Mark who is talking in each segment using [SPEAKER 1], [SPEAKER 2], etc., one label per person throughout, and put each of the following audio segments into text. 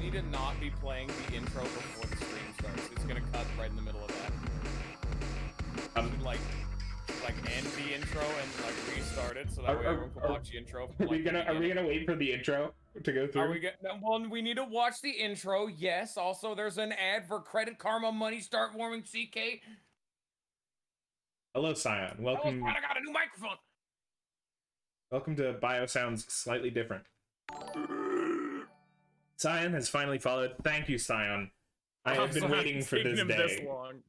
[SPEAKER 1] You need to not be playing the intro before the stream starts. It's gonna cut right in the middle of that. You should, like end the intro and like restart it so that way everyone can watch the intro. From, like,
[SPEAKER 2] are we gonna wait for the intro to go through?
[SPEAKER 1] Are we well, we need to watch the intro. Yes. Also, there's an ad for Credit Karma Money Start Warming CK.
[SPEAKER 2] Hello, Scion. Welcome.
[SPEAKER 1] I got a new microphone.
[SPEAKER 2] Welcome to BioSounds Slightly Different. Scion has finally followed. Thank you, Scion. I have been waiting for this day.
[SPEAKER 1] This long.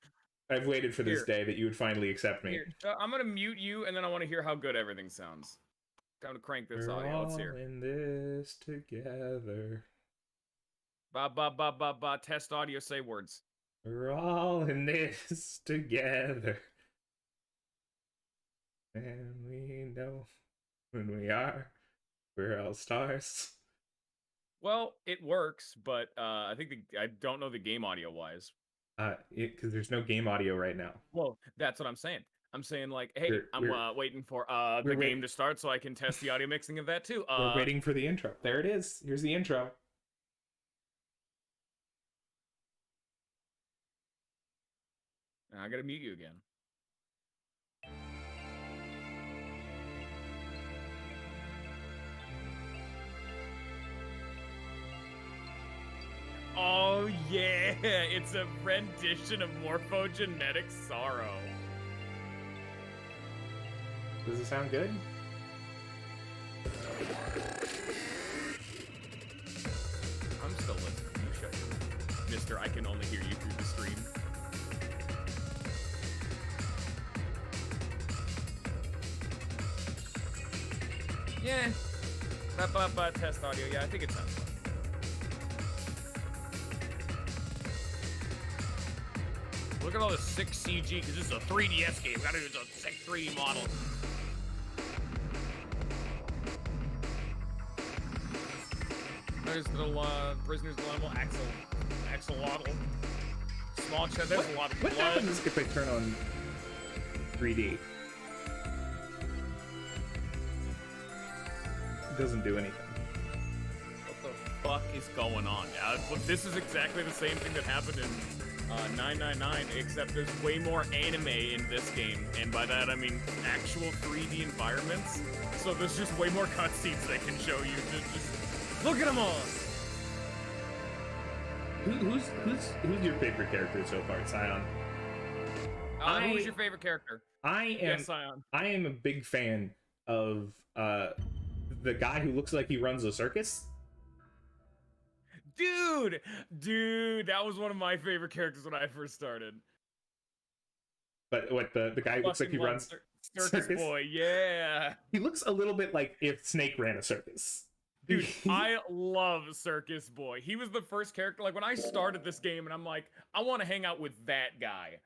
[SPEAKER 2] I've waited for this day that you would finally accept me.
[SPEAKER 1] Here, I'm gonna mute you, and then I want to hear how good everything sounds. Time to crank this audio. Let's hear.
[SPEAKER 2] We're all in this together.
[SPEAKER 1] Ba. Test audio. Say words.
[SPEAKER 2] We're all in this together. And we know when we are. We're all stars.
[SPEAKER 1] Well, it works, but I think I don't know the game audio wise.
[SPEAKER 2] Because there's no game audio right now.
[SPEAKER 1] Well, that's what I'm saying. I'm saying, like, hey, I'm waiting for the game to start so I can test the audio mixing of that too.
[SPEAKER 2] We're waiting for the intro. There it is. Here's the intro.
[SPEAKER 1] I gotta mute you again. Oh yeah, it's a rendition of Morphogenetic Sorrow.
[SPEAKER 2] Does it sound good?
[SPEAKER 1] I'm still listening. You should. Mister, I can only hear you through the stream. Yeah. Test audio. Yeah, I think it sounds fun. Look at all this sick CG, because this is a 3DS game. We gotta use a sick 3D model. There's little Prisoner's Dilemma, Axolotl. Small chest, there's a lot of blood.
[SPEAKER 2] What happens if I turn on 3D? It doesn't do anything.
[SPEAKER 1] What the fuck is going on? This is exactly the same thing that happened in 999, except there's way more anime in this game, and by that I mean actual 3D environments. So there's just way more cutscenes they can show you. Just look at them all.
[SPEAKER 2] Who's your favorite character so far, Scion?
[SPEAKER 1] Who's your favorite character?
[SPEAKER 2] Yes,
[SPEAKER 1] Scion.
[SPEAKER 2] I am a big fan of the guy who looks like he runs a circus.
[SPEAKER 1] Dude, that was one of my favorite characters when I first started.
[SPEAKER 2] But what, the guy who looks like he runs
[SPEAKER 1] circus boy, yeah.
[SPEAKER 2] He looks a little bit like if Snake ran a circus.
[SPEAKER 1] Dude, I love Circus Boy. He was the first character, like when I started this game and I'm like, I want to hang out with that guy.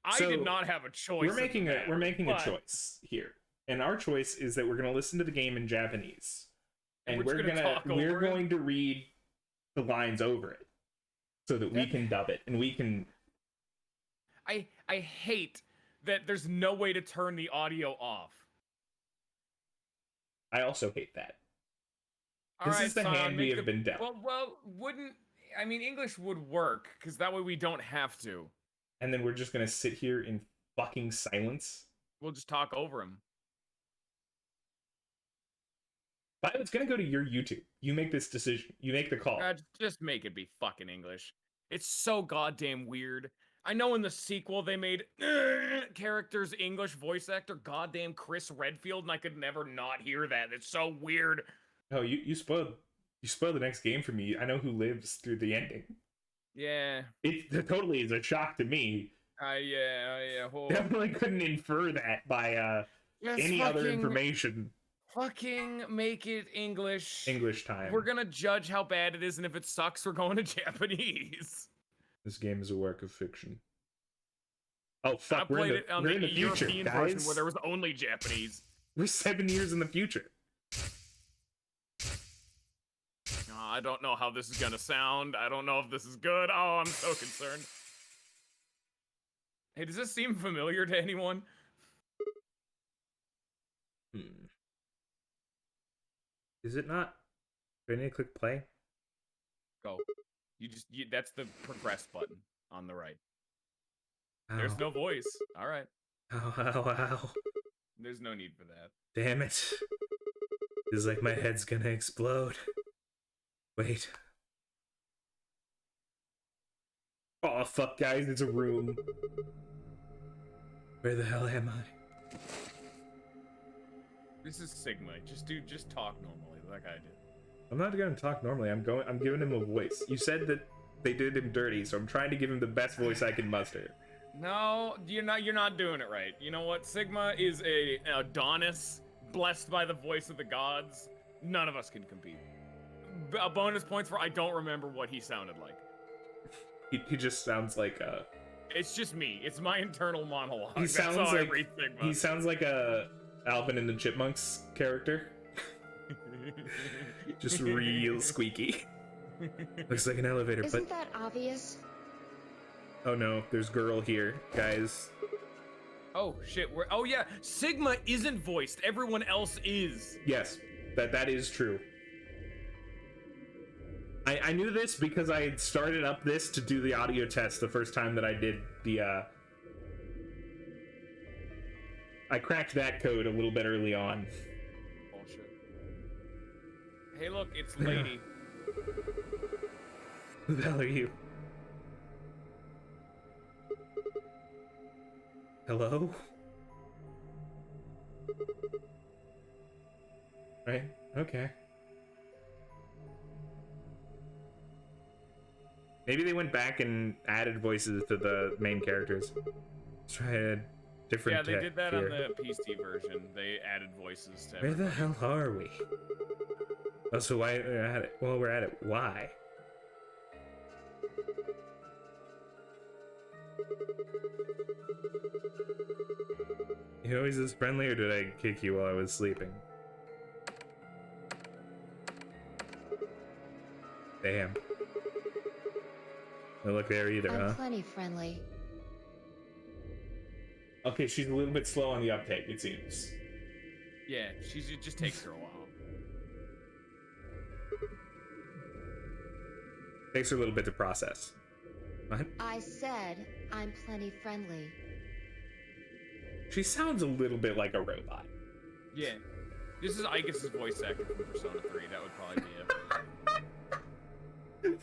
[SPEAKER 1] I did not have a choice.
[SPEAKER 2] We're making a choice here. And our choice is that we're going to listen to the game in Japanese. And we're going to read the lines over it so that we can dub it and we can.
[SPEAKER 1] I hate that there's no way to turn the audio off.
[SPEAKER 2] I also hate that. This is the hand we have been dealt.
[SPEAKER 1] Well, English would work because that way we don't have to.
[SPEAKER 2] And then we're just gonna sit here in fucking silence.
[SPEAKER 1] We'll just talk over him.
[SPEAKER 2] But it's gonna go to your YouTube. You make this decision. You make the call.
[SPEAKER 1] Just make it be fucking English. It's so goddamn weird. I know in the sequel they made characters English voice actor, goddamn Chris Redfield, and I could never not hear that. It's so weird.
[SPEAKER 2] Oh, you spoiled the next game for me. I know who lives through the ending.
[SPEAKER 1] Yeah.
[SPEAKER 2] It totally is a shock to me.
[SPEAKER 1] Yeah.
[SPEAKER 2] Definitely couldn't infer that by any other information.
[SPEAKER 1] Fucking make it English.
[SPEAKER 2] English time.
[SPEAKER 1] We're gonna judge how bad it is, and if it sucks, we're going to Japanese.
[SPEAKER 2] This game is a work of fiction. Oh fuck,
[SPEAKER 1] I played it on the European version where there was only Japanese.
[SPEAKER 2] We're 7 years in the future.
[SPEAKER 1] I don't know how this is gonna sound. I don't know if this is good. Oh, I'm so concerned. Hey, does this seem familiar to anyone?
[SPEAKER 2] Is it not? Do I need to click play?
[SPEAKER 1] Go. That's the progress button on the right.
[SPEAKER 2] Ow.
[SPEAKER 1] There's no voice. All right.
[SPEAKER 2] Ow, ow, ow.
[SPEAKER 1] There's no need for that.
[SPEAKER 2] Damn it. Feels like my head's gonna explode. Wait. Oh, fuck, guys, it's a room. Where the hell am I?
[SPEAKER 1] This is Sigma. Just talk normally, like I did.
[SPEAKER 2] I'm not gonna talk normally. I'm giving him a voice. You said that they did him dirty, so I'm trying to give him the best voice I can muster.
[SPEAKER 1] No, you're not doing it right. You know what? Sigma is a Adonis, blessed by the voice of the gods. None of us can compete. Bonus points for I don't remember what he sounded like.
[SPEAKER 2] He just sounds like a...
[SPEAKER 1] It's just me. It's my internal monologue.
[SPEAKER 2] He sounds
[SPEAKER 1] That's how
[SPEAKER 2] like
[SPEAKER 1] I read Sigma.
[SPEAKER 2] He sounds like a Alvin and the Chipmunks character. Just real squeaky. Looks like an elevator,
[SPEAKER 3] Isn't that obvious?
[SPEAKER 2] Oh no, there's girl here, guys.
[SPEAKER 1] Oh shit, oh yeah, Sigma isn't voiced, everyone else is.
[SPEAKER 2] Yes, that is true. I knew this because I had started up this to do the audio test the first time that I did the I cracked that code a little bit early on.
[SPEAKER 1] Bullshit. Hey look, it's Lady.
[SPEAKER 2] Who the hell are you? Hello? Right, okay. Maybe they went back and added voices to the main characters. Let's try a different.
[SPEAKER 1] Yeah, they did that
[SPEAKER 2] here.
[SPEAKER 1] on the PC version. They added voices to
[SPEAKER 2] Where the hell are we? Oh, so why we're at it? Well, we're at it. Why? You always this friendly, or did I kick you while I was sleeping? Damn. No look there either,
[SPEAKER 3] I'm
[SPEAKER 2] huh?
[SPEAKER 3] plenty friendly.
[SPEAKER 2] Okay, she's a little bit slow on the uptake, it seems.
[SPEAKER 1] Yeah, it just takes her a while.
[SPEAKER 2] Takes her a little bit to process. What?
[SPEAKER 3] I said I'm plenty friendly.
[SPEAKER 2] She sounds a little bit like a robot.
[SPEAKER 1] Yeah. This is Igus's voice actor from Persona 3. That would probably be it.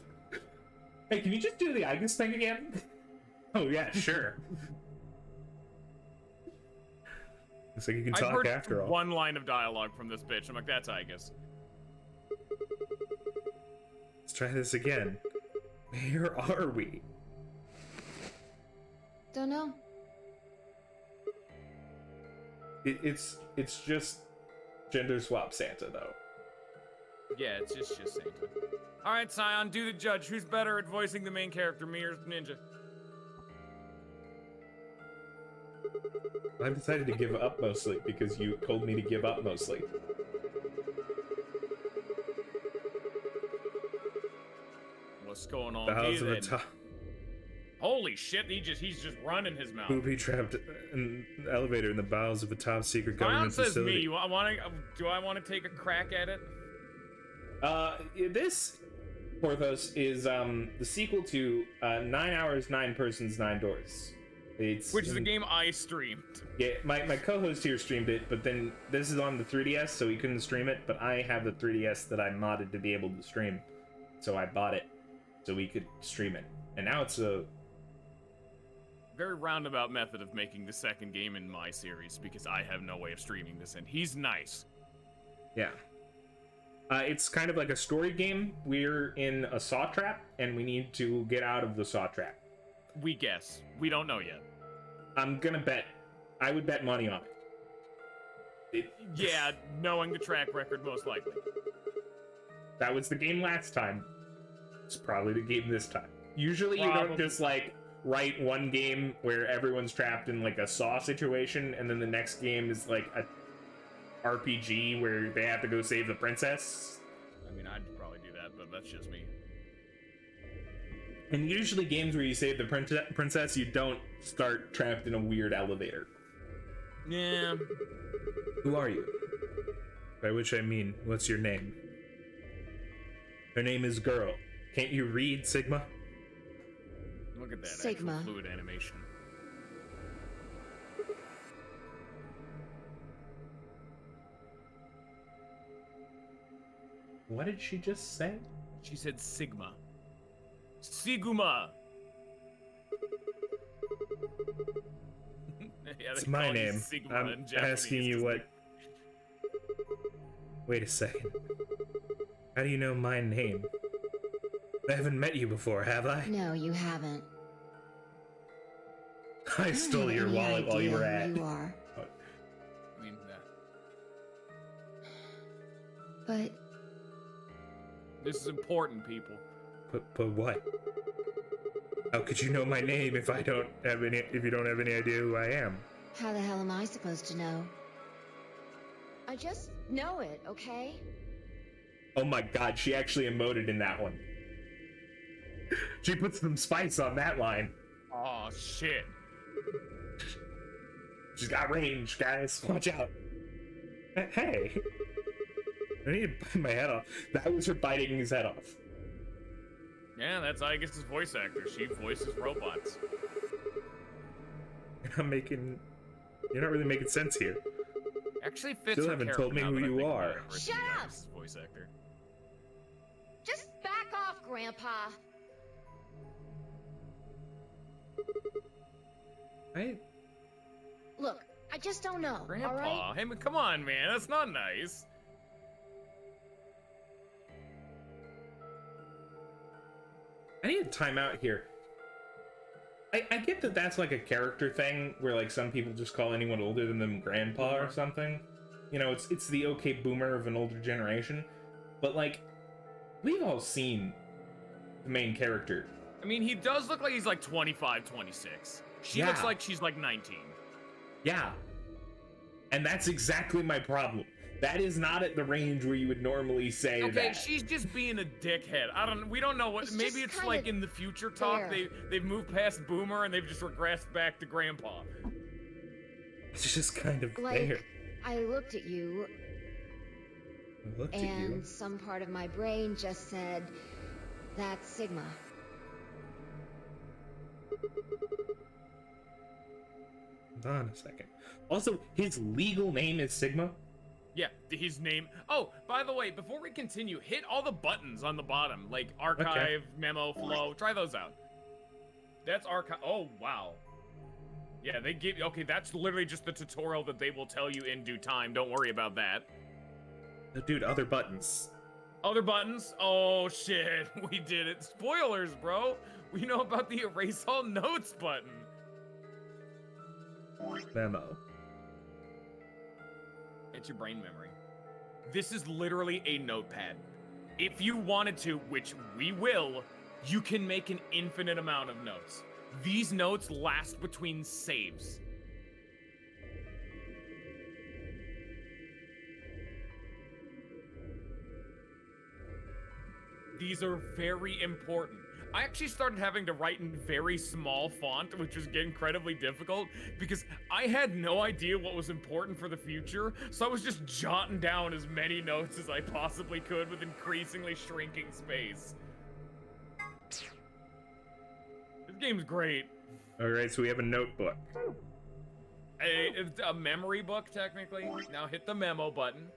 [SPEAKER 2] Hey, can you just do the Igus thing again? Oh, yeah, sure. Looks like you can talk after all.
[SPEAKER 1] One line of dialogue from this bitch. I'm like, that's Igus.
[SPEAKER 2] Let's try this again. Where are we?
[SPEAKER 3] Don't know.
[SPEAKER 2] It's just gender swap Santa, though.
[SPEAKER 1] Yeah, it's just Santa. Alright, Scion, do the judge. Who's better at voicing the main character, me or Ninja?
[SPEAKER 2] I've decided to give up mostly because you told me to give up mostly.
[SPEAKER 1] What's going on
[SPEAKER 2] The house
[SPEAKER 1] here,
[SPEAKER 2] of the top.
[SPEAKER 1] Holy shit, he's just running his mouth.
[SPEAKER 2] Booby trapped in the elevator in the bowels of a top secret government
[SPEAKER 1] says
[SPEAKER 2] facility.
[SPEAKER 1] me. Do I want to take a crack at it?
[SPEAKER 2] This Porthos is the sequel to 9 Hours, 9 Persons, 9 Doors.
[SPEAKER 1] Which is a game I streamed.
[SPEAKER 2] Yeah, my co-host here streamed it, but then this is on the 3DS, so he couldn't stream it, but I have the 3DS that I modded to be able to stream. So I bought it so we could stream it. And now it's a
[SPEAKER 1] very roundabout method of making the second game in my series because I have no way of streaming this, and he's nice.
[SPEAKER 2] Yeah. It's kind of like a story game. We're in a saw trap, and we need to get out of the saw trap.
[SPEAKER 1] We guess. We don't know yet.
[SPEAKER 2] I'm gonna bet. I would bet money on it.
[SPEAKER 1] Yeah, knowing the track record, most likely.
[SPEAKER 2] That was the game last time. It's probably the game this time. Usually you don't just, like, write one game where everyone's trapped in, like, a saw situation, and then the next game is, like, a RPG where they have to go save the princess.
[SPEAKER 1] I mean, I'd probably do that, but that's just me.
[SPEAKER 2] And usually games where you save the princess, you don't start trapped in a weird elevator.
[SPEAKER 1] Yeah.
[SPEAKER 2] Who are you? By which I mean, what's your name? Her name is Girl. Can't you read, Sigma?
[SPEAKER 1] Look at that
[SPEAKER 3] Sigma.
[SPEAKER 1] actual fluid animation.
[SPEAKER 2] What did she just say?
[SPEAKER 1] She said Sigma. Siguma. Yeah,
[SPEAKER 2] It's my name. I'm asking you what... Wait a second. How do you know my name? I haven't met you before, have I?
[SPEAKER 3] No, you haven't.
[SPEAKER 2] I stole your wallet while you were at...
[SPEAKER 3] You are.
[SPEAKER 1] I mean,
[SPEAKER 3] But
[SPEAKER 1] this is important, people.
[SPEAKER 2] But what? How could you know my name if you don't have any idea who I am?
[SPEAKER 3] how the hell am I supposed to know? I just know it, okay?
[SPEAKER 2] Oh my god, she actually emoted in that one. She put some spice on that line.
[SPEAKER 1] Oh shit.
[SPEAKER 2] She's got range, guys. Watch out. Hey. I need to bite my head off. That was her biting his head off.
[SPEAKER 1] Yeah, that's Aigis' voice actor. She voices robots.
[SPEAKER 2] You're not really making sense here.
[SPEAKER 1] Actually fits
[SPEAKER 2] Still
[SPEAKER 1] her
[SPEAKER 2] haven't
[SPEAKER 1] character
[SPEAKER 2] told me
[SPEAKER 1] now
[SPEAKER 2] who
[SPEAKER 1] that I
[SPEAKER 2] you
[SPEAKER 1] think about
[SPEAKER 2] are.
[SPEAKER 1] it versus
[SPEAKER 3] Shut up!
[SPEAKER 1] Aigis' voice actor.
[SPEAKER 3] Just back off, Grandpa. Look, I just don't know,
[SPEAKER 1] Grandpa,
[SPEAKER 3] all right?
[SPEAKER 1] hey, come on, man. That's not nice.
[SPEAKER 2] I need a timeout here. I get that that's like a character thing where like some people just call anyone older than them grandpa or something. You know, it's the okay boomer of an older generation. But like, we've all seen the main character.
[SPEAKER 1] I mean, he does look like he's like 25, 26. She
[SPEAKER 2] Yeah.
[SPEAKER 1] looks like she's like 19.
[SPEAKER 2] Yeah. And that's exactly my problem. That is not at the range where you would normally say
[SPEAKER 1] Okay,
[SPEAKER 2] that.
[SPEAKER 1] she's just being a dickhead. We don't know what.
[SPEAKER 3] It's
[SPEAKER 1] maybe
[SPEAKER 3] just
[SPEAKER 1] it's like
[SPEAKER 3] kinda
[SPEAKER 1] in the future talk.
[SPEAKER 3] there.
[SPEAKER 1] They've moved past Boomer and they've just regressed back to Grandpa.
[SPEAKER 2] It's just kind of
[SPEAKER 3] Like,
[SPEAKER 2] there.
[SPEAKER 3] I looked at you,
[SPEAKER 2] I looked at you.
[SPEAKER 3] and some part of my brain just said, that's Sigma.
[SPEAKER 2] Hold on a second. Also, his legal name is Sigma?
[SPEAKER 1] Yeah, his name. Oh, by the way, before we continue, hit all the buttons on the bottom, like archive, memo, flow. Try those out. That's archive. Oh, wow. Yeah, they give. Okay, that's literally just the tutorial that they will tell you in due time. Don't worry about that.
[SPEAKER 2] Dude, other buttons.
[SPEAKER 1] Other buttons? Oh shit, we did it. Spoilers, bro. We know about the erase all notes button.
[SPEAKER 2] Memo.
[SPEAKER 1] It's your brain memory. This is literally a notepad. If you wanted to, which we will, you can make an infinite amount of notes. These notes last between saves. These are very important. I actually started having to write in very small font, which was incredibly difficult because I had no idea what was important for the future, so I was just jotting down as many notes as I possibly could with increasingly shrinking space. This game's great.
[SPEAKER 2] Alright, so we have a notebook.
[SPEAKER 1] It's a memory book, technically. Now hit the memo button.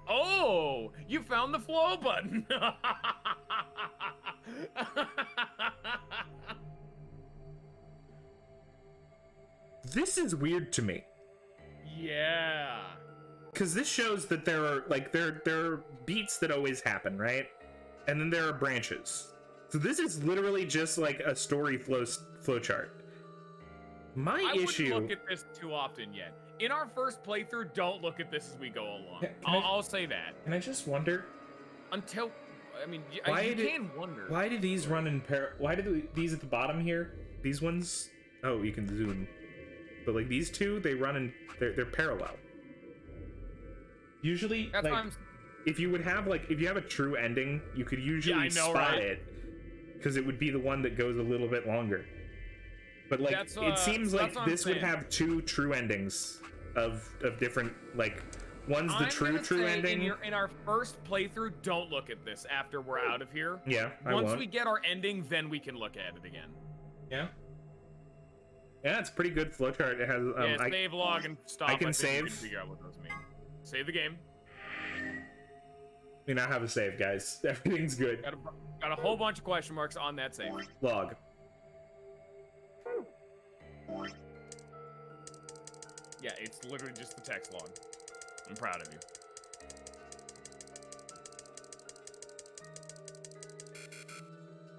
[SPEAKER 1] Oh, you found the flow button.
[SPEAKER 2] This is weird to me.
[SPEAKER 1] Yeah.
[SPEAKER 2] Because this shows that there are beats that always happen, right? And then there are branches. So this is literally just like a story flowchart. My issue.
[SPEAKER 1] I wouldn't look at this too often yet. In our first playthrough, don't look at this as we go along. I'll say that.
[SPEAKER 2] And I just wonder.
[SPEAKER 1] Until, I mean, you can wonder.
[SPEAKER 2] Why do these run in Why do these at the bottom here? These ones. Oh, you can zoom. But like these two, they run in. They're parallel. Usually,
[SPEAKER 1] That's
[SPEAKER 2] like, if you have a true ending, you could usually spot it, because it would be the one that goes a little bit longer. But like, it seems like this would have two true endings of different like One's the true ending.
[SPEAKER 1] In our first playthrough, don't look at this after we're out of here.
[SPEAKER 2] Yeah,
[SPEAKER 1] Once we get our ending, then we can look at it again.
[SPEAKER 2] Yeah. Yeah, it's a pretty good flowchart. It has
[SPEAKER 1] save, log, and stop.
[SPEAKER 2] I can save.
[SPEAKER 1] We can figure out what those mean. Save the game.
[SPEAKER 2] We now have a save, guys. Everything's good.
[SPEAKER 1] Got a whole bunch of question marks on that save.
[SPEAKER 2] Log.
[SPEAKER 1] Yeah, it's literally just the text log. I'm proud of you.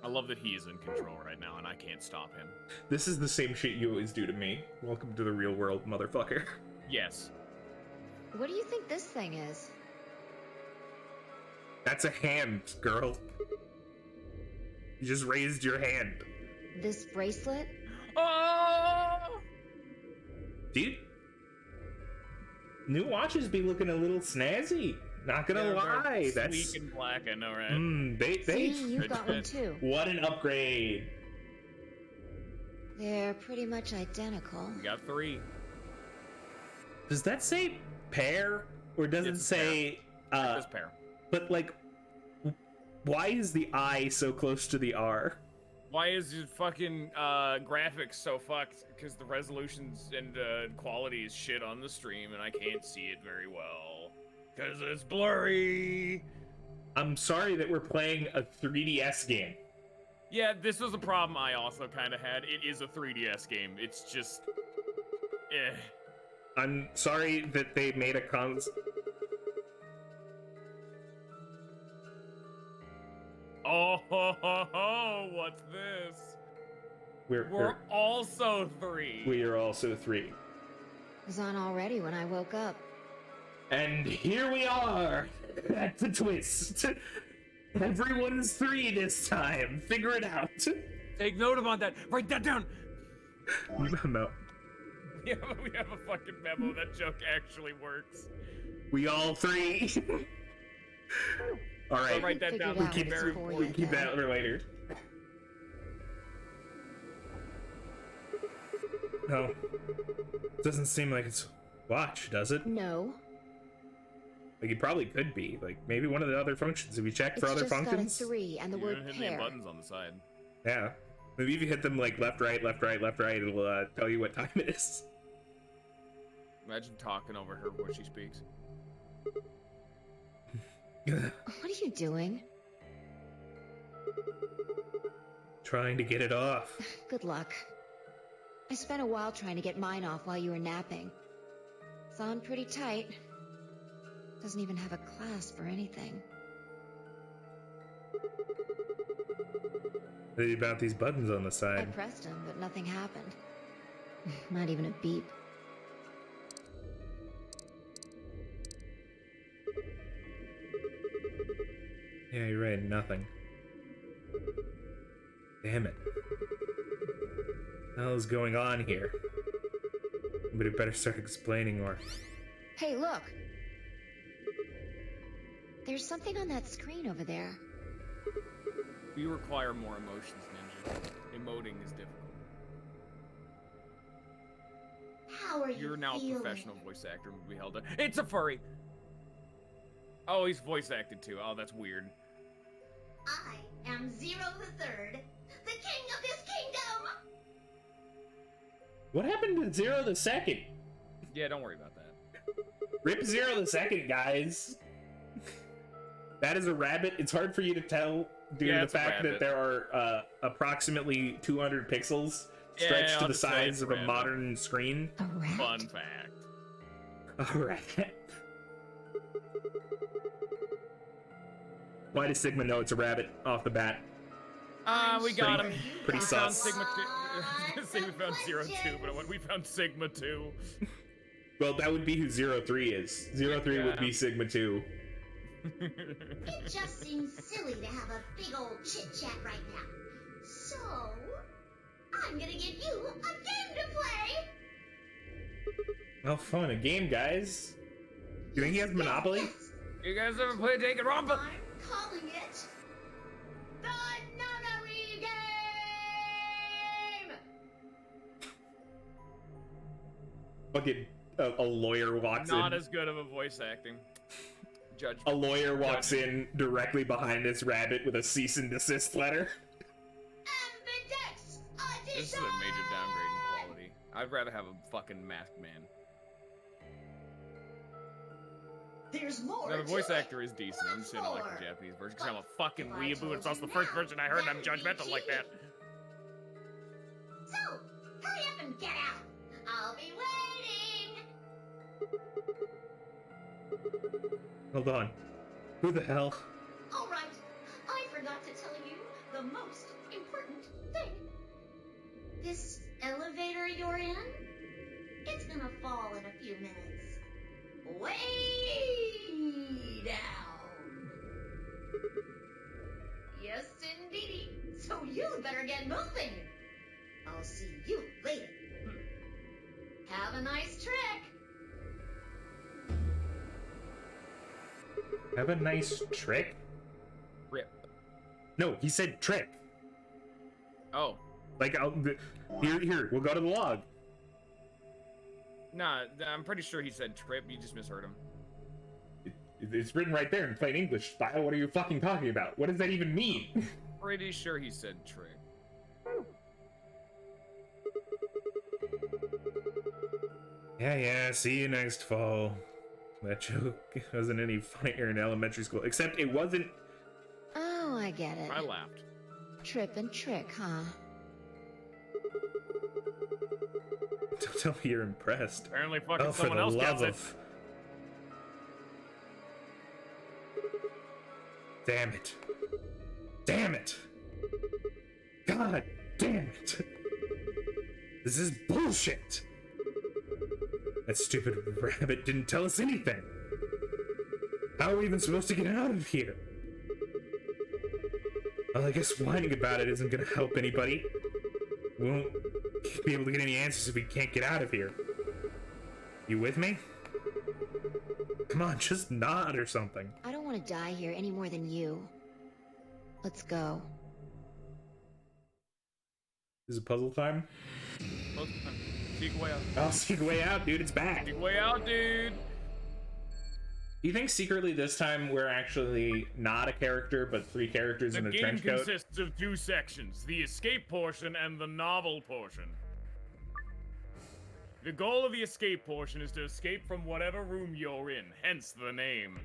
[SPEAKER 1] I love that he is in control right now and I can't stop him.
[SPEAKER 2] This is the same shit you always do to me. Welcome to the real world, motherfucker.
[SPEAKER 1] Yes.
[SPEAKER 3] What do you think this thing is?
[SPEAKER 2] That's a hand, girl. You just raised your hand.
[SPEAKER 3] This bracelet?
[SPEAKER 1] Oh!
[SPEAKER 2] Dude. New watches be looking a little snazzy. Not gonna lie. That's
[SPEAKER 1] sleek and black, I know, right?
[SPEAKER 3] See, you've got one too.
[SPEAKER 2] What an upgrade.
[SPEAKER 3] They're pretty much identical.
[SPEAKER 1] We got 3.
[SPEAKER 2] Does that say pair? Or does it say
[SPEAKER 1] It says pair.
[SPEAKER 2] But like, why is the I so close to the R?
[SPEAKER 1] Why is your fucking graphics so fucked? Because the resolutions and quality is shit on the stream, and I can't see it very well. Because it's blurry.
[SPEAKER 2] I'm sorry that we're playing a 3DS game.
[SPEAKER 1] Yeah, this was a problem I also kind of had. It is a 3DS game. It's just...
[SPEAKER 2] I'm sorry that they made a
[SPEAKER 1] Oh, ho, ho, ho, what's this? We're also 3.
[SPEAKER 2] We are also 3.
[SPEAKER 3] It was on already when I woke up.
[SPEAKER 2] And here we are. That's a twist. Everyone's 3 this time. Figure it out.
[SPEAKER 1] Take note about that. Write that down.
[SPEAKER 2] Memo.
[SPEAKER 1] Yeah, we have a fucking memo. That joke actually works.
[SPEAKER 2] We all 3. All right.
[SPEAKER 1] I'll write that down.
[SPEAKER 2] We keep that for later. No. Doesn't seem like it's watch, does it?
[SPEAKER 3] No.
[SPEAKER 2] Like it probably could be. Like maybe one of the other functions. Have you checked for other functions?
[SPEAKER 3] It's just got a 3 and the word
[SPEAKER 1] hit
[SPEAKER 3] pair.
[SPEAKER 1] the buttons on the side.
[SPEAKER 2] Yeah. Maybe if you hit them like left, right, left, right, left, right, it'll tell you what time it is.
[SPEAKER 1] Imagine talking over her when she speaks.
[SPEAKER 3] What are you doing?
[SPEAKER 2] Trying to get it off.
[SPEAKER 3] Good luck. I spent a while trying to get mine off while you were napping. It's on pretty tight. Doesn't even have a clasp or anything.
[SPEAKER 2] What about these buttons on the
[SPEAKER 3] I
[SPEAKER 2] side?
[SPEAKER 3] pressed them, but nothing happened. Not even a beep.
[SPEAKER 2] Yeah, you're right, nothing. Damn it. What the hell is going on here? Somebody better start explaining or...
[SPEAKER 3] Hey, look! There's something on that screen over there.
[SPEAKER 1] We require more emotions, Ninja. Emoting is difficult.
[SPEAKER 3] How are you
[SPEAKER 1] You're now
[SPEAKER 3] feeling?
[SPEAKER 1] a professional voice actor. We held it. It's a furry! Oh, he's voice acted too. Oh, that's weird.
[SPEAKER 4] I am Zero the Third, the king of this kingdom!
[SPEAKER 2] What happened to Zero the Second?
[SPEAKER 1] Yeah, don't worry about that.
[SPEAKER 2] Rip Zero the Second, guys. That is a rabbit. It's hard for you to tell due to the fact that there are approximately 200 pixels stretched to the size of a modern screen.
[SPEAKER 3] A rat?
[SPEAKER 1] Fun fact.
[SPEAKER 2] A rat. Why does Sigma know it's a rabbit off the bat?
[SPEAKER 1] We got him.
[SPEAKER 2] Pretty
[SPEAKER 1] We found
[SPEAKER 2] sus.
[SPEAKER 1] Sigma 2. I was gonna say we found Zero 2, but when we found Sigma 2.
[SPEAKER 2] Well, that would be who 03 is. 03 would be Sigma 2.
[SPEAKER 4] It just seems silly to have a big old chit-chat right now. So, I'm gonna give you a game to play!
[SPEAKER 2] Oh, fun. A game, guys. You think he has Monopoly?
[SPEAKER 4] Yes,
[SPEAKER 1] You guys ever play Take It Rompa?
[SPEAKER 4] I'm calling it the Nunnery Game!
[SPEAKER 2] Fucking a lawyer walks in.
[SPEAKER 1] Not as good of a voice acting. Judge.
[SPEAKER 2] A lawyer walks in directly behind this rabbit with a cease and desist letter.
[SPEAKER 1] This is a major downgrade in quality. I'd rather have a fucking masked man.
[SPEAKER 4] There's more.
[SPEAKER 1] Now, the voice actor is decent. I'm just saying I like the Japanese version because I'm a fucking weeaboo. It's also the first version I heard and I'm judgmental like that.
[SPEAKER 4] So, hurry up and get out. I'll be waiting.
[SPEAKER 2] Hold on. Who the hell?
[SPEAKER 4] All right. I forgot to tell you the most important thing. This elevator you're in, it's gonna fall in a few minutes. Way down. Yes, indeedy. So you'd better get moving. I'll see you later. Have a nice trek.
[SPEAKER 2] Have a nice trick?
[SPEAKER 1] Rip.
[SPEAKER 2] No, he said trick.
[SPEAKER 1] Oh.
[SPEAKER 2] Like, here, we'll go to the log.
[SPEAKER 1] Nah, I'm pretty sure he said trip. You just misheard him.
[SPEAKER 2] It's written right there in plain English style. What are you fucking talking about? What does that even mean?
[SPEAKER 1] Pretty sure he said trick.
[SPEAKER 2] Yeah, see you next fall. That joke wasn't any funnier in elementary school, except it wasn't.
[SPEAKER 3] Oh, I get it.
[SPEAKER 1] I laughed.
[SPEAKER 3] Trip and trick, huh?
[SPEAKER 2] Don't tell me you're impressed.
[SPEAKER 1] Apparently fucking
[SPEAKER 2] Oh, for
[SPEAKER 1] someone
[SPEAKER 2] the
[SPEAKER 1] else
[SPEAKER 2] love
[SPEAKER 1] gets it.
[SPEAKER 2] of... Damn it. Damn it. God damn it. This is bullshit. That stupid rabbit didn't tell us anything. How are we even supposed to get out of here? Well, I guess whining about it isn't gonna help anybody. We won't be able to get any answers if we can't get out of here. You with me? Come on, just nod or something.
[SPEAKER 3] I don't want to die here any more than you. Let's go.
[SPEAKER 2] Is it puzzle time?
[SPEAKER 1] Sneak way out.
[SPEAKER 2] Oh, sneak way out, dude. It's back.
[SPEAKER 1] Sneak way out, dude.
[SPEAKER 2] You think secretly this time we're actually not a character, but 3 characters in a trench coat?
[SPEAKER 1] The game consists of 2 sections, the escape portion and the novel portion. The goal of the escape portion is to escape from whatever room you're in, hence the name.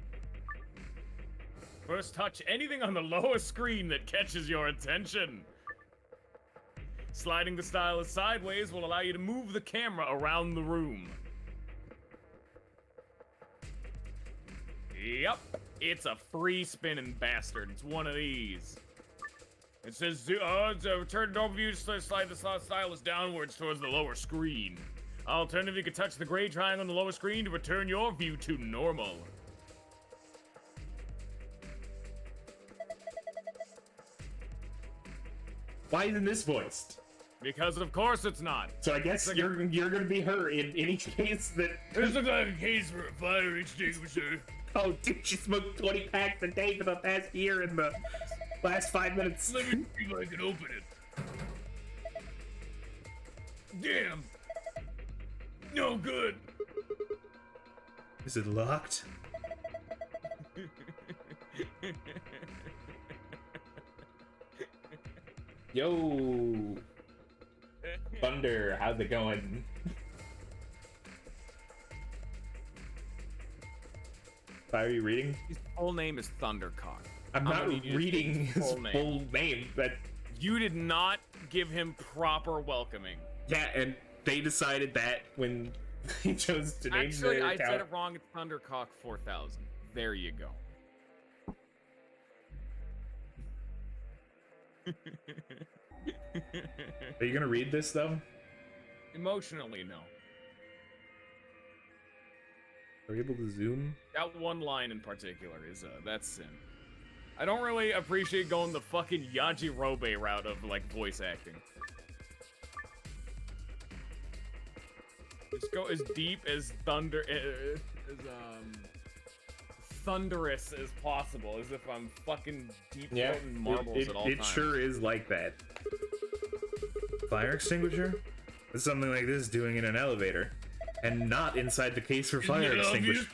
[SPEAKER 1] First touch anything on the lower screen that catches your attention. Sliding the stylus sideways will allow you to move the camera around the room. Yep, it's a free spinning bastard. It's one of these. It says, turn overview, slide the stylus downwards towards the lower screen. Alternatively, you can touch the gray triangle on the lower screen to return your view to normal.
[SPEAKER 2] Why isn't this voiced?
[SPEAKER 1] Because of course it's not.
[SPEAKER 2] So I guess you're gonna be her in any case that.
[SPEAKER 1] This looks like a case for a fire extinguisher.
[SPEAKER 2] Oh, dude, she smoked 20 packs a day for the past year in the last 5 minutes.
[SPEAKER 1] Let me see if I can open it. Damn. No good.
[SPEAKER 2] Is it locked? Yo, Thunder, how's it going? Why are you reading?
[SPEAKER 1] His full name is Thundercock.
[SPEAKER 2] I'm not reading his full name, but
[SPEAKER 1] you did not give him proper welcoming.
[SPEAKER 2] Yeah, and they decided that when he chose to name
[SPEAKER 1] Actually,
[SPEAKER 2] their
[SPEAKER 1] I
[SPEAKER 2] account.
[SPEAKER 1] said it wrong. It's Thundercock 4000. There you go.
[SPEAKER 2] Are you gonna read this though?
[SPEAKER 1] Emotionally, no.
[SPEAKER 2] Are you able to zoom?
[SPEAKER 1] That one line in particular is that's sin. I don't really appreciate going the fucking Yajirobe route of like voice acting. Just go as deep as thunderous as possible, as if I'm fucking deep throating marbles at all times.
[SPEAKER 2] It sure is like that. Fire extinguisher? What's something like this doing in an elevator? And not inside the case for fire extinguisher.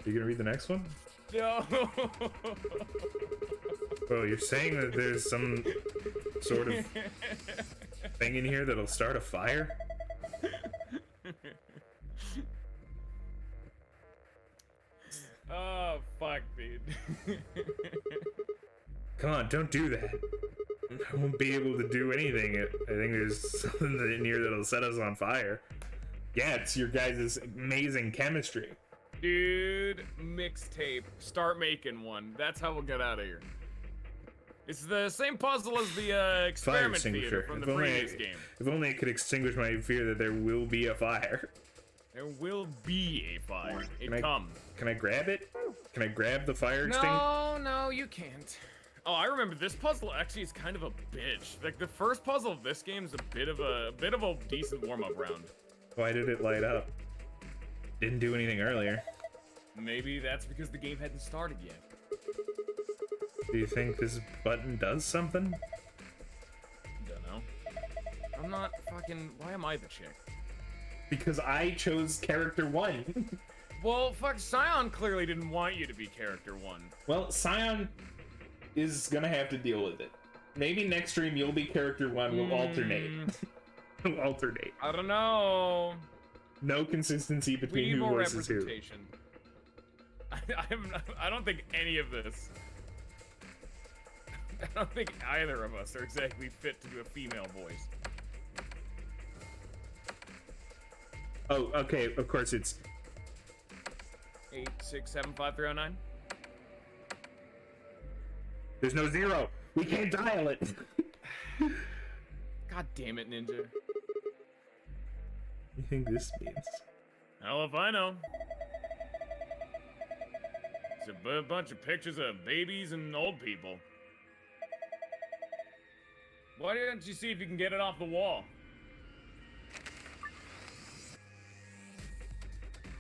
[SPEAKER 2] You gonna read the next one?
[SPEAKER 1] No.
[SPEAKER 2] Oh, you're saying that there's some sort of thing in here that'll start a fire?
[SPEAKER 1] Oh, fuck, dude.
[SPEAKER 2] Come on, don't do that. I won't be able to do anything. I think there's something in here that'll set us on fire. Yeah, it's your guys' amazing chemistry.
[SPEAKER 1] Dude, mixtape. Start making one. That's how we'll get out of here. It's the same puzzle as the experiment theater from the previous game.
[SPEAKER 2] If only it could extinguish my fear that there will be a fire.
[SPEAKER 1] There will be a fire. It comes.
[SPEAKER 2] Can I grab it? Can I grab the fire extinguisher?
[SPEAKER 1] No, you can't. Oh, I remember this puzzle actually is kind of a bitch. Like the first puzzle of this game is a bit of a decent warm-up round.
[SPEAKER 2] Why did it light up? Didn't do anything earlier.
[SPEAKER 1] Maybe that's because the game hadn't started yet.
[SPEAKER 2] Do you think this button does something?
[SPEAKER 1] Don't know. I'm not fucking... Why am I the chick?
[SPEAKER 2] Because I chose character 1.
[SPEAKER 1] Well, fuck, Scion clearly didn't want you to be character 1.
[SPEAKER 2] Well, Scion is gonna have to deal with it. Maybe next stream you'll be character 1, we'll alternate. We'll alternate.
[SPEAKER 1] I don't know.
[SPEAKER 2] No consistency between who voices who.
[SPEAKER 1] I don't think any of this. I don't think either of us are exactly fit to do a female voice.
[SPEAKER 2] Oh, okay, of course it's
[SPEAKER 1] 8675309.
[SPEAKER 2] There's no 0. We can't dial it.
[SPEAKER 1] God damn it, Ninja.
[SPEAKER 2] What do you think this means?
[SPEAKER 1] Hell if I know. It's a bunch of pictures of babies and old people. Why don't you see if you can get it off the wall?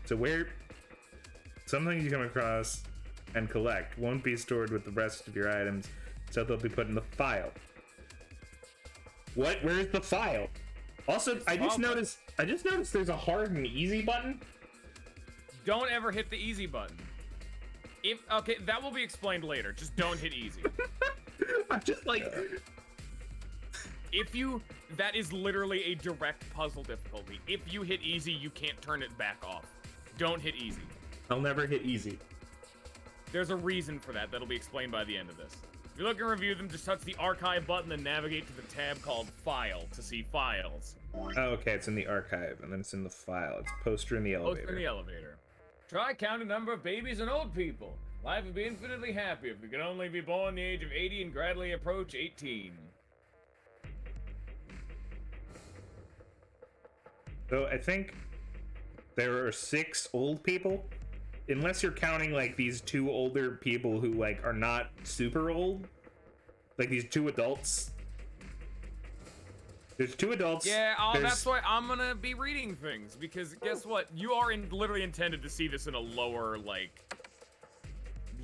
[SPEAKER 2] So where some things you come across and collect won't be stored with the rest of your items, so they'll be put in the file. What? Where's the file? Also, I just noticed there's a hard and easy button.
[SPEAKER 1] Don't ever hit the easy button. Okay, that will be explained later. Just don't hit easy.
[SPEAKER 2] I'm just like
[SPEAKER 1] that is literally a direct puzzle difficulty. If you hit easy, you can't turn it back off. Don't hit easy.
[SPEAKER 2] I'll never hit easy.
[SPEAKER 1] There's a reason for that. That'll be explained by the end of this. If you look and review them, just touch the archive button and navigate to the tab called File to see files.
[SPEAKER 2] Oh, okay, it's in the archive, and then it's in the file. It's poster in the elevator.
[SPEAKER 1] Poster in the elevator. Try count a number of babies and old people. Life would be infinitely happy if we could only be born the age of 80 and gradually approach 18.
[SPEAKER 2] So I think there are 6 old people, unless you're counting like these 2 older people who like are not super old, like these 2 adults. There's 2 adults.
[SPEAKER 1] Yeah, that's why I'm gonna be reading things, because guess what? You are literally intended to see this in a lower like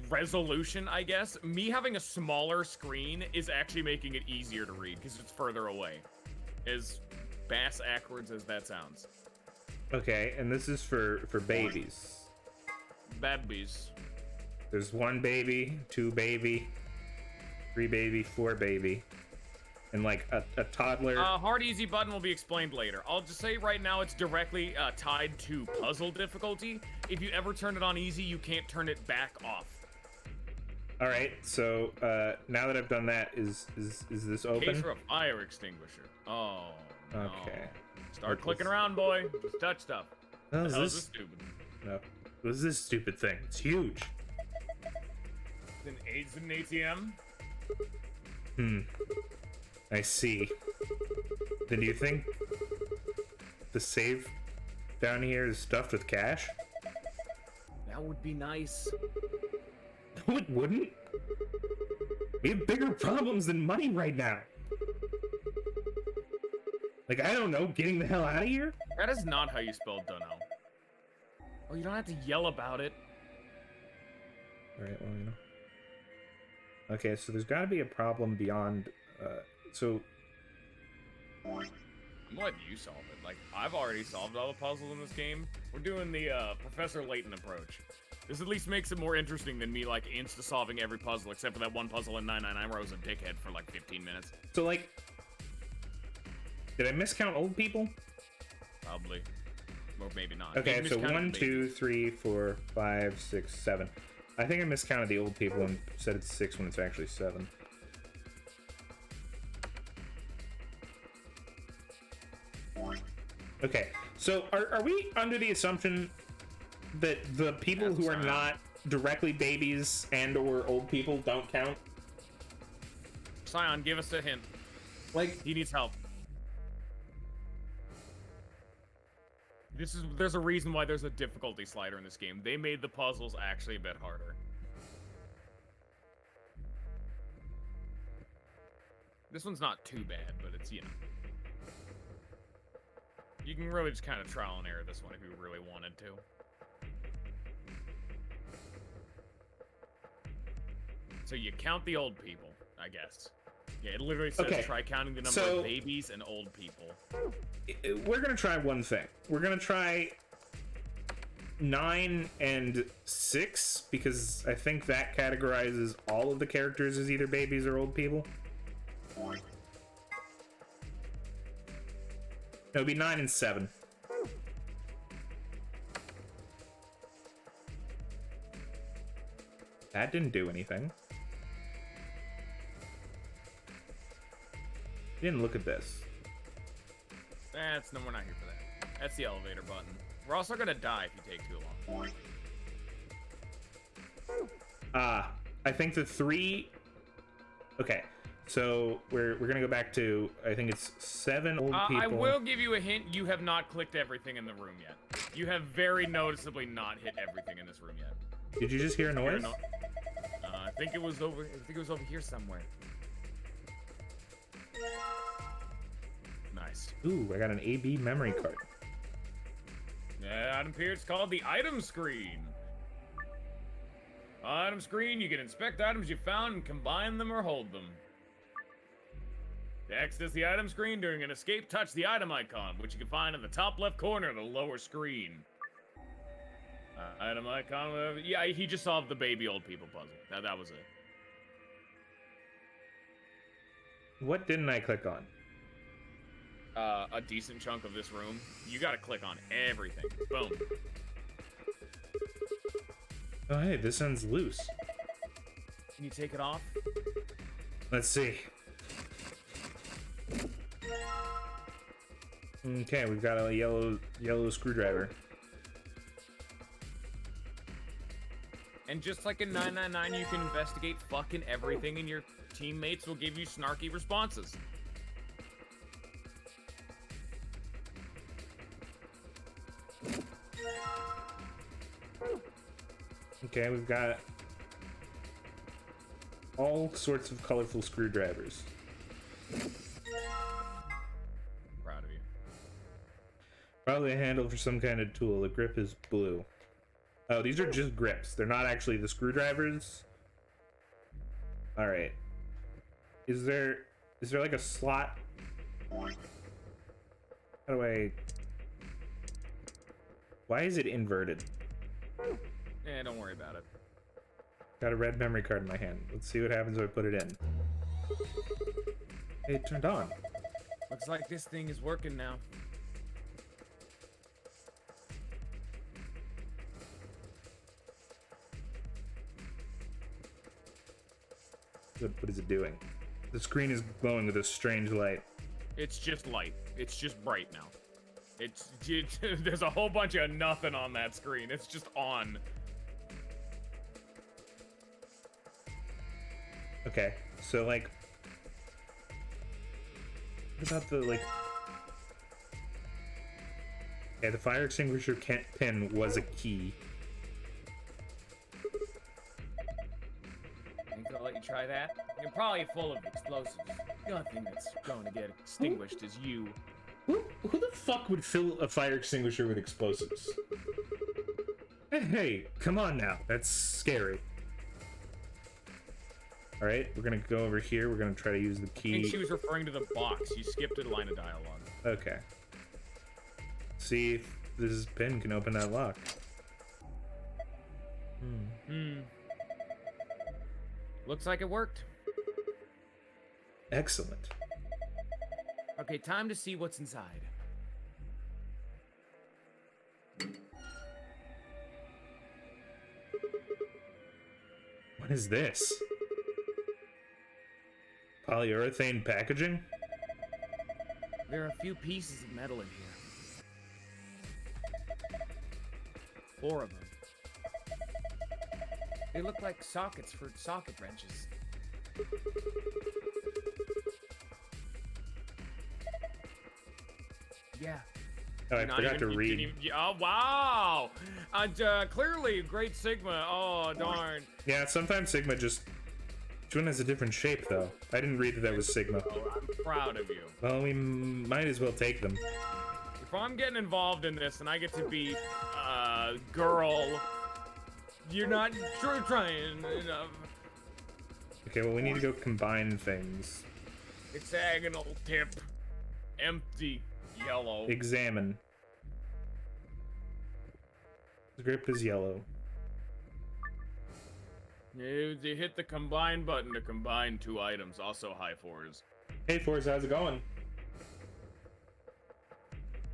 [SPEAKER 1] resolution, I guess. Me having a smaller screen is actually making it easier to read because it's further away. As bass-ackwards as that sounds.
[SPEAKER 2] Okay, and this is for babies.
[SPEAKER 1] Babies.
[SPEAKER 2] There's 1 baby, 2 baby, 3 baby, 4 baby, and like a toddler.
[SPEAKER 1] Hard easy button will be explained later. I'll just say right now it's directly tied to puzzle difficulty. If you ever turn it on easy, you can't turn it back off.
[SPEAKER 2] All right, so now that I've done that, is this open?
[SPEAKER 1] Case for a fire extinguisher. Oh. No.
[SPEAKER 2] Okay.
[SPEAKER 1] Start clicking around, boy. Just touch stuff.
[SPEAKER 2] Oh, is this
[SPEAKER 1] stupid?
[SPEAKER 2] No. What is this stupid thing? It's huge.
[SPEAKER 1] It's an ATM.
[SPEAKER 2] I see. Then do you think the safe down here is stuffed with cash?
[SPEAKER 1] That would be nice.
[SPEAKER 2] No, it wouldn't. We have bigger problems than money right now. Like, I don't know, getting the hell out of here?
[SPEAKER 1] That is not how you spell dunno. Oh, you don't have to yell about it.
[SPEAKER 2] Alright, well, you know. Okay, so there's got to be a problem beyond. So.
[SPEAKER 1] I'm letting you solve it. Like, I've already solved all the puzzles in this game. We're doing the Professor Layton approach. This at least makes it more interesting than me, like, insta-solving every puzzle, except for that one puzzle in 999 where I was a dickhead for, like, 15 minutes.
[SPEAKER 2] So, like, did I miscount old people?
[SPEAKER 1] Probably. Or maybe not.
[SPEAKER 2] Okay, so 1, 2, 3, 4, 5, 6, 7. I think I miscounted the old people and said it's 6 when it's actually 7. Okay, so are we under the assumption that the people who are not directly babies and or old people don't count?
[SPEAKER 1] Scion, give us a hint.
[SPEAKER 2] Like,
[SPEAKER 1] he needs help. There's a reason why there's a difficulty slider in this game. They made the puzzles actually a bit harder. This one's not too bad, but it's, you know. You can really just kind of trial and error this one if you really wanted to. So you count the old people, I guess. Yeah, it literally says try counting the number of babies and old people.
[SPEAKER 2] We're gonna try one thing. We're gonna try 9 and 6, because I think that categorizes all of the characters as either babies or old people. No, it'd be 9 and 7. That didn't do anything. Didn't look at this.
[SPEAKER 1] No, we're not here for that. That's the elevator button. We're also gonna die if you take too long.
[SPEAKER 2] I think the 3. Okay, so we're gonna go back to, I think it's 7 old people.
[SPEAKER 1] I will give you a hint. You have not clicked everything in the room yet. You have very noticeably not hit everything in this room yet.
[SPEAKER 2] Did you just hear a noise?
[SPEAKER 1] I think it was over. I think it was over here somewhere. Nice.
[SPEAKER 2] Ooh, I got an AB memory card.
[SPEAKER 1] Yeah, Adam Pierce called the item screen. Item screen, you can inspect items you found and combine them or hold them. To access the item screen during an escape, touch the item icon, which you can find in the top left corner of the lower screen. Item icon, yeah, he just solved the baby old people puzzle. That was it.
[SPEAKER 2] What didn't I click on?
[SPEAKER 1] A decent chunk of this room. You gotta click on everything. Boom.
[SPEAKER 2] Oh, hey, this end's loose.
[SPEAKER 1] Can you take it off?
[SPEAKER 2] Let's see. Okay, we've got a yellow screwdriver.
[SPEAKER 1] And just like in 999, you can investigate fucking everything, and your teammates will give you snarky responses.
[SPEAKER 2] Okay, we've got all sorts of colorful screwdrivers.
[SPEAKER 1] Proud of you.
[SPEAKER 2] Probably a handle for some kind of tool. The grip is blue. Oh, these are just grips. They're not actually the screwdrivers. All right. Is there like a slot? How do I... Why is it inverted?
[SPEAKER 1] Yeah, don't worry about it.
[SPEAKER 2] Got a red memory card in my hand. Let's see what happens if I put it in. Hey, it turned on.
[SPEAKER 1] Looks like this thing is working now.
[SPEAKER 2] What is it doing? The screen is glowing with a strange light.
[SPEAKER 1] It's just light. It's just bright now. There's a whole bunch of nothing on that screen. It's just on.
[SPEAKER 2] Okay, so like, what about the like? Yeah, the fire extinguisher pin was a key.
[SPEAKER 1] Think I'll let you try that? You're probably full of explosives. The only thing that's going to get extinguished is you.
[SPEAKER 2] Who the fuck would fill a fire extinguisher with explosives? Hey, come on now. That's scary. All right, we're gonna go over here. We're gonna try to use the key.
[SPEAKER 1] I think she was referring to the box. You skipped a line of dialogue.
[SPEAKER 2] Okay. See if this pin can open that lock.
[SPEAKER 1] Looks like it worked.
[SPEAKER 2] Excellent.
[SPEAKER 1] Okay, time to see what's inside.
[SPEAKER 2] What is this? Polyurethane packaging?
[SPEAKER 1] There are a few pieces of metal in here. 4 of them. They look like sockets for socket wrenches. Yeah.
[SPEAKER 2] Oh, I forgot to read.
[SPEAKER 1] Oh, wow! Clearly, Great Sigma. Oh, darn.
[SPEAKER 2] Yeah, sometimes Sigma just... Each one has a different shape, though. I didn't read that that was Sigma.
[SPEAKER 1] Oh, I'm proud of you.
[SPEAKER 2] Well, we might as well take them.
[SPEAKER 1] If I'm getting involved in this and I get to be, girl, you're not trying enough.
[SPEAKER 2] Okay, well, we need to go combine things.
[SPEAKER 1] Hexagonal tip. Empty. Yellow.
[SPEAKER 2] Examine. The grip is yellow.
[SPEAKER 1] You hit the combine button to combine 2 items. Also high 4s.
[SPEAKER 2] Hey, Forza, how's it going?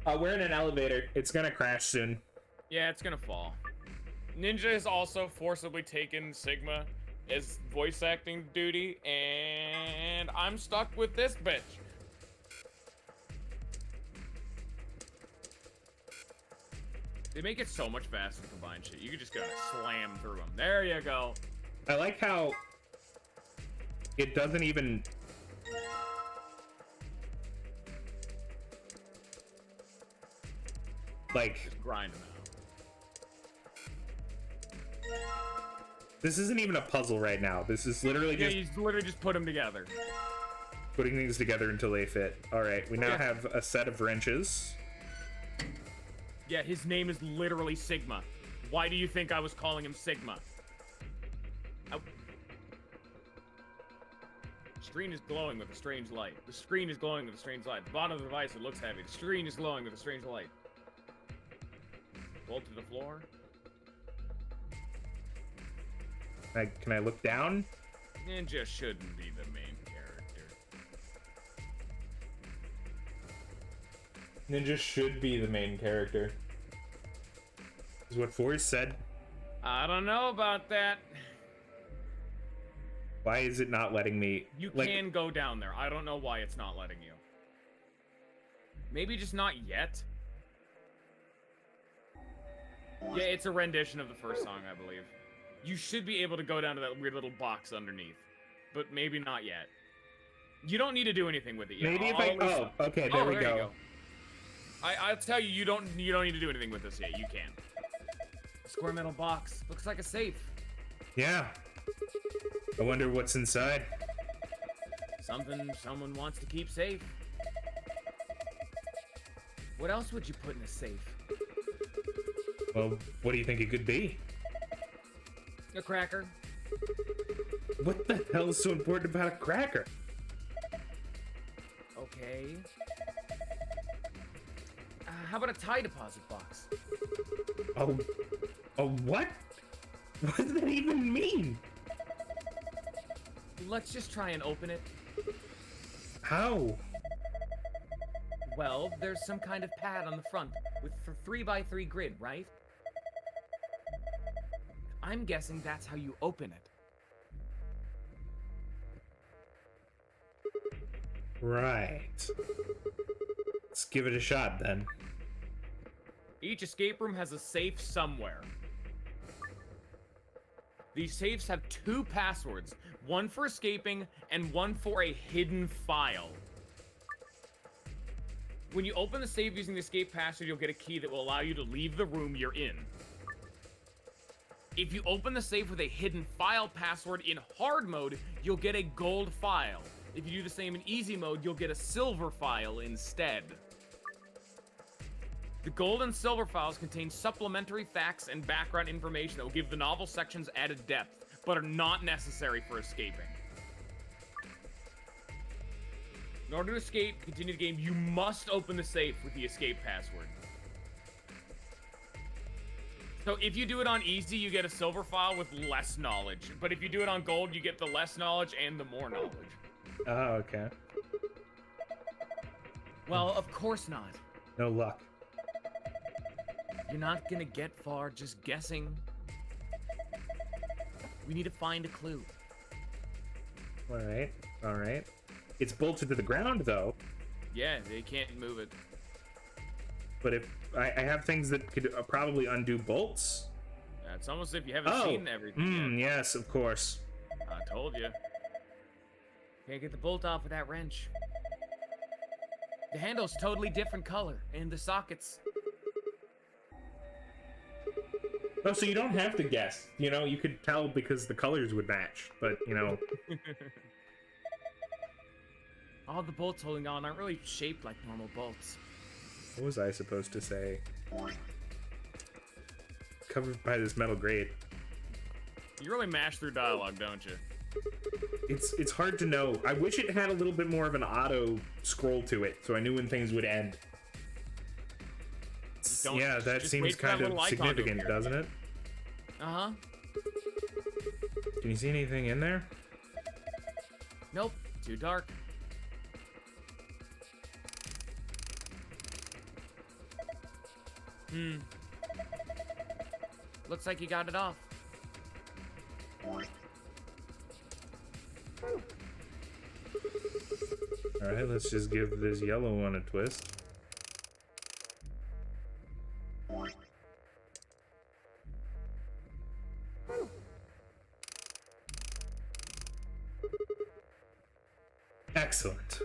[SPEAKER 2] We're in an elevator. It's gonna crash soon.
[SPEAKER 1] Yeah, it's gonna fall. Ninja has also forcibly taken Sigma as voice acting duty, and I'm stuck with this bitch. They make it so much faster to combine shit. You could just gotta slam through them. There you go.
[SPEAKER 2] I like how it doesn't even... Like...
[SPEAKER 1] Just grind them out.
[SPEAKER 2] This isn't even a puzzle right now. This is literally
[SPEAKER 1] Yeah,
[SPEAKER 2] just
[SPEAKER 1] you literally just put them together.
[SPEAKER 2] putting things together until they fit. Alright, we now have a set of wrenches.
[SPEAKER 1] Yeah, his name is literally Sigma. Why do you think I was calling him Sigma? Screen is glowing with a strange light. The screen is glowing with a strange light. The bottom of the device, it looks heavy. The screen is glowing with a strange light. Bolt to the floor.
[SPEAKER 2] Can I look down?
[SPEAKER 1] Ninja shouldn't be the main character.
[SPEAKER 2] Ninja should be the main character. Is what Forrest said.
[SPEAKER 1] I don't know about that.
[SPEAKER 2] Why is it not letting me?
[SPEAKER 1] You can go down there. I don't know why it's not letting you. Maybe just not yet. Yeah, it's a rendition of the first song, I believe. You should be able to go down to that weird little box underneath. But maybe not yet. You don't need to do anything with it yet.
[SPEAKER 2] Maybe if I... Oh, okay, there we go.
[SPEAKER 1] I'll tell you, you don't need to do anything with this yet. You can. Square metal box. Looks like a safe.
[SPEAKER 2] Yeah. I wonder what's inside.
[SPEAKER 1] Something someone wants to keep safe. What else would you put in a safe?
[SPEAKER 2] Well, what do you think it could be?
[SPEAKER 1] A cracker.
[SPEAKER 2] What the hell is so important about a cracker?
[SPEAKER 1] Okay. How about a tie deposit box?
[SPEAKER 2] Oh, what? What does that even mean?
[SPEAKER 1] Let's just try and open it.
[SPEAKER 2] How?
[SPEAKER 1] Well, there's some kind of pad on the front with 3x3 grid, right? I'm guessing that's how you open it.
[SPEAKER 2] Right. Let's give it a shot then.
[SPEAKER 1] Each escape room has a safe somewhere. These safes have 2 passwords, one for escaping and one for a hidden file. When you open the safe using the escape password, you'll get a key that will allow you to leave the room you're in. If you open the safe with a hidden file password in hard mode, you'll get a gold file. If you do the same in easy mode, you'll get a silver file instead. The gold and silver files contain supplementary facts and background information that will give the novel sections added depth, but are not necessary for escaping. In order to escape, continue the game, you must open the safe with the escape password. So if you do it on easy, you get a silver file with less knowledge. But if you do it on gold, you get the less knowledge and the more knowledge.
[SPEAKER 2] Oh, okay.
[SPEAKER 1] Well, of course not.
[SPEAKER 2] No luck.
[SPEAKER 1] You're not gonna get far just guessing. We need to find a clue.
[SPEAKER 2] Alright, alright. It's bolted to the ground, though.
[SPEAKER 1] Yeah, they can't move it.
[SPEAKER 2] But if I have things that could probably undo bolts.
[SPEAKER 1] It's almost as if you haven't seen everything yet.
[SPEAKER 2] Yes, of course.
[SPEAKER 1] I told you. Can't get the bolt off with that wrench. The handle's totally different color, and the sockets.
[SPEAKER 2] Oh, so you don't have to guess. You know, you could tell because the colors would match. But, you know...
[SPEAKER 1] All the bolts holding on aren't really shaped like normal bolts.
[SPEAKER 2] What was I supposed to say? Covered by this metal grate.
[SPEAKER 1] You really mash through dialogue, don't you?
[SPEAKER 2] It's hard to know. I wish it had a little bit more of an auto scroll to it, so I knew when things would end. Yeah, that seems kind of significant, doesn't it?
[SPEAKER 1] Uh-huh.
[SPEAKER 2] Can you see anything in there?
[SPEAKER 1] Nope. Too dark. Looks like you got it off.
[SPEAKER 2] Alright, let's just give this yellow one a twist. Excellent.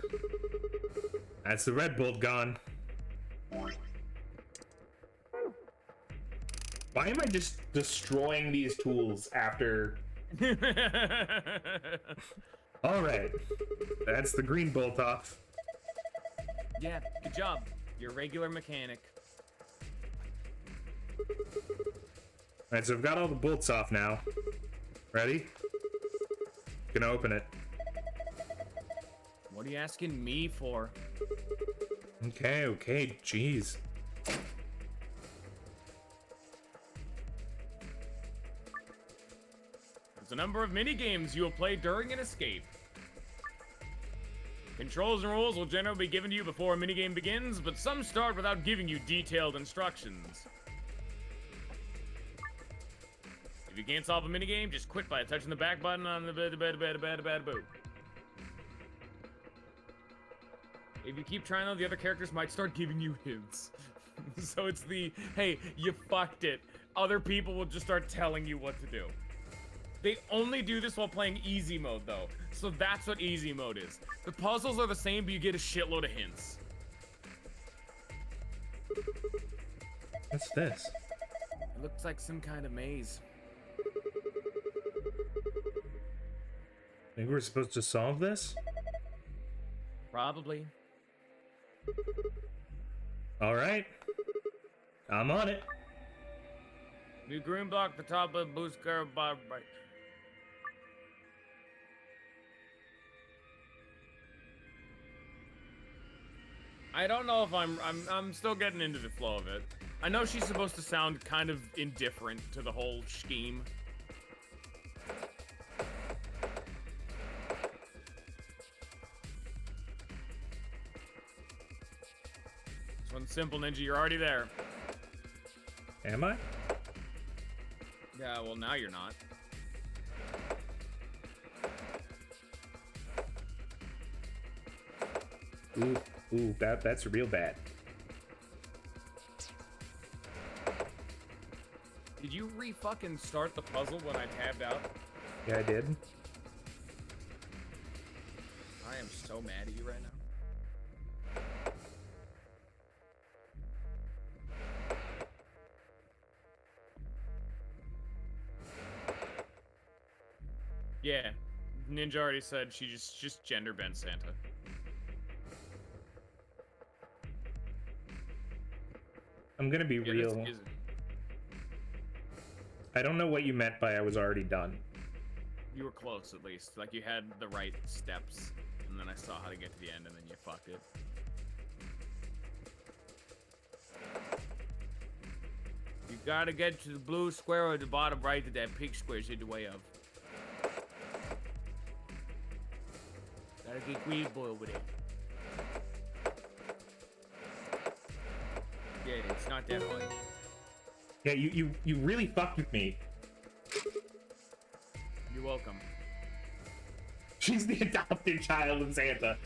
[SPEAKER 2] That's the red bolt gone. Why am I just destroying these tools after... Alright. That's the green bolt off.
[SPEAKER 1] Yeah, good job. You're a regular mechanic.
[SPEAKER 2] Alright, so I've got all the bolts off now. Ready? Gonna open it.
[SPEAKER 1] What are you asking me for?
[SPEAKER 2] Okay, jeez.
[SPEAKER 1] There's a number of mini-games you will play during an escape. Controls and rules will generally be given to you before a minigame begins, but some start without giving you detailed instructions. If you can't solve a minigame, just quit by touching the back button on the boo. If you keep trying though, the other characters might start giving you hints. So it's the, hey, you fucked it. Other people will just start telling you what to do. They only do this while playing easy mode though. So that's what easy mode is. The puzzles are the same, but you get a shitload of hints.
[SPEAKER 2] What's this?
[SPEAKER 1] It looks like some kind of maze.
[SPEAKER 2] Think we're supposed to solve this?
[SPEAKER 1] Probably.
[SPEAKER 2] Alright. I'm on it.
[SPEAKER 1] New green block, the top of boost curve bar right. I don't know if I'm still getting into the flow of it. I know she's supposed to sound kind of indifferent to the whole scheme. This one's simple, Ninja. You're already there.
[SPEAKER 2] Am I?
[SPEAKER 1] Yeah, well, now you're not.
[SPEAKER 2] Ooh, that's real bad.
[SPEAKER 1] Did you re-fucking start the puzzle when I tabbed out?
[SPEAKER 2] Yeah, I did.
[SPEAKER 1] I am so mad at you right now. Yeah, Ninja already said she just gender bent Santa.
[SPEAKER 2] I'm gonna be real. I don't know what you meant by I was already done.
[SPEAKER 1] You were close, at least. Like, you had the right steps. And then I saw how to get to the end, and then you fucked it. You gotta get to the blue square at the bottom right that that pig square's in the way of. Gotta get green boy over there. Yeah, it's not that hard.
[SPEAKER 2] Yeah, you really fucked with me.
[SPEAKER 1] You're welcome.
[SPEAKER 2] She's the adopted child of Santa,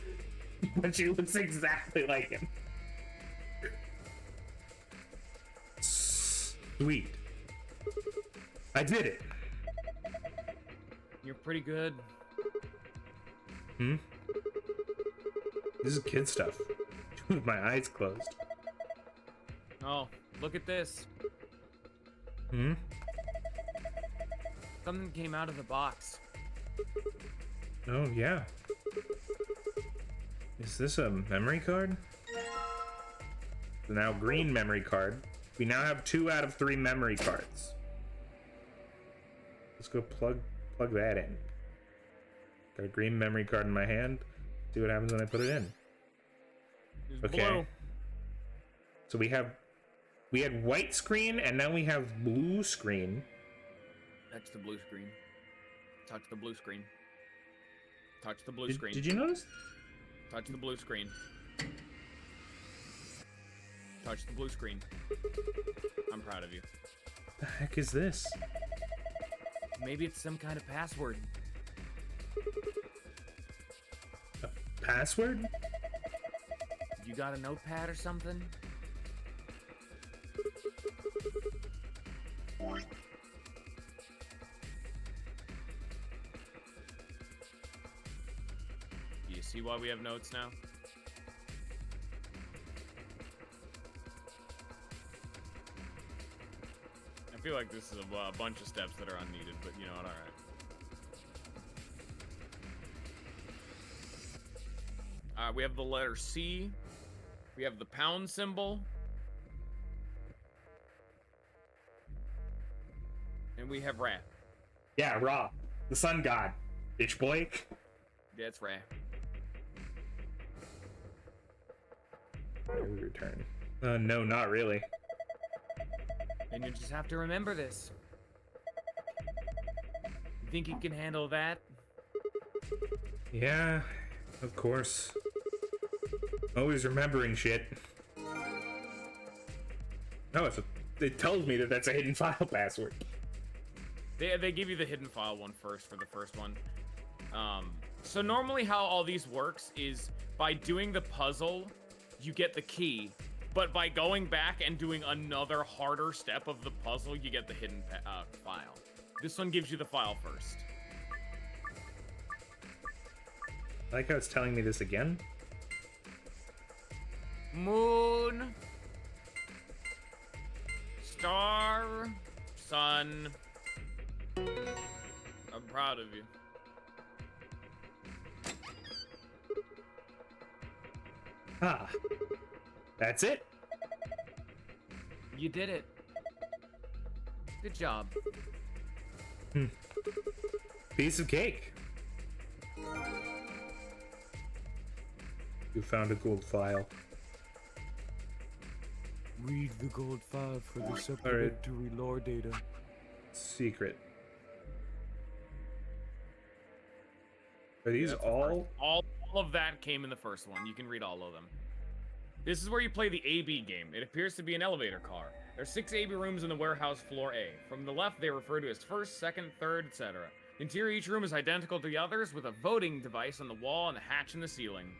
[SPEAKER 2] but she looks exactly like him. Sweet. I did it.
[SPEAKER 1] You're pretty good.
[SPEAKER 2] Hmm? This is kid stuff. With my eyes closed.
[SPEAKER 1] Oh, look at this.
[SPEAKER 2] Hmm?
[SPEAKER 1] Something came out of the box.
[SPEAKER 2] Oh, yeah. Is this a memory card? The now green memory card. We now have 2 out of 3 memory cards. Let's go plug that in. Got a green memory card in my hand. See what happens when I put it in.
[SPEAKER 1] It's
[SPEAKER 2] Okay.
[SPEAKER 1] blue.
[SPEAKER 2] So we had white screen and now we have blue screen.
[SPEAKER 1] Touch the blue screen. Touch the blue screen. Touch the blue screen.
[SPEAKER 2] Did you notice?
[SPEAKER 1] Touch the blue screen. Touch the blue screen. I'm proud of you.
[SPEAKER 2] The heck is this?
[SPEAKER 1] Maybe it's some kind of password.
[SPEAKER 2] A password?
[SPEAKER 1] You got a notepad or something? Do you see why we have notes now? I feel like this is a bunch of steps that are unneeded, but you know what, alright. We have the letter C. We have the pound symbol. And we have Ra.
[SPEAKER 2] Yeah, Ra. The sun god. Bitch boy.
[SPEAKER 1] Yeah, it's Ra.
[SPEAKER 2] Where we return? No, not really.
[SPEAKER 1] And you just have to remember this. You think you can handle that?
[SPEAKER 2] Yeah, of course. Always remembering shit. No, it tells me that that's a hidden file password.
[SPEAKER 1] They give you the hidden file one first for the first one. So normally how all these works is by doing the puzzle, you get the key. But by going back and doing another harder step of the puzzle, you get the hidden file. This one gives you the file first.
[SPEAKER 2] I like how it's telling me this again.
[SPEAKER 1] Moon. Star. Sun. I'm proud of you.
[SPEAKER 2] Ah. That's it?
[SPEAKER 1] You did it. Good job.
[SPEAKER 2] Piece of cake. You found a gold file.
[SPEAKER 1] Read the gold file for the supplementary lore data.
[SPEAKER 2] Secret. Are these all?
[SPEAKER 1] All of that came in the first one. You can read all of them. This is where you play the AB game. It appears to be an elevator car. There are 6 AB rooms in the warehouse floor A. From the left, they are referred to as first, second, third, etc. The interior of each room is identical to the others, with a voting device on the wall and a hatch in the ceiling.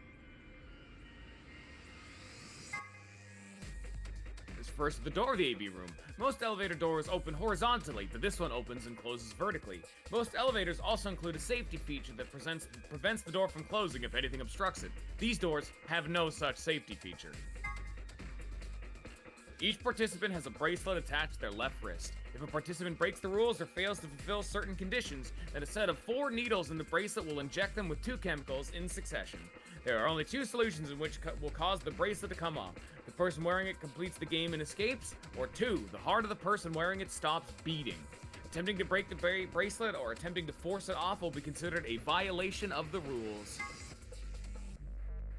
[SPEAKER 1] This first is the door of the AB room. Most elevator doors open horizontally, but this one opens and closes vertically. Most elevators also include a safety feature that prevents the door from closing if anything obstructs it. These doors have no such safety feature. Each participant has a bracelet attached to their left wrist. If a participant breaks the rules or fails to fulfill certain conditions, then a set of 4 needles in the bracelet will inject them with 2 chemicals in succession. There are only 2 solutions in which will cause the bracelet to come off. The person wearing it completes the game and escapes, or 2, the heart of the person wearing it stops beating. Attempting to break the bracelet or attempting to force it off will be considered a violation of the rules.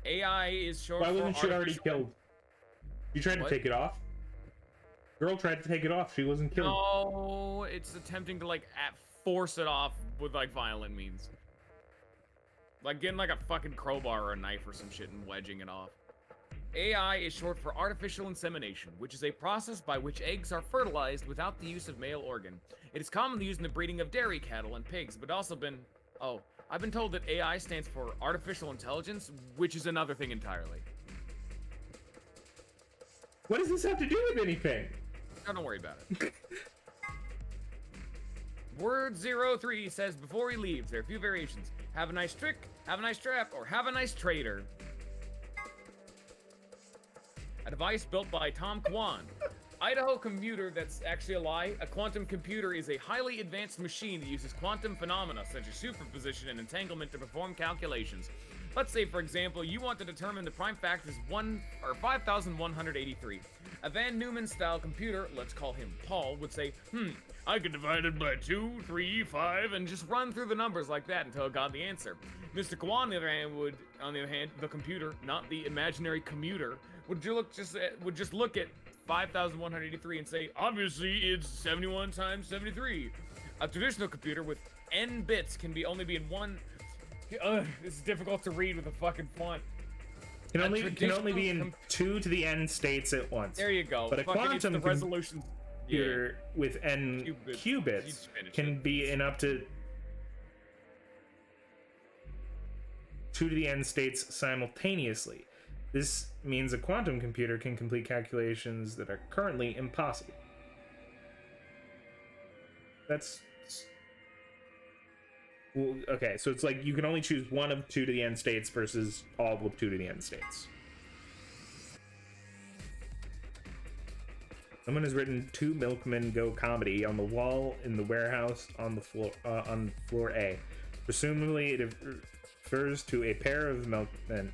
[SPEAKER 1] AI is short
[SPEAKER 2] Why
[SPEAKER 1] for
[SPEAKER 2] wasn't she already
[SPEAKER 1] artificial-
[SPEAKER 2] killed? You tried to take it off? Girl tried to take it off. She wasn't killed.
[SPEAKER 1] No, it's attempting to like force it off with like violent means. Like getting like a fucking crowbar or a knife or some shit and wedging it off. AI is short for artificial insemination, which is a process by which eggs are fertilized without the use of male organ. It is commonly used in the breeding of dairy cattle and pigs, but also been... Oh, I've been told that AI stands for artificial intelligence, which is another thing entirely.
[SPEAKER 2] What does this have to do with anything?
[SPEAKER 1] Oh, don't worry about it. Word 03 says before he leaves, there are a few variations. Have a nice trick, have a nice trap, or have a nice trader. A device built by Tom Kwan. Idaho computer, that's actually a lie. A quantum computer is a highly advanced machine that uses quantum phenomena such as superposition and entanglement to perform calculations. Let's say, for example, you want to determine the prime factors 5,183. A Van Neumann-style computer, let's call him Paul, would say, I could divide it by 2, 3, 5, and just run through the numbers like that until it got the answer. Mr. Kwan, on the other hand, the computer, not the imaginary commuter, would just look at 5,183 and say, obviously it's 71 times 73. A traditional computer with n bits can only be in one. This is difficult to read with a fucking font.
[SPEAKER 2] Can only be in 2 to the n states at once.
[SPEAKER 1] There you go.
[SPEAKER 2] But a quantum
[SPEAKER 1] resolution
[SPEAKER 2] computer with n qubits can be in up to 2 to the n states simultaneously. This means a quantum computer can complete calculations that are currently impossible. That's... Well, okay, so it's like you can only choose one of 2 to the n states versus all of 2 to the n states. Someone has written 2 milkmen go comedy on the wall in the warehouse on the floor on floor A. Presumably it refers to a pair of milkmen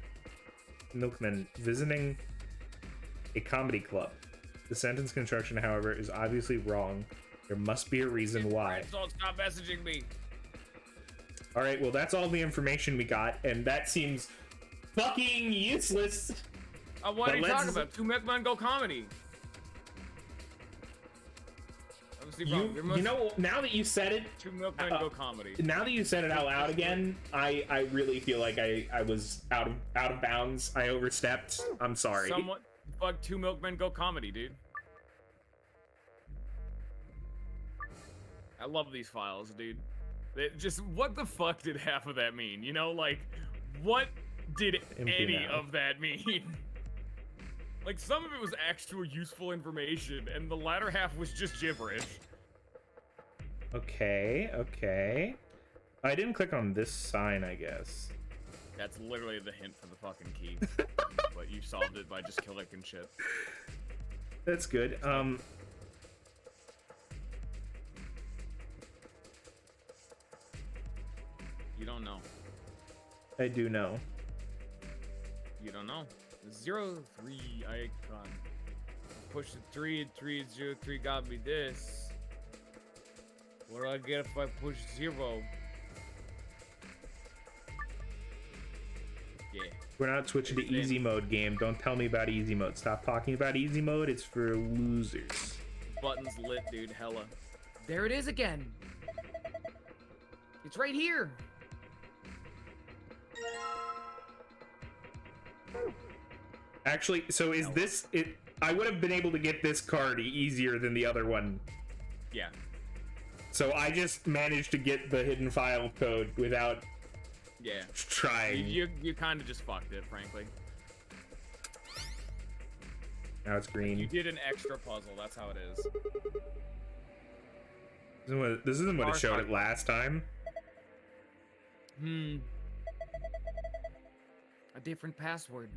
[SPEAKER 2] visiting a comedy club. The sentence construction, however, is obviously wrong. There must be a reason why.
[SPEAKER 1] Don't stop messaging me.
[SPEAKER 2] All right, well, that's all the information we got, and that seems fucking useless.
[SPEAKER 1] What are you talking about? 2 milkmen go comedy.
[SPEAKER 2] You know, now that you said it,
[SPEAKER 1] 2 milkmen go comedy.
[SPEAKER 2] Now that you said it out loud again, I really feel like I was out of bounds. I overstepped. I'm sorry.
[SPEAKER 1] Fuck 2 milkmen go comedy, dude. I love these files, dude. What the fuck did half of that mean? You know, like, what did any of that mean? Like, some of it was actual useful information, and the latter half was just gibberish.
[SPEAKER 2] Okay. I didn't click on this sign, I guess.
[SPEAKER 1] That's literally the hint for the fucking key. But you solved it by just clicking shit.
[SPEAKER 2] That's good.
[SPEAKER 1] You don't know.
[SPEAKER 2] I do know.
[SPEAKER 1] You don't know. 03 icon. Push the 3 and 3 and 03 got me this. What do I get if I push 0? Yeah.
[SPEAKER 2] We're not switching to easy mode game. Don't tell me about easy mode. Stop talking about easy mode. It's for losers.
[SPEAKER 1] Button's lit, dude. Hella. There it is again. It's right here.
[SPEAKER 2] Actually, so is this it? I would have been able to get this card easier than the other one.
[SPEAKER 1] Yeah.
[SPEAKER 2] So I just managed to get the hidden file code without trying.
[SPEAKER 1] You kind of just fucked it, frankly.
[SPEAKER 2] Now it's green.
[SPEAKER 1] You did an extra puzzle. That's how it is.
[SPEAKER 2] This isn't what it showed it last time.
[SPEAKER 1] A different password.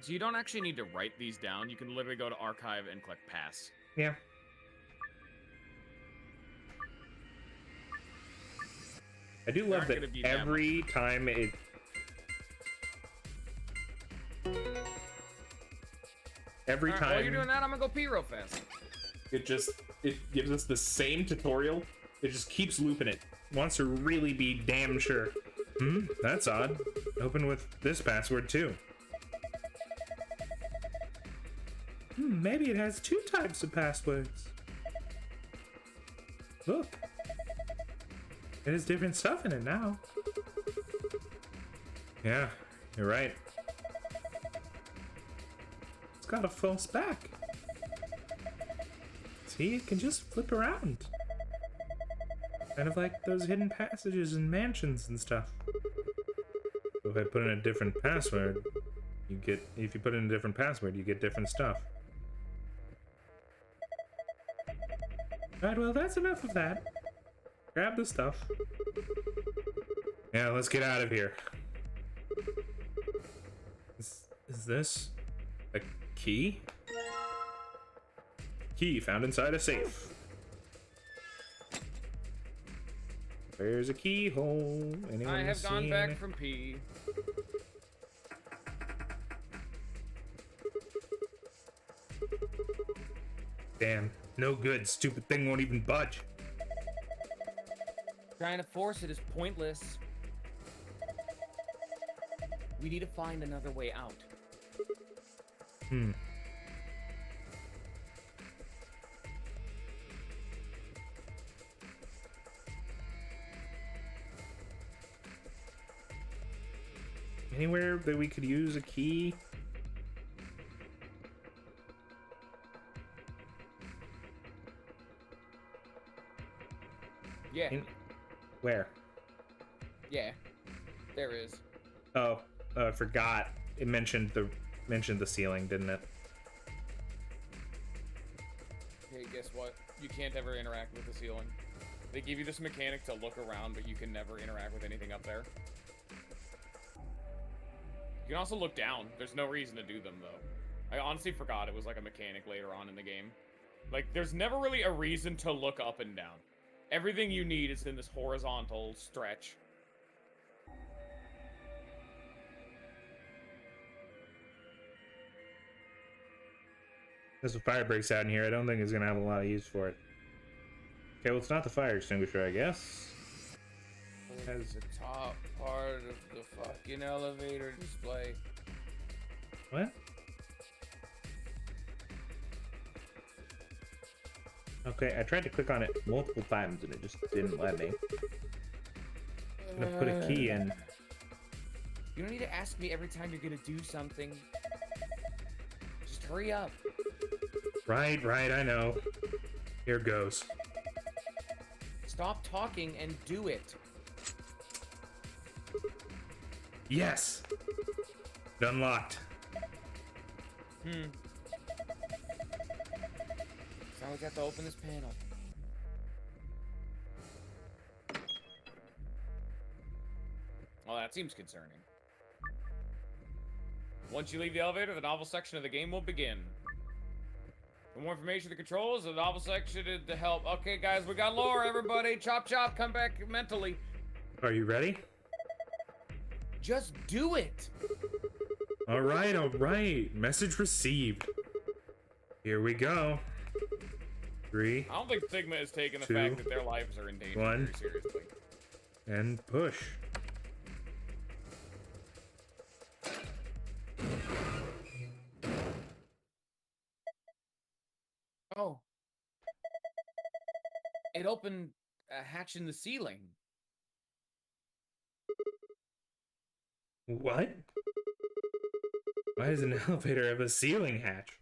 [SPEAKER 1] So you don't actually need to write these down. You can literally go to archive and click pass.
[SPEAKER 2] Yeah. I do love that every time it... Every time...
[SPEAKER 1] While you're doing that, I'm gonna go pee real fast.
[SPEAKER 2] It gives us the same tutorial It just keeps looping it. Wants to really be damn sure. That's odd. Open with this password too. Maybe it has 2 types of passwords. Look. It has different stuff in it now. Yeah, you're right. It's got a false back. See, it can just flip around. Kind of like those hidden passages in mansions and stuff. So if I put in a different password, if you put in a different password, you get different stuff. Alright, well, that's enough of that. Grab the stuff. Yeah, let's get out of here. Is this a key? Key found inside a safe. There's a keyhole. Anyone
[SPEAKER 1] I have gone
[SPEAKER 2] seen
[SPEAKER 1] back
[SPEAKER 2] it?
[SPEAKER 1] from pee.
[SPEAKER 2] Damn, no good. Stupid thing won't even budge.
[SPEAKER 1] Trying to force it is pointless. We need to find another way out.
[SPEAKER 2] Anywhere that we could use a key?
[SPEAKER 1] Yeah.
[SPEAKER 2] Where?
[SPEAKER 1] Yeah. There is.
[SPEAKER 2] Oh, I forgot. It mentioned the ceiling, didn't it?
[SPEAKER 1] Hey, guess what? You can't ever interact with the ceiling. They give you this mechanic to look around, but you can never interact with anything up there. You can also look down. There's no reason to do them, though. I honestly forgot it was like a mechanic later on in the game. Like, there's never really a reason to look up and down. Everything you need is in this horizontal stretch.
[SPEAKER 2] As a fire breaks out in here, I don't think it's gonna have a lot of use for it. Okay, well, it's not the fire extinguisher, I guess.
[SPEAKER 1] Has the top part of the fucking elevator display.
[SPEAKER 2] What? Okay, I tried to click on it multiple times and it just didn't let me. I'm gonna put a key in.
[SPEAKER 1] You don't need to ask me every time you're gonna do something. Just hurry up.
[SPEAKER 2] Right, I know. Here goes.
[SPEAKER 1] Stop talking and do it.
[SPEAKER 2] Yes! It unlocked.
[SPEAKER 1] So now we got to open this panel. Well, that seems concerning. Once you leave the elevator, the novel section of the game will begin. For more information on the controls, the novel section to help. Okay, guys, we got lore, everybody. Chop, chop, come back mentally.
[SPEAKER 2] Are you ready?
[SPEAKER 1] Just do it.
[SPEAKER 2] All right. Message received. Here we go. 3.
[SPEAKER 1] I don't think Sigma is taking the
[SPEAKER 2] 2,
[SPEAKER 1] fact that their lives are in danger
[SPEAKER 2] 1,
[SPEAKER 1] very seriously.
[SPEAKER 2] and push.
[SPEAKER 1] Oh. It opened a hatch in the ceiling.
[SPEAKER 2] What? Why does an elevator have a ceiling hatch?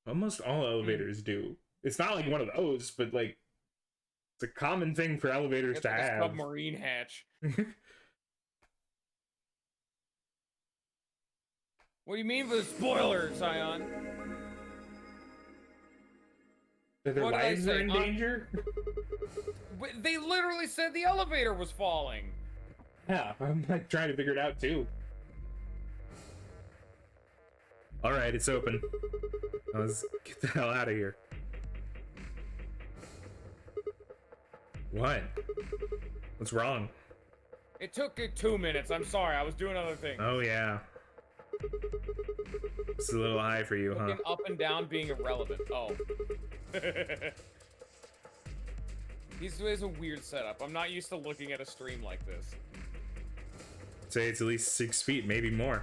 [SPEAKER 2] Almost all elevators do. It's not like one of those, but like it's a common thing for elevators
[SPEAKER 1] It's
[SPEAKER 2] to
[SPEAKER 1] like a
[SPEAKER 2] have.
[SPEAKER 1] submarine hatch. What do you mean by the spoiler, Scion?
[SPEAKER 2] That their
[SPEAKER 1] What did I
[SPEAKER 2] lives are
[SPEAKER 1] say?
[SPEAKER 2] in danger?
[SPEAKER 1] They literally said the elevator was falling.
[SPEAKER 2] Yeah, I'm like trying to figure it out too. All right, it's open. Let's get the hell out of here. What? What's wrong?
[SPEAKER 1] It took 2 minutes. I'm sorry. I was doing other things.
[SPEAKER 2] Oh yeah. It's a little high for you, huh?
[SPEAKER 1] Looking up and down being irrelevant. Oh. He's a weird setup. I'm not used to looking at a stream like this.
[SPEAKER 2] I'd say it's at least 6 feet, maybe more.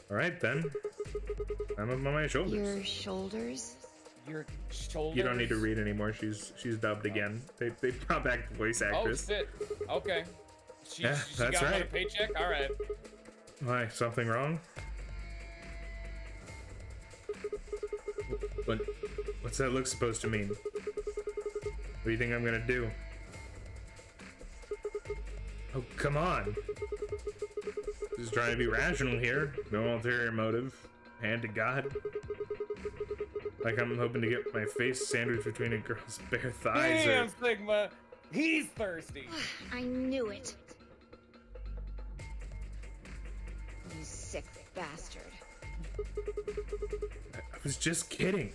[SPEAKER 2] All right, then. I'm up on my shoulders.
[SPEAKER 3] Your shoulders?
[SPEAKER 1] Your shoulders?
[SPEAKER 2] You don't need to read anymore. She's dubbed again. They brought back the voice actress.
[SPEAKER 1] Oh, shit. Okay. She
[SPEAKER 2] That's
[SPEAKER 1] got
[SPEAKER 2] right.
[SPEAKER 1] another paycheck? All right.
[SPEAKER 2] Why? Something wrong? What's that look supposed to mean? What do you think I'm gonna do? Oh, come on. Just trying to be rational here. No ulterior motive. Hand to God. Like I'm hoping to get my face sandwiched between a girl's bare thighs.
[SPEAKER 1] Damn, Sigma. He's thirsty.
[SPEAKER 3] I knew it. You sick bastard.
[SPEAKER 2] I was just kidding.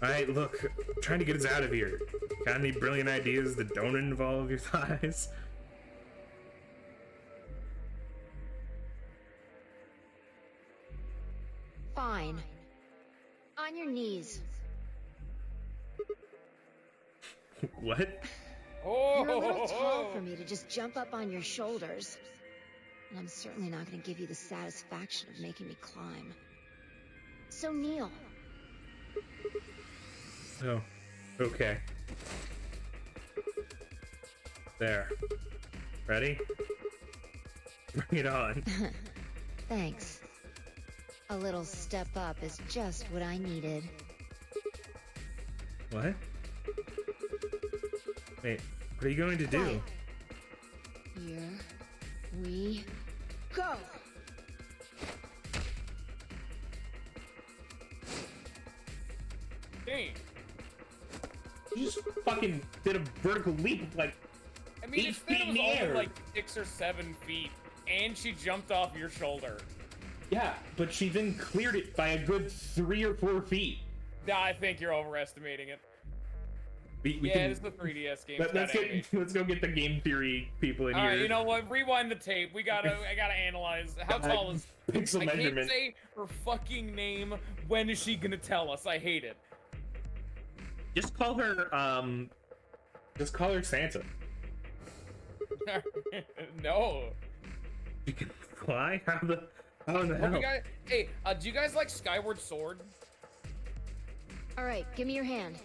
[SPEAKER 2] Alright, look. I'm trying to get us out of here. Got any brilliant ideas that don't involve your thighs?
[SPEAKER 3] Fine. On your knees.
[SPEAKER 2] What?
[SPEAKER 1] Oh,
[SPEAKER 3] You're a little tall for me to just jump up on your shoulders. And I'm certainly not going to give you the satisfaction of making me climb. So kneel.
[SPEAKER 2] Oh, okay. There. Ready? Bring it on.
[SPEAKER 3] Thanks. A little step up is just what I needed.
[SPEAKER 2] What? Wait, what are you going to do?
[SPEAKER 3] Quiet. Here we go.
[SPEAKER 1] Dang.
[SPEAKER 2] You just fucking did a vertical leap like
[SPEAKER 1] I mean,
[SPEAKER 2] 8
[SPEAKER 1] it
[SPEAKER 2] feet in
[SPEAKER 1] was
[SPEAKER 2] the
[SPEAKER 1] only
[SPEAKER 2] air.
[SPEAKER 1] like 6 or 7 feet, and she jumped off your shoulder.
[SPEAKER 2] Yeah, but she then cleared it by a good 3 or 4 feet.
[SPEAKER 1] Nah, I think you're overestimating it.
[SPEAKER 2] We
[SPEAKER 1] Yeah,
[SPEAKER 2] can,
[SPEAKER 1] this is the 3DS game.
[SPEAKER 2] let's go get the game theory people in
[SPEAKER 1] All
[SPEAKER 2] here.
[SPEAKER 1] right, you know what? Rewind the tape. I gotta analyze. How tall is?
[SPEAKER 2] Pixel
[SPEAKER 1] I
[SPEAKER 2] measurement.
[SPEAKER 1] can't say her fucking name. When is she gonna tell us? I hate it.
[SPEAKER 2] Just call her Santa.
[SPEAKER 1] No.
[SPEAKER 2] You can fly? How in the hell?
[SPEAKER 1] Hey, do you guys like Skyward Sword?
[SPEAKER 3] All right, give me your hand.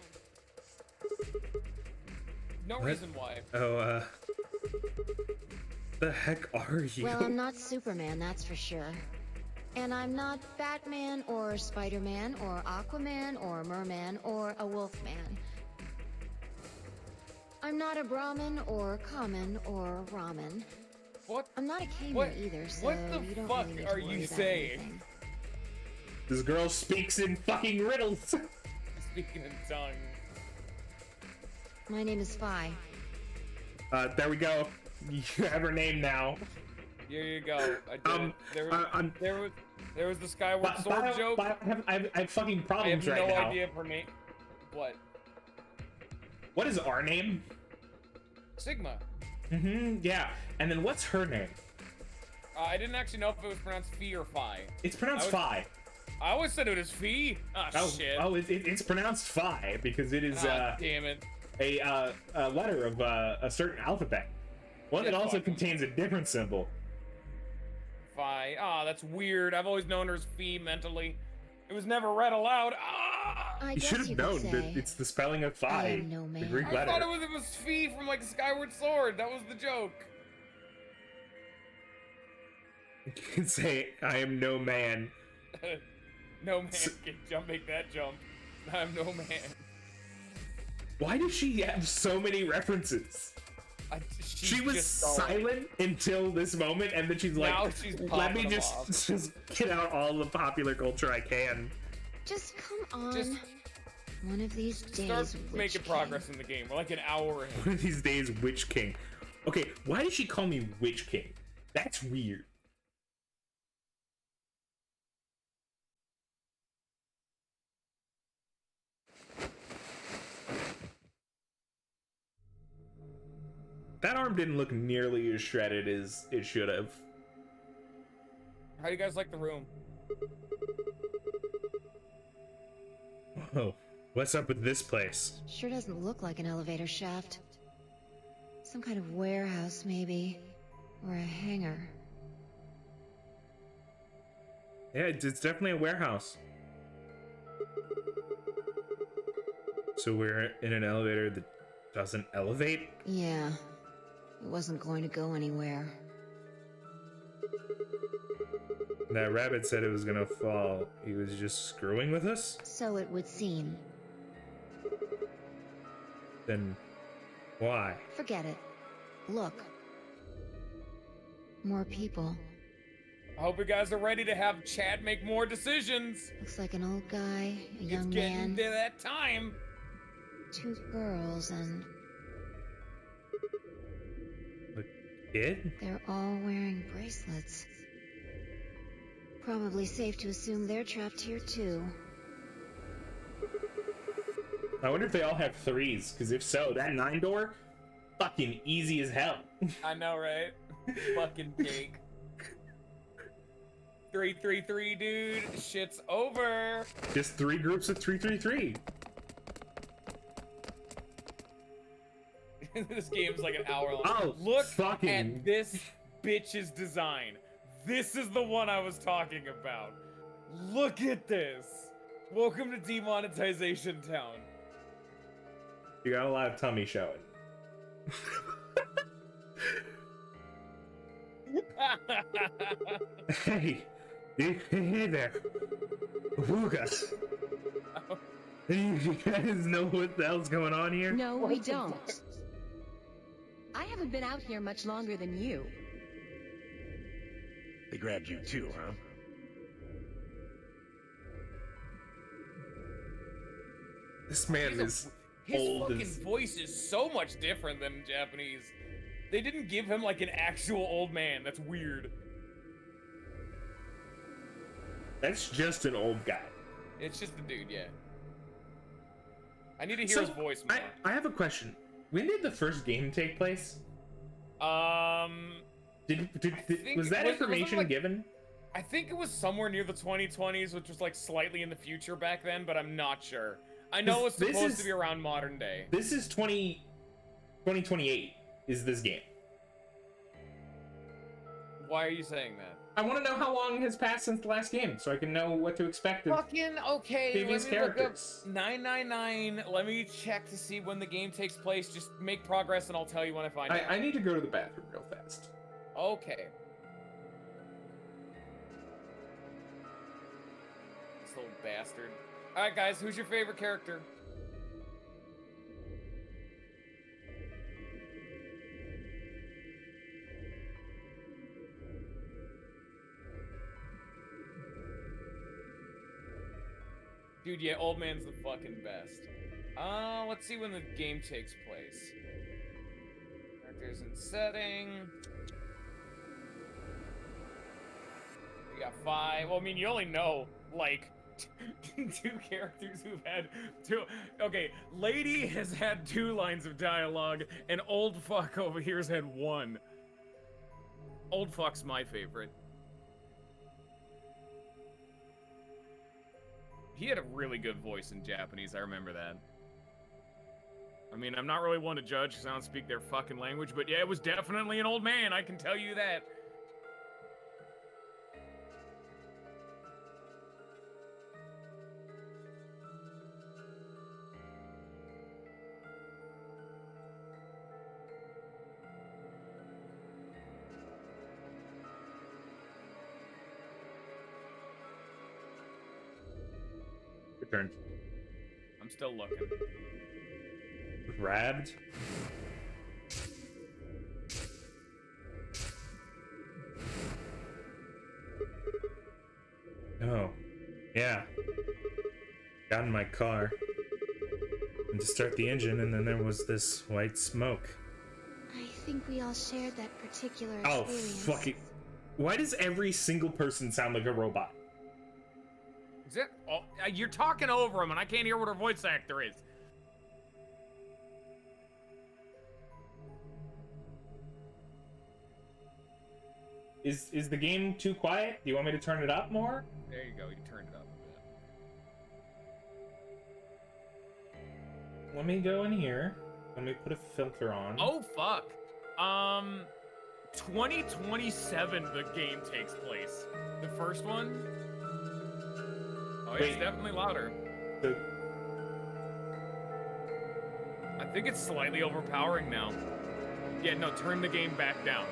[SPEAKER 1] No reason why.
[SPEAKER 2] Oh, the heck are you?
[SPEAKER 3] Well, I'm not Superman, that's for sure. And I'm not Batman or Spider-Man or Aquaman or Merman or a Wolfman. I'm not a Brahmin or Common or Ramen.
[SPEAKER 1] What?
[SPEAKER 3] I'm not a caveman
[SPEAKER 1] What?
[SPEAKER 3] either, so
[SPEAKER 1] What the
[SPEAKER 3] you don't
[SPEAKER 1] fuck
[SPEAKER 3] really need to
[SPEAKER 1] are
[SPEAKER 3] worry
[SPEAKER 1] you
[SPEAKER 3] about
[SPEAKER 1] saying?
[SPEAKER 3] anything.
[SPEAKER 2] This girl speaks in fucking riddles.
[SPEAKER 1] Speaking in tongues.
[SPEAKER 3] My name is Phi.
[SPEAKER 2] There we go. You have her name now.
[SPEAKER 1] Here you go. I did it. There was the Skyward Sword joke.
[SPEAKER 2] I have fucking
[SPEAKER 1] I have
[SPEAKER 2] problems
[SPEAKER 1] no
[SPEAKER 2] right now.
[SPEAKER 1] idea for me. What?
[SPEAKER 2] What is our name?
[SPEAKER 1] Sigma.
[SPEAKER 2] Yeah. And then what's her name?
[SPEAKER 1] I didn't actually know if it was pronounced Fee or Phi.
[SPEAKER 2] It's pronounced Phi.
[SPEAKER 1] I always said it was Fee. Shit.
[SPEAKER 2] Oh, it's pronounced Phi because it is
[SPEAKER 1] Damn it.
[SPEAKER 2] a letter of a certain alphabet. One that
[SPEAKER 1] Just
[SPEAKER 2] also
[SPEAKER 1] fucking-
[SPEAKER 2] contains a different symbol.
[SPEAKER 1] Phi. That's weird. I've always known her as Fee mentally. It was never read aloud.
[SPEAKER 3] I
[SPEAKER 2] You
[SPEAKER 3] guess
[SPEAKER 2] should have
[SPEAKER 3] you
[SPEAKER 2] known
[SPEAKER 3] could
[SPEAKER 2] that
[SPEAKER 3] say.
[SPEAKER 2] it's the spelling of Phi,
[SPEAKER 3] I am no
[SPEAKER 2] the
[SPEAKER 3] man.
[SPEAKER 2] Greek
[SPEAKER 1] I
[SPEAKER 2] letter.
[SPEAKER 1] thought it was Fee from like Skyward Sword. That was the joke.
[SPEAKER 2] You can say, I am no man.
[SPEAKER 1] No man can make that jump. I'm no man.
[SPEAKER 2] Why does she have so many references? She was
[SPEAKER 1] just going.
[SPEAKER 2] silent until this moment, and then she's like,
[SPEAKER 1] Now she's
[SPEAKER 2] let me
[SPEAKER 1] popping
[SPEAKER 2] just,
[SPEAKER 1] them off."
[SPEAKER 2] just get out all the popular culture I can.
[SPEAKER 3] Just come on.
[SPEAKER 1] Just
[SPEAKER 3] One of these days,
[SPEAKER 1] Start
[SPEAKER 3] Witch
[SPEAKER 1] making
[SPEAKER 3] King.
[SPEAKER 1] progress in the game. We're like an hour in.
[SPEAKER 2] One of these days, Witch King. Okay, why does she call me Witch King? That's weird. That arm didn't look nearly as shredded as it should have.
[SPEAKER 1] How do you guys like the room?
[SPEAKER 2] Oh, What's up with this place?
[SPEAKER 3] Sure doesn't look like an elevator shaft. Some kind of warehouse, maybe. Or a hangar.
[SPEAKER 2] Yeah, it's definitely a warehouse. So we're in an elevator that doesn't elevate?
[SPEAKER 3] Yeah. It wasn't going to go anywhere.
[SPEAKER 2] That rabbit said it was gonna fall. He was just screwing with us?
[SPEAKER 3] So it would seem.
[SPEAKER 2] Then why?
[SPEAKER 3] Forget it. Look. More people.
[SPEAKER 1] I hope you guys are ready to have Chad make more decisions.
[SPEAKER 3] Looks like an old guy, a young
[SPEAKER 1] It's getting
[SPEAKER 3] man,
[SPEAKER 1] to that time.
[SPEAKER 3] 2 girls, and
[SPEAKER 2] The kid?
[SPEAKER 3] they're all wearing bracelets. Probably safe to assume they're trapped here too.
[SPEAKER 2] I wonder if they all have 3s, because if so, that 9 door, fucking easy as hell.
[SPEAKER 1] I know, right? Fucking cake. 333, dude. Shit's over.
[SPEAKER 2] Just 3 groups of 333.
[SPEAKER 1] This game's like an hour long.
[SPEAKER 2] Oh,
[SPEAKER 1] look
[SPEAKER 2] fucking...
[SPEAKER 1] at this bitch's design. This is the one I was talking about. Look at this. Welcome to Demonetization Town.
[SPEAKER 2] You got a lot of tummy showing. Hey, hey there. Wooga. You guys know what the hell's going on here?
[SPEAKER 5] No, we don't. I haven't been out here much longer than you.
[SPEAKER 6] They grabbed you too, huh?
[SPEAKER 2] This man is
[SPEAKER 1] His
[SPEAKER 2] old
[SPEAKER 1] fucking
[SPEAKER 2] as...
[SPEAKER 1] voice is so much different than Japanese. They didn't give him like an actual old man. That's weird.
[SPEAKER 2] That's just an old guy.
[SPEAKER 1] It's just a dude, yeah. I need to hear his voice more.
[SPEAKER 2] I have a question. When did the first game take place? Was that information given?
[SPEAKER 1] I think it was somewhere near the 2020s, which was like slightly in the future back then, but I'm not sure. I know it's supposed to be around modern day.
[SPEAKER 2] This is 2028 is this game.
[SPEAKER 1] Why are you saying that?
[SPEAKER 2] I want to know how long has passed since the last game, so I can know what to expect of
[SPEAKER 1] Fucking okay.
[SPEAKER 2] previous
[SPEAKER 1] Let me
[SPEAKER 2] characters.
[SPEAKER 1] look up 999. Let me check to see when the game takes place. Just make progress, and I'll tell you when I find out.
[SPEAKER 2] I need to go to the bathroom real fast.
[SPEAKER 1] Okay. This little bastard. All right, guys. Who's your favorite character? Dude, yeah, old man's the fucking best. Let's see when the game takes place. Characters and setting. We got 5. Well, I mean, you only know, like, 2 characters who've had 2. Okay, Lady has had 2 lines of dialogue, and Old Fuck over here's had 1. Old Fuck's my favorite. He had a really good voice in Japanese, I remember that. I mean, I'm not really one to judge because I don't speak their fucking language, but yeah, it was definitely an old man, I can tell you that.
[SPEAKER 2] Return.
[SPEAKER 1] I'm still looking.
[SPEAKER 2] Grabbed. Oh, yeah. Got in my car. And to start the engine, and then there was this white smoke.
[SPEAKER 3] I think we all shared that particular
[SPEAKER 2] Oh,
[SPEAKER 3] experience.
[SPEAKER 2] fuck it. Why does every single person sound like a robot?
[SPEAKER 1] Is it? Oh, you're talking over him, and I can't hear what her voice actor is.
[SPEAKER 2] Is the game too quiet? Do you want me to turn it up more?
[SPEAKER 1] There you go, you turned it up a
[SPEAKER 2] let me go in here. Let me put a filter on.
[SPEAKER 1] Oh, fuck. 2027 the game takes place. The first one? Oh, yeah, it's definitely louder. I think it's slightly overpowering now. Yeah, no, turn the game back down.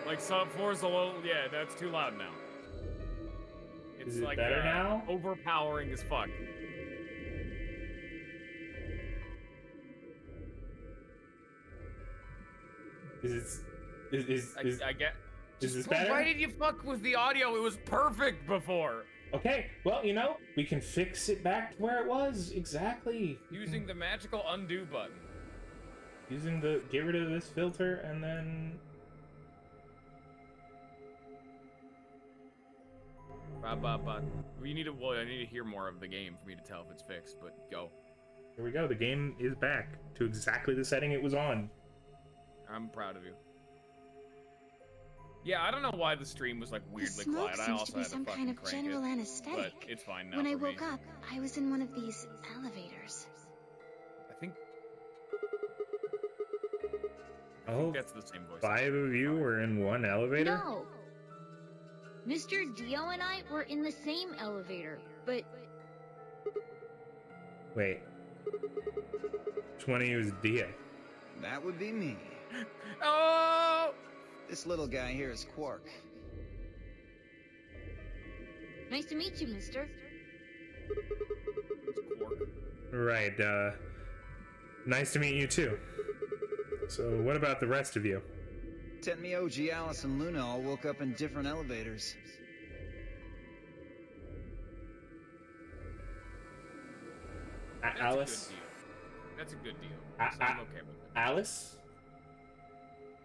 [SPEAKER 1] Like, sub 4 is a little, yeah, that's too loud now. It's
[SPEAKER 2] is it
[SPEAKER 1] like,
[SPEAKER 2] better now?
[SPEAKER 1] Overpowering as fuck. I get.
[SPEAKER 2] Is this better?
[SPEAKER 1] Why did you fuck with the audio? It was perfect before.
[SPEAKER 2] Okay, well, you know, we can fix it back to where it was. Exactly.
[SPEAKER 1] Using the magical undo button.
[SPEAKER 2] Using the get rid of this filter and then.
[SPEAKER 1] We need to. Well, I need to hear more of the game for me to tell if it's fixed. But go.
[SPEAKER 2] Here we go. The game is back to exactly the setting it was on.
[SPEAKER 1] I'm proud of you. Yeah, I don't know why the stream was like weirdly quiet. I also had to fucking
[SPEAKER 3] kind of
[SPEAKER 1] crank
[SPEAKER 3] general
[SPEAKER 1] it,
[SPEAKER 3] anesthetic.
[SPEAKER 1] but it's fine now.
[SPEAKER 3] When I
[SPEAKER 1] for
[SPEAKER 3] woke
[SPEAKER 1] me.
[SPEAKER 3] up, I was in one of these elevators.
[SPEAKER 1] I think
[SPEAKER 2] Oh,
[SPEAKER 1] that's the same voice.
[SPEAKER 2] 5 of you were in one elevator?
[SPEAKER 6] No. Mr. Dio and I were in the same elevator, but
[SPEAKER 2] Wait. Which one of you is Dia?
[SPEAKER 7] That would be me.
[SPEAKER 1] Oh!
[SPEAKER 7] This little guy here is Quark.
[SPEAKER 6] nice to meet you, mister.
[SPEAKER 1] It's Quark.
[SPEAKER 2] Right, nice to meet you too. So what about the rest of you?
[SPEAKER 7] Tenmyoji, Alice, and Luna all woke up in different elevators.
[SPEAKER 2] Alice?
[SPEAKER 1] That's a good deal.
[SPEAKER 2] A-
[SPEAKER 1] So I'm okay with it.
[SPEAKER 2] Alice?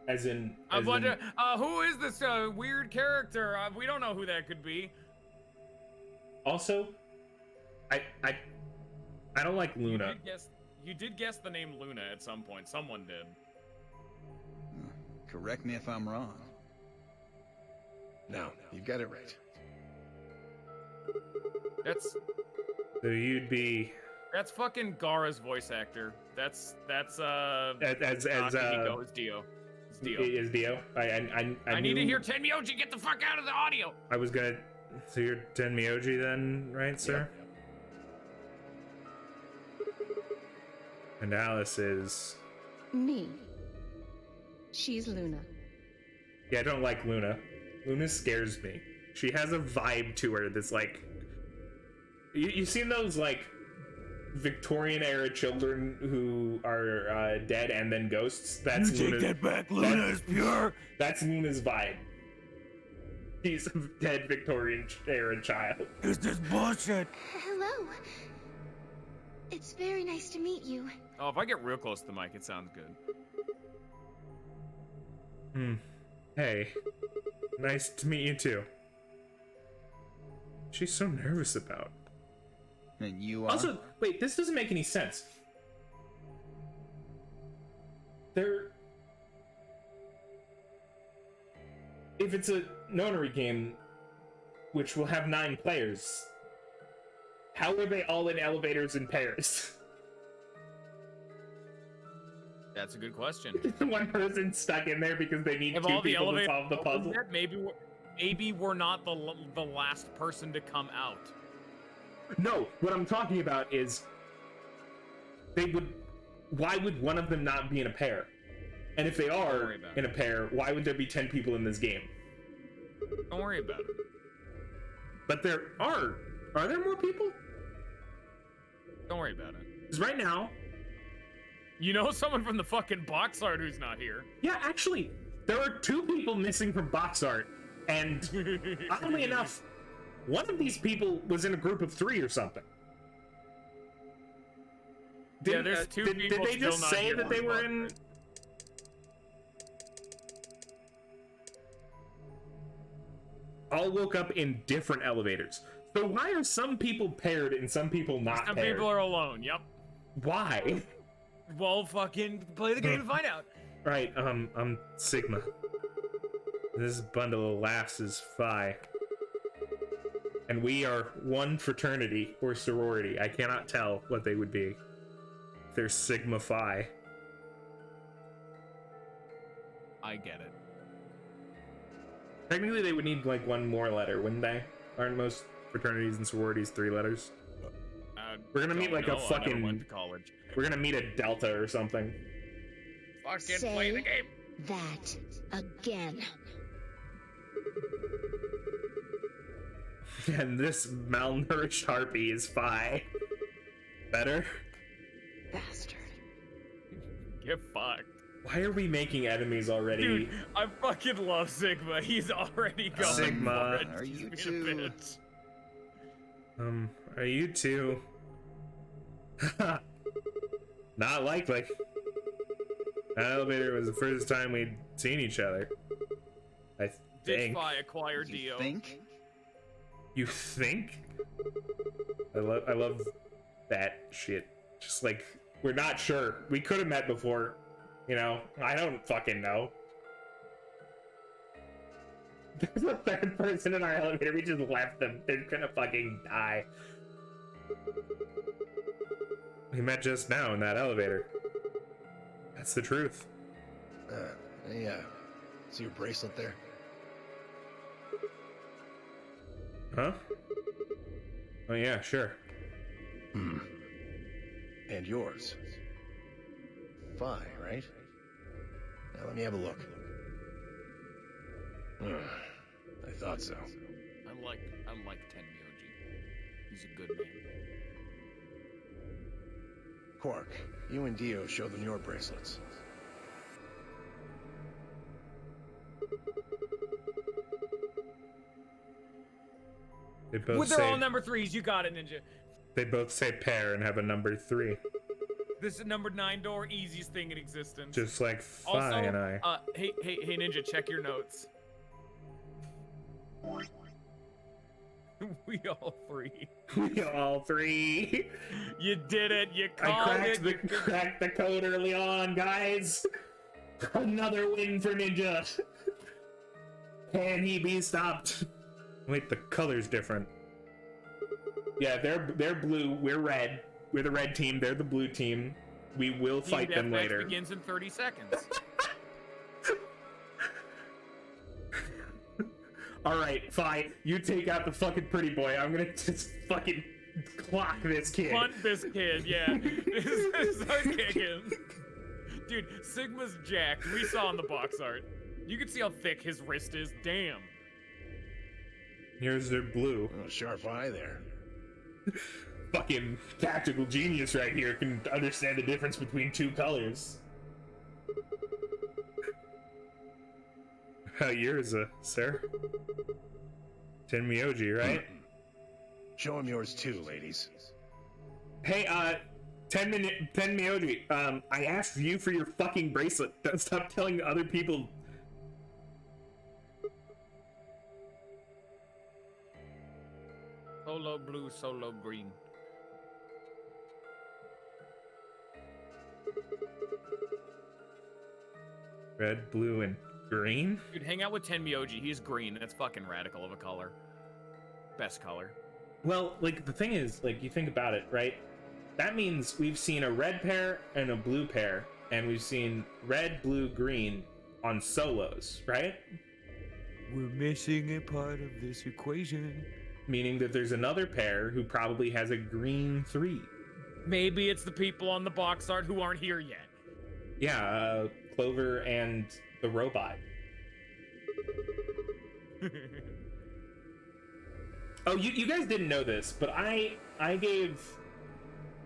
[SPEAKER 2] As in...
[SPEAKER 1] I wonder, who is this weird character? We don't know who that could be.
[SPEAKER 2] Also, I don't like Luna.
[SPEAKER 1] You did guess the name Luna at some point. Someone did.
[SPEAKER 7] Correct me if I'm wrong.
[SPEAKER 8] No, you got it right.
[SPEAKER 1] That's
[SPEAKER 2] So you'd be...
[SPEAKER 1] That's fucking Gara's voice actor. That's
[SPEAKER 2] As
[SPEAKER 1] Akihiko is Dio. It's Dio.
[SPEAKER 2] Is Dio?
[SPEAKER 1] I need to hear Tenmyoji get the fuck out of the audio.
[SPEAKER 2] I was gonna... So you're Tenmyoji then, right, sir? And Alice is...
[SPEAKER 5] Me. She's Luna.
[SPEAKER 2] Yeah, I don't like Luna. Luna scares me. She has a vibe to her that's like... You seen those, like, Victorian-era children who are dead and then ghosts? That's Luna's...
[SPEAKER 8] Take that back, Luna is pure!
[SPEAKER 2] That's Luna's vibe. She's a dead Victorian-era child.
[SPEAKER 8] Is this bullshit?
[SPEAKER 3] Hello. It's very nice to meet you.
[SPEAKER 1] Oh, if I get real close to the mic, it sounds good.
[SPEAKER 2] Hey. Nice to meet you too. She's so nervous about.
[SPEAKER 7] And you are?
[SPEAKER 2] Also, wait, this doesn't make any sense. If it's a nonary game, which will have 9 players, how are they all in elevators in pairs?
[SPEAKER 1] That's a good question.
[SPEAKER 2] One person stuck in there because they need
[SPEAKER 1] If
[SPEAKER 2] 2
[SPEAKER 1] all the
[SPEAKER 2] people to
[SPEAKER 1] elevators
[SPEAKER 2] solve the puzzle.
[SPEAKER 1] maybe we're not the last person to come out.
[SPEAKER 2] No, what I'm talking about is why would one of them not be in a pair? And if they are in a pair, why would there be 10 people in this game?
[SPEAKER 1] Don't worry about it.
[SPEAKER 2] But there are there more people?
[SPEAKER 1] Don't worry about it.
[SPEAKER 2] Because right now...
[SPEAKER 1] You know someone from the fucking box art who's not here.
[SPEAKER 2] Yeah, actually, there are 2 people missing from box art. And oddly enough, one of these people was in a group of 3 or something.
[SPEAKER 1] Yeah, there's 2 people
[SPEAKER 2] Did they just
[SPEAKER 1] still not
[SPEAKER 2] say
[SPEAKER 1] here
[SPEAKER 2] that they
[SPEAKER 1] on
[SPEAKER 2] were
[SPEAKER 1] box
[SPEAKER 2] in...
[SPEAKER 1] art.
[SPEAKER 2] All woke up in different elevators. So why are some people paired and some people not
[SPEAKER 1] Some
[SPEAKER 2] paired?
[SPEAKER 1] people are alone, yep.
[SPEAKER 2] Why?
[SPEAKER 1] Well, fucking play the game and find out.
[SPEAKER 2] Right, I'm Sigma. This bundle of laughs is Phi. And we are one fraternity or sorority. I cannot tell what they would be. they're Sigma Phi.
[SPEAKER 1] I get it.
[SPEAKER 2] Technically, they would need like one more letter, wouldn't they? Aren't most fraternities and sororities 3 letters? We're gonna meet like a fucking.
[SPEAKER 1] I never went to college.
[SPEAKER 2] We're gonna meet a Delta or something.
[SPEAKER 1] Fucking play the game.
[SPEAKER 3] That again.
[SPEAKER 2] And this malnourished harpy is Phi. Better?
[SPEAKER 3] Bastard.
[SPEAKER 1] Get fucked.
[SPEAKER 2] Why are we making enemies already?
[SPEAKER 1] Dude, I fucking love Sigma. He's already going
[SPEAKER 2] Sigma.
[SPEAKER 1] for it.
[SPEAKER 7] Are you
[SPEAKER 1] He's being a
[SPEAKER 7] two?
[SPEAKER 1] bitch.
[SPEAKER 2] Are you two? Not likely. That elevator was the first time we'd seen each other. I
[SPEAKER 1] Did
[SPEAKER 2] think.
[SPEAKER 1] Phi acquire
[SPEAKER 7] You
[SPEAKER 1] Dio?
[SPEAKER 7] think?
[SPEAKER 2] You think? I love that shit. Just like, we're not sure. We could have met before. You know, I don't fucking know. There's a third person in our elevator. We just left them. They're gonna fucking die. We met just now in that elevator. That's the truth.
[SPEAKER 8] Yeah. See your bracelet there?
[SPEAKER 2] Huh? Oh yeah, sure.
[SPEAKER 8] And yours. Fine, right? Now let me have a look. I thought so.
[SPEAKER 1] I like Tenmyoji. He's a good man.
[SPEAKER 8] Quark, you and Dio show them your bracelets.
[SPEAKER 2] They both
[SPEAKER 1] With
[SPEAKER 2] say,
[SPEAKER 1] their all number 3s, you got it, Ninja.
[SPEAKER 2] they both say pair and have a number 3.
[SPEAKER 1] This is number 9 door, easiest thing in existence.
[SPEAKER 2] Just like Phi
[SPEAKER 1] also,
[SPEAKER 2] and I.
[SPEAKER 1] Hey, Ninja, check your notes. We all 3.
[SPEAKER 2] We all 3.
[SPEAKER 1] You did it. You
[SPEAKER 2] I
[SPEAKER 1] called it.
[SPEAKER 2] cracked the code early on, guys. Another win for Ninja. Can he be stopped? Wait, the color's different. Yeah, they're blue. We're red. We're the red team. They're the blue team. We will fight them later.
[SPEAKER 1] Begins in 30 seconds.
[SPEAKER 2] All right, fine. You take out the fucking pretty boy. I'm gonna just fucking clock this kid.
[SPEAKER 1] Punt this kid, yeah. Start kicking. Dude, Sigma's jacked. We saw in the box art. You can see how thick his wrist is. Damn.
[SPEAKER 2] Here's their blue.
[SPEAKER 8] Oh, sharp eye there.
[SPEAKER 2] Fucking tactical genius right here can understand the difference between 2 colors. How yours, sir? Tenmyoji, right?
[SPEAKER 8] Show him yours too, ladies.
[SPEAKER 2] Hey, Tenmyoji, I asked you for your fucking bracelet. Don't stop telling other people.
[SPEAKER 1] Solo blue, solo green.
[SPEAKER 2] Red, blue, and green?
[SPEAKER 1] Dude, hang out with Tenmyoji. He's green. That's fucking radical of a color. Best color.
[SPEAKER 2] Well, like, the thing is, like, you think about it, right? That means we've seen a red pair and a blue pair, and we've seen red, blue, green on solos, right?
[SPEAKER 9] We're missing a part of this equation.
[SPEAKER 2] Meaning that there's another pair who probably has a green 3.
[SPEAKER 1] Maybe it's the people on the box art who aren't here yet.
[SPEAKER 2] Yeah, Clover and the robot. Oh, you guys didn't know this, but I gave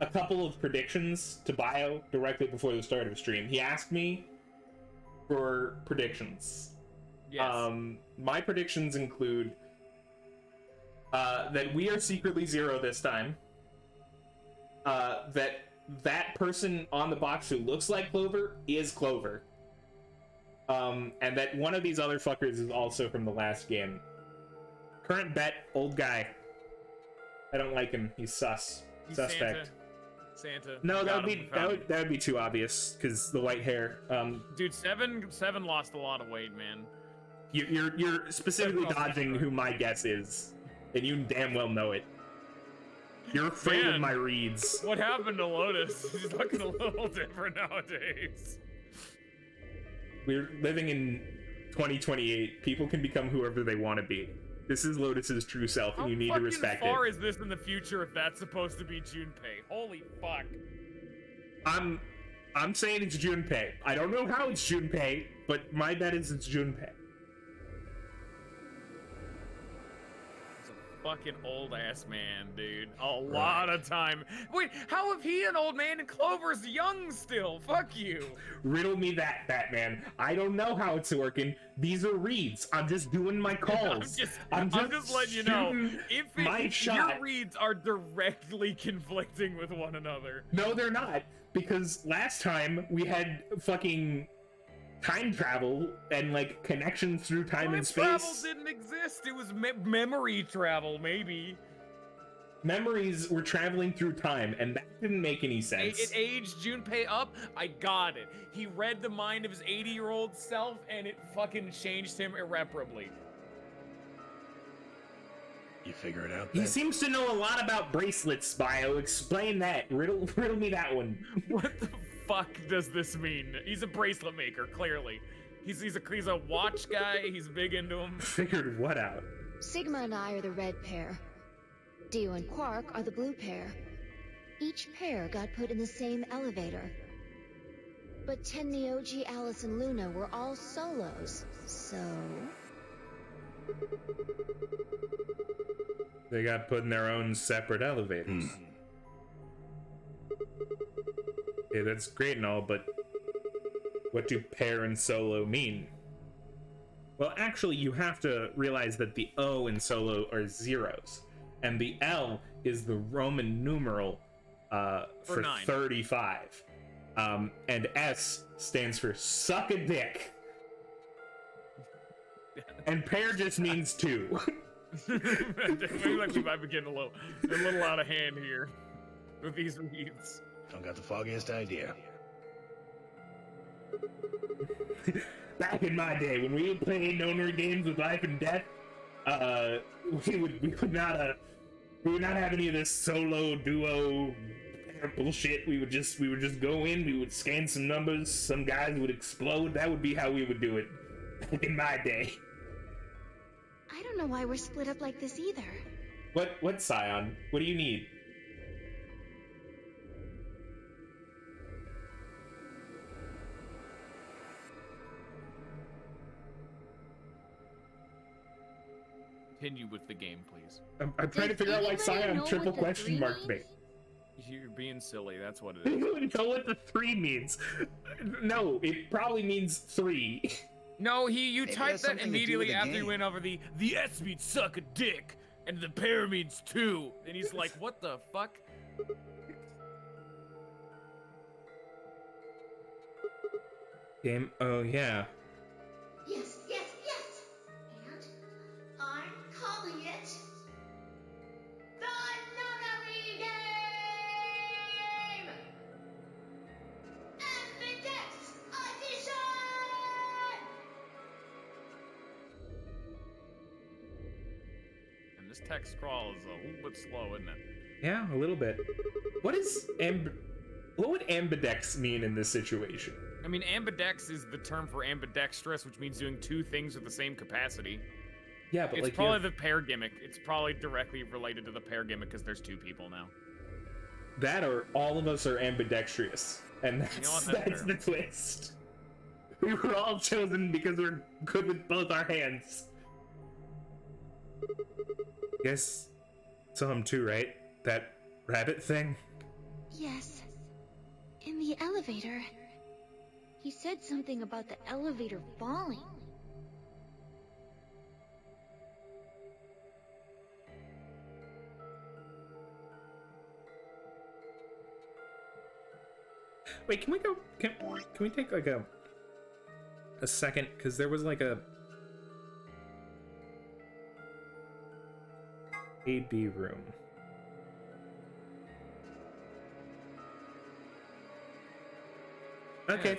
[SPEAKER 2] a couple of predictions to Bio directly before the start of the stream. He asked me for predictions.
[SPEAKER 1] Yes.
[SPEAKER 2] My predictions include that we are secretly Zero this time. That person on the box who looks like Clover is Clover. And that one of these other fuckers is also from the last game. Current bet, old guy. I don't like him. He's sus.
[SPEAKER 1] He's
[SPEAKER 2] Suspect.
[SPEAKER 1] Santa.
[SPEAKER 2] No, that would be too obvious because the white hair.
[SPEAKER 1] Dude, seven lost a lot of weight, man.
[SPEAKER 2] You're specifically dodging who my guess is, and you damn well know it. You're afraid of my reads.
[SPEAKER 1] What happened to Lotus? He's looking a little different nowadays.
[SPEAKER 2] We're living in 2028. People can become whoever they want to be. This is Lotus's true self, and you need to respect it.
[SPEAKER 1] How far is this in the future if that's supposed to be Junpei? Holy fuck.
[SPEAKER 2] I'm saying it's Junpei. I don't know how it's Junpei, but my bet is it's Junpei.
[SPEAKER 1] Fucking old ass man, dude. A lot of time. Wait, how if he an old man and Clover's young still? Fuck you.
[SPEAKER 2] Riddle me that, Batman. I don't know how it's working. These are reads. I'm just doing my calls.
[SPEAKER 1] I'm just letting you know. If your reads are directly conflicting with one another.
[SPEAKER 2] No, they're not. Because last time we had fucking time travel and like connections through time and space.
[SPEAKER 1] Travel didn't exist. It was memory travel, maybe.
[SPEAKER 2] Memories were traveling through time, and that didn't make any sense.
[SPEAKER 1] It aged Junpei up. I got it. He read the mind of his 80-year-old self, and it fucking changed him irreparably.
[SPEAKER 8] You figure it out then?
[SPEAKER 2] He seems to know a lot about bracelets, Bio. Explain that. Riddle me that one.
[SPEAKER 1] What the fuck does this mean? He's a bracelet maker, clearly. He's a watch guy. He's big into them.
[SPEAKER 2] Figured what out?
[SPEAKER 3] Sigma and I are the red pair. Dio and Quark are the blue pair. Each pair got put in the same elevator. But Tenmi, OG, Alice, and Luna were all solos, so...
[SPEAKER 2] They got put in their own separate elevators. Yeah, that's great and all, but what do pair and solo mean? Well, actually, you have to realize that the O in solo are zeros, and the L is the Roman numeral for 35. And S stands for suck a dick. And pair just means two.
[SPEAKER 1] I feel like we might be getting a little out of hand here with these reads.
[SPEAKER 8] Don't got the foggiest idea.
[SPEAKER 2] Back in my day, when we played nonary games with life and death, we would not have any of this solo duo bullshit. We would just go in, we would scan some numbers, some guys would explode. That would be how we would do it back in my day.
[SPEAKER 3] I don't know why we're split up like this either.
[SPEAKER 2] What Scion? What do you need?
[SPEAKER 1] Continue with the game, please.
[SPEAKER 2] I'm trying to figure out why Scion triple question marked me.
[SPEAKER 1] You're being silly, that's what it is.
[SPEAKER 2] You don't know what the 3 means. No, it probably means 3.
[SPEAKER 1] No, you typed that immediately after you went over the S means suck a dick, and the pair means 2. And he's like, what the fuck?
[SPEAKER 2] Game, oh yeah.
[SPEAKER 4] Yes, yes, yes! And I'm calling it the Nonary Game! Ambidex Edition!
[SPEAKER 1] And this text scroll is a little bit slow, isn't it?
[SPEAKER 2] Yeah, a little bit. What would ambidex mean in this situation?
[SPEAKER 1] I mean, ambidex is the term for ambidextrous, which means doing 2 things with the same capacity.
[SPEAKER 2] Yeah, but
[SPEAKER 1] it's probably the pair gimmick. It's probably directly related to the pair gimmick because there's 2 people now.
[SPEAKER 2] That or all of us are ambidextrous, and that's the twist. We were all chosen because we're good with both our hands. Yes, saw him too, right? That rabbit thing?
[SPEAKER 3] Yes. In the elevator.
[SPEAKER 6] He said something about the elevator falling.
[SPEAKER 2] Wait, can we go? Can we take like a second? Because there was like a AB room. Okay,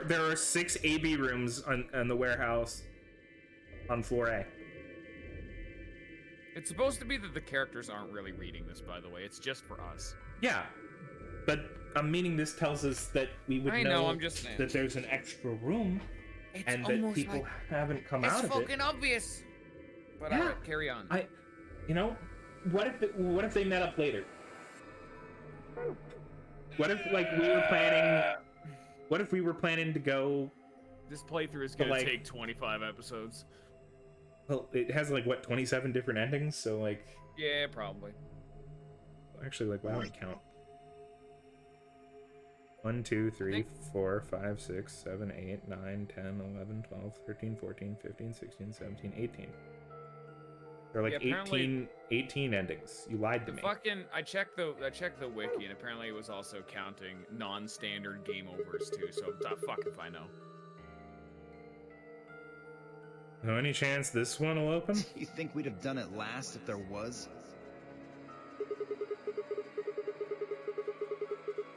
[SPEAKER 2] there are 6 AB rooms on the warehouse on floor A.
[SPEAKER 1] It's supposed to be that the characters aren't really reading this, by the way. It's just for us.
[SPEAKER 2] Yeah, but I'm meaning this tells us that we would know
[SPEAKER 1] I'm just saying.
[SPEAKER 2] that there's an extra room, and that people haven't come out of it.
[SPEAKER 1] It's fucking obvious. But
[SPEAKER 2] yeah.
[SPEAKER 1] alright, carry on.
[SPEAKER 2] You know, what if they met up later? What if we were planning to go?
[SPEAKER 1] This playthrough is gonna take 25 episodes.
[SPEAKER 2] Well, it has like what, 27 different endings, so like.
[SPEAKER 1] Yeah, probably.
[SPEAKER 2] Actually, like, why don't we count? 1, 2, 3, 4, 5, 6, 7, 8, 9, 10, 11, 12, 13, 14, 15, 16, 17, 18. There are like 18 endings. You lied to me.
[SPEAKER 1] I checked the wiki, and apparently it was also counting non-standard game overs too. So the fuck if I know.
[SPEAKER 2] No, any chance this one will open?
[SPEAKER 7] You think we'd have done it last if there was?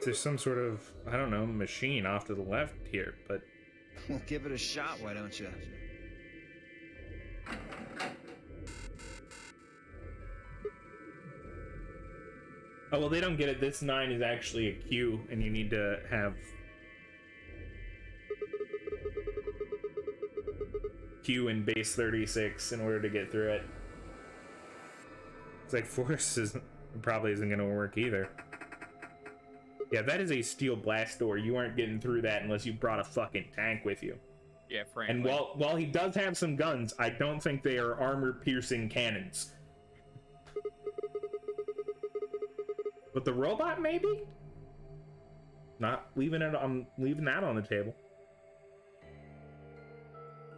[SPEAKER 2] There's some sort of, I don't know, machine off to the left here, but...
[SPEAKER 7] Well, give it a shot, why don't you?
[SPEAKER 2] Oh, well, they don't get it. This 9 is actually a Q, and you need to have... Q in base 36 in order to get through it. It's like Force probably isn't going to work either. Yeah, that is a steel blast door. You aren't getting through that unless you brought a fucking tank with you.
[SPEAKER 1] Yeah, frankly.
[SPEAKER 2] And while he does have some guns, I don't think they are armor-piercing cannons. But the robot, maybe? Not leaving it. I'm leaving that on the table.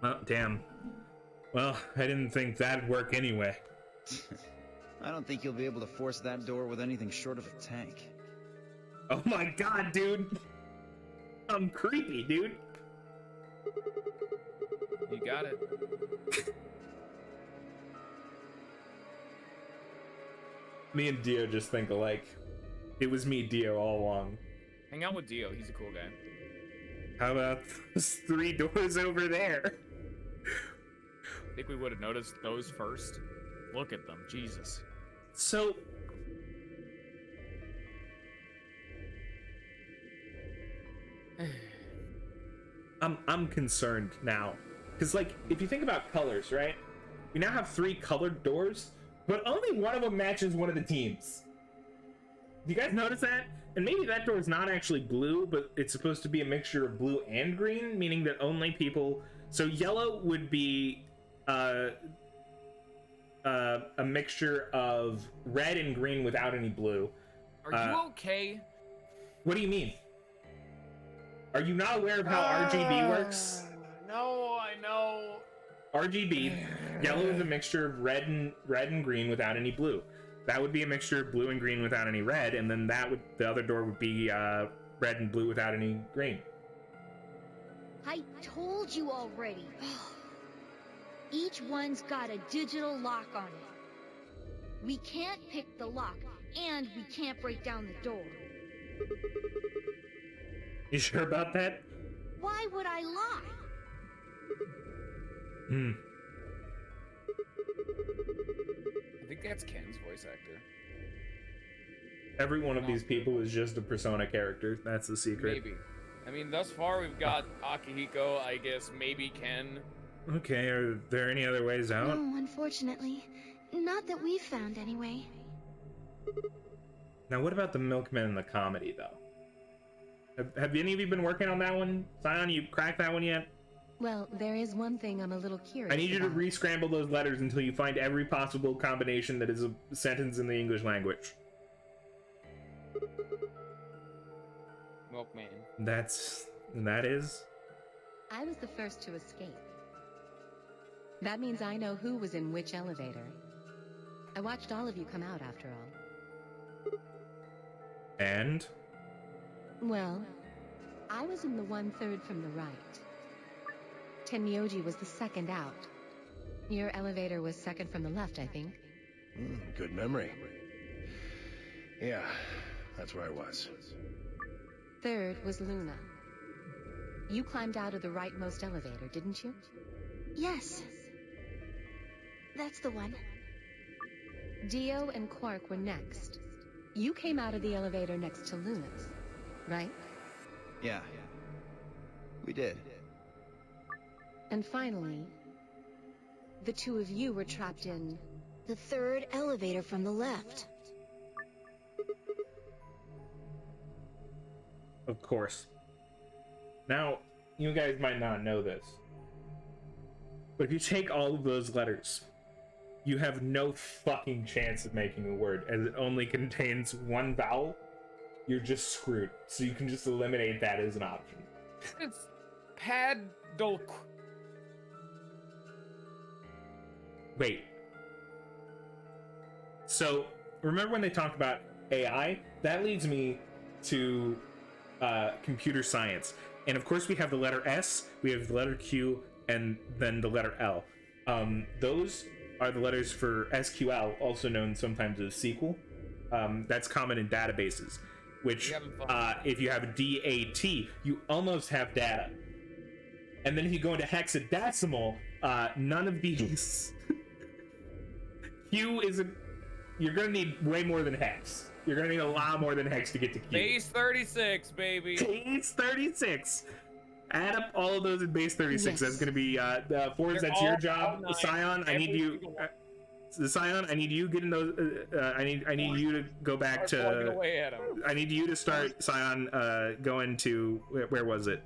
[SPEAKER 2] Oh, damn. Well, I didn't think that'd work anyway.
[SPEAKER 7] I don't think you'll be able to force that door with anything short of a tank.
[SPEAKER 2] Oh my god, dude! I'm creepy, dude.
[SPEAKER 1] You got it.
[SPEAKER 2] Me and Dio just think alike. It was me, Dio, all along.
[SPEAKER 1] Hang out with Dio, he's a cool guy.
[SPEAKER 2] How about those 3 doors over there?
[SPEAKER 1] I think we would have noticed those first. Look at them, Jesus.
[SPEAKER 2] So... I'm concerned now. Because, like, if you think about colors, right? We now have 3 colored doors, but only one of them matches one of the teams. Do you guys notice that? And maybe that door is not actually blue, but it's supposed to be a mixture of blue and green, meaning that only people... So yellow would be a mixture of red and green without any blue.
[SPEAKER 1] Are you okay?
[SPEAKER 2] What do you mean? Are you not aware of how RGB works?
[SPEAKER 1] No, I know.
[SPEAKER 2] RGB, yellow is a mixture of red and green without any blue. That would be a mixture of blue and green without any red, and then the other door would be red and blue without any green.
[SPEAKER 6] I told you already. Each one's got a digital lock on it. We can't pick the lock, and we can't break down the door.
[SPEAKER 2] You sure about that?
[SPEAKER 6] Why would I lie?
[SPEAKER 1] I think that's Ken's voice actor.
[SPEAKER 2] Every one of these people is just a Persona character. That's the secret.
[SPEAKER 1] Maybe. I mean, thus far we've got Akihiko, I guess, maybe Ken.
[SPEAKER 2] Okay, are there any other ways out?
[SPEAKER 3] No, unfortunately. Not that we've found, anyway.
[SPEAKER 2] Now, what about the Milkman and the comedy, though? Have any of you been working on that one? Sion, you cracked that one yet?
[SPEAKER 5] Well, there is one thing I'm a little curious
[SPEAKER 2] I need you to
[SPEAKER 5] about.
[SPEAKER 2] re-scramble those letters until you find every possible combination that is a sentence in the English language.
[SPEAKER 1] Milkman.
[SPEAKER 2] That is?
[SPEAKER 5] I was the first to escape. That means I know who was in which elevator. I watched all of you come out, after all.
[SPEAKER 2] And?
[SPEAKER 5] Well, I was in the 1/3 from the right. Tenmyoji was the second out. Your elevator was second from the left, I think.
[SPEAKER 8] Good memory. Yeah, that's where I was.
[SPEAKER 5] Third was Luna. You climbed out of the rightmost elevator, didn't you?
[SPEAKER 3] Yes. That's the one.
[SPEAKER 5] Dio and Quark were next. You came out of the elevator next to Luna's, right?
[SPEAKER 7] Yeah. We did.
[SPEAKER 5] And finally, the two of you were trapped in...
[SPEAKER 3] the third elevator from the left.
[SPEAKER 2] Of course. Now, you guys might not know this, but if you take all of those letters, you have no fucking chance of making a word, as it only contains one vowel. You're just screwed. So you can just eliminate that as an option.
[SPEAKER 1] It's Padolk.
[SPEAKER 2] Wait. So, remember when they talked about AI? That leads me to computer science. And of course we have the letter S, we have the letter Q, and then the letter L. Those are the letters for SQL, also known sometimes as SQL. That's common in databases, which if you have DAT, you almost have data. And then if you go into hexadecimal, none of these... Q isn't... You're gonna need way more than hex. You're gonna need a lot more than hex to get to Q.
[SPEAKER 1] Base 36, baby.
[SPEAKER 2] Base 36. Add up all of those in base 36.
[SPEAKER 5] Yes.
[SPEAKER 2] That's gonna be Fords. That's your job. Scion, I need you. Scion, I need you getting those. I need you to go back to. I need you to start Scion. Going to where was it?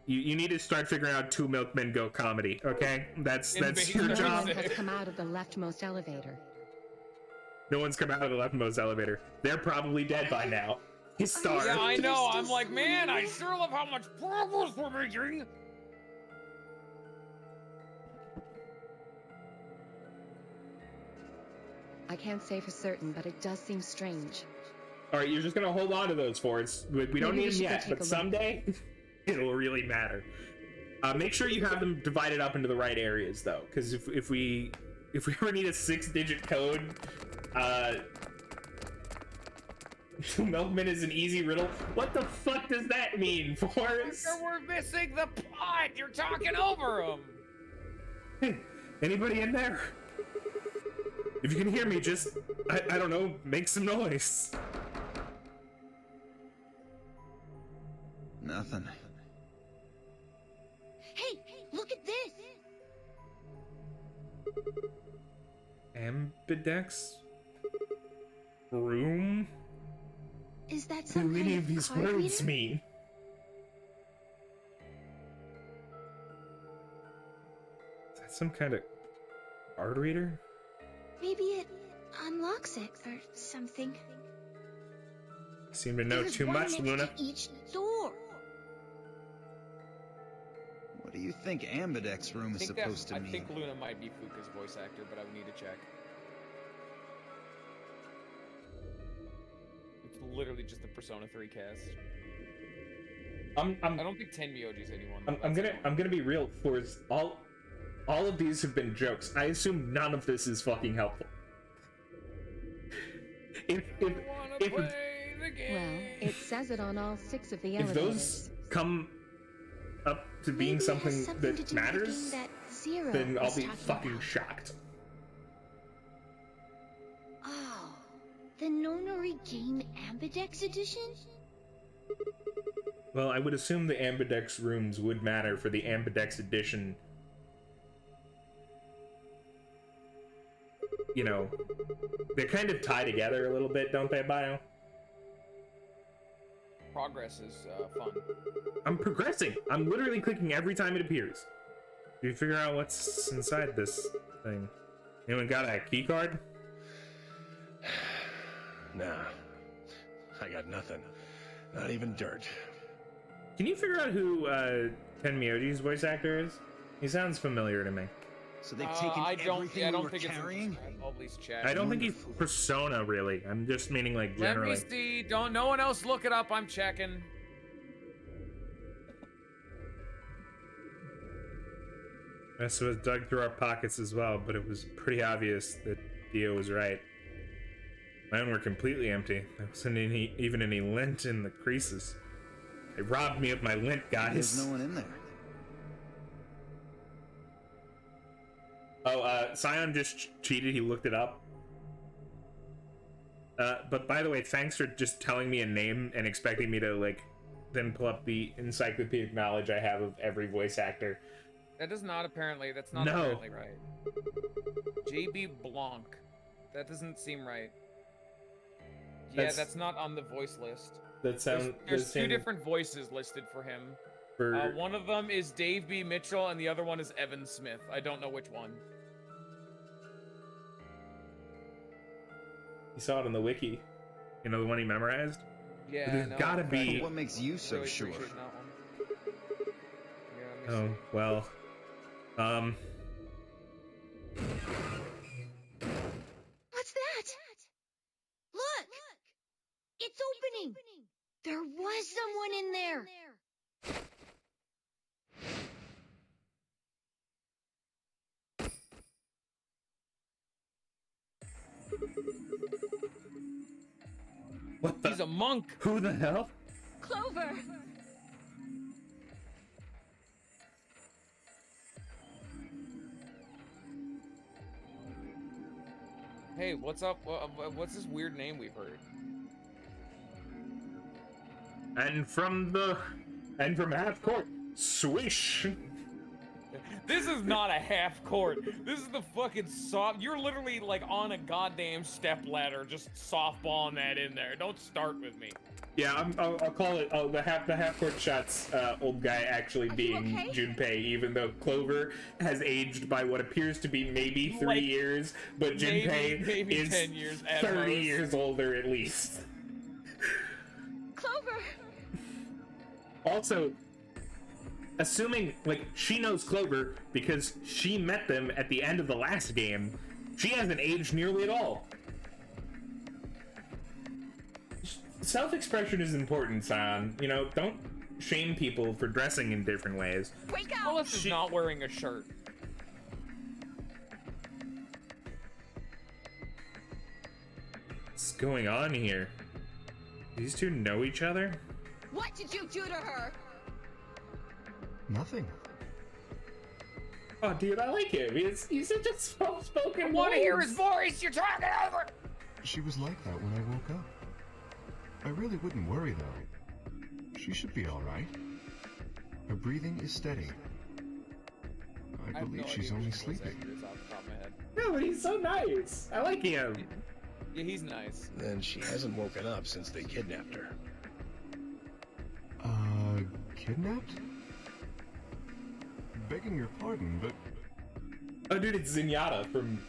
[SPEAKER 2] You need to start figuring out two milkmen go comedy. Okay, that's your job.
[SPEAKER 5] Everyone has come out of the leftmost elevator.
[SPEAKER 2] No one's come out of the leftmost elevator. They're probably dead by now. He's starved.
[SPEAKER 1] Yeah, I know. I'm like, man, I sure love how much progress we're making.
[SPEAKER 5] I can't say for certain, but it does seem strange.
[SPEAKER 2] All right, you're just gonna hold on to those Fords. We don't need them yet, but someday it'll really matter. Make sure you have them divided up into the right areas, though, because if we ever need a 6-digit code, Milkman is an easy riddle. What the fuck does that mean, Forrest?
[SPEAKER 1] We're missing the plot. You're talking over him.
[SPEAKER 2] Hey, anybody in there? If you can hear me, just I don't know, make some noise.
[SPEAKER 7] Nothing.
[SPEAKER 6] Hey, look at this!
[SPEAKER 2] Ambidex room?
[SPEAKER 3] Is that
[SPEAKER 2] What
[SPEAKER 3] some
[SPEAKER 2] do any
[SPEAKER 3] kind
[SPEAKER 2] of these
[SPEAKER 3] card
[SPEAKER 2] words
[SPEAKER 3] reader?
[SPEAKER 2] mean? Is that some kind of card reader?
[SPEAKER 3] Maybe it unlocks it or something.
[SPEAKER 2] You seem to know
[SPEAKER 6] There's
[SPEAKER 2] too
[SPEAKER 6] one
[SPEAKER 2] much,
[SPEAKER 6] next
[SPEAKER 2] Luna.
[SPEAKER 6] to each door.
[SPEAKER 7] What do you think Ambidex room is supposed to mean?
[SPEAKER 1] I think Luna might be Fuka's voice actor, but I would need to check. It's literally just the Persona 3 cast. I don't think Tenmyoji's anyone.
[SPEAKER 2] I'm gonna be real. For all of these have been jokes. I assume none of this is fucking helpful. If
[SPEAKER 5] Well, it says it on all 6 of the elevators.
[SPEAKER 2] those come up to being
[SPEAKER 3] Maybe it has
[SPEAKER 2] something
[SPEAKER 3] something to
[SPEAKER 2] that
[SPEAKER 3] do with the
[SPEAKER 2] matters,
[SPEAKER 3] game that Zero
[SPEAKER 2] then I'll
[SPEAKER 3] was
[SPEAKER 2] be
[SPEAKER 3] talking
[SPEAKER 2] fucking
[SPEAKER 3] about.
[SPEAKER 2] shocked.
[SPEAKER 6] Oh, the Nonori Game Ambidex Edition?
[SPEAKER 2] Well, I would assume the Ambidex rooms would matter for the Ambidex edition. You know, they kind of tie together a little bit, don't they, Bio?
[SPEAKER 1] Progress is fun.
[SPEAKER 2] I'm progressing. I'm literally clicking every time it appears. Do you figure out what's inside this thing? Anyone got a key card?
[SPEAKER 8] Nah. I got nothing. Not even dirt.
[SPEAKER 2] Can you figure out who Tenmyoji's voice actor is? He sounds familiar to me.
[SPEAKER 7] So they've taken everything we were carrying?
[SPEAKER 2] I don't think he's Persona, really. I'm just meaning, like, generally.
[SPEAKER 1] Let me see. Don't no one else look it up. I'm checking.
[SPEAKER 2] Rest of us dug through our pockets as well, but it was pretty obvious that Dio was right. Mine were completely empty. There wasn't even any lint in the creases. They robbed me of my lint, guys.
[SPEAKER 7] There's no one in there.
[SPEAKER 2] Oh, Scion just cheated. He looked it up. But by the way, thanks for just telling me a name and expecting me to, like, then pull up the encyclopedic knowledge I have of every voice actor.
[SPEAKER 10] That's not apparently right. JB Blanc. That doesn't seem right. Yeah, that's not on the voice list.
[SPEAKER 2] There's
[SPEAKER 10] two different voices listed for him.
[SPEAKER 2] For...
[SPEAKER 10] one of them is Dave B. Mitchell, and the other one is Evan Smith. I don't know which one.
[SPEAKER 2] You saw it on the wiki. You know, the one he memorized?
[SPEAKER 10] Yeah,
[SPEAKER 2] there's gotta be...
[SPEAKER 7] What makes you so
[SPEAKER 10] really
[SPEAKER 7] sure?
[SPEAKER 10] Yeah,
[SPEAKER 2] oh, well...
[SPEAKER 6] What's that? Look! It's opening! There was someone in there!
[SPEAKER 2] What the?
[SPEAKER 10] He's a monk!
[SPEAKER 2] Who the hell?
[SPEAKER 6] Clover!
[SPEAKER 10] Hey, what's up? What's this weird name we've heard?
[SPEAKER 2] And from half court, swish.
[SPEAKER 10] This is not a half court. This is the fucking soft. You're literally like on a goddamn step ladder, just softballing that in there. Don't start with me.
[SPEAKER 2] Yeah, I'll call it the half court shots. Old guy actually being
[SPEAKER 6] okay?
[SPEAKER 2] Junpei, even though Clover has aged by what appears to be maybe 3
[SPEAKER 10] Like,
[SPEAKER 2] years, but Junpei
[SPEAKER 10] maybe
[SPEAKER 2] is
[SPEAKER 10] 10 years at
[SPEAKER 2] 30
[SPEAKER 10] most.
[SPEAKER 2] years older at least.
[SPEAKER 6] Clover!
[SPEAKER 2] Also, assuming, like, she knows Clover because she met them at the end of the last game, she hasn't aged nearly at all. Self-expression is important, Scion. You know, don't shame people for dressing in different ways.
[SPEAKER 6] Wake up!
[SPEAKER 10] Alice is not wearing a shirt.
[SPEAKER 2] What's going on here? These two know each other?
[SPEAKER 6] What did you do to her?
[SPEAKER 8] Nothing.
[SPEAKER 2] Oh, dude, I like him. He's such a soft-spoken.
[SPEAKER 10] I want to hear his voice. You're talking over.
[SPEAKER 8] She was like that when I woke up. I really wouldn't worry, though. She should be all right. Her breathing is steady. I believe she's only sleeping.
[SPEAKER 2] No, but he's so nice. I like him.
[SPEAKER 10] Yeah, he's nice.
[SPEAKER 8] Then she hasn't woken up since they kidnapped her. Kidnapped? Begging your pardon, but...
[SPEAKER 2] Oh, dude, it's Zenyatta from...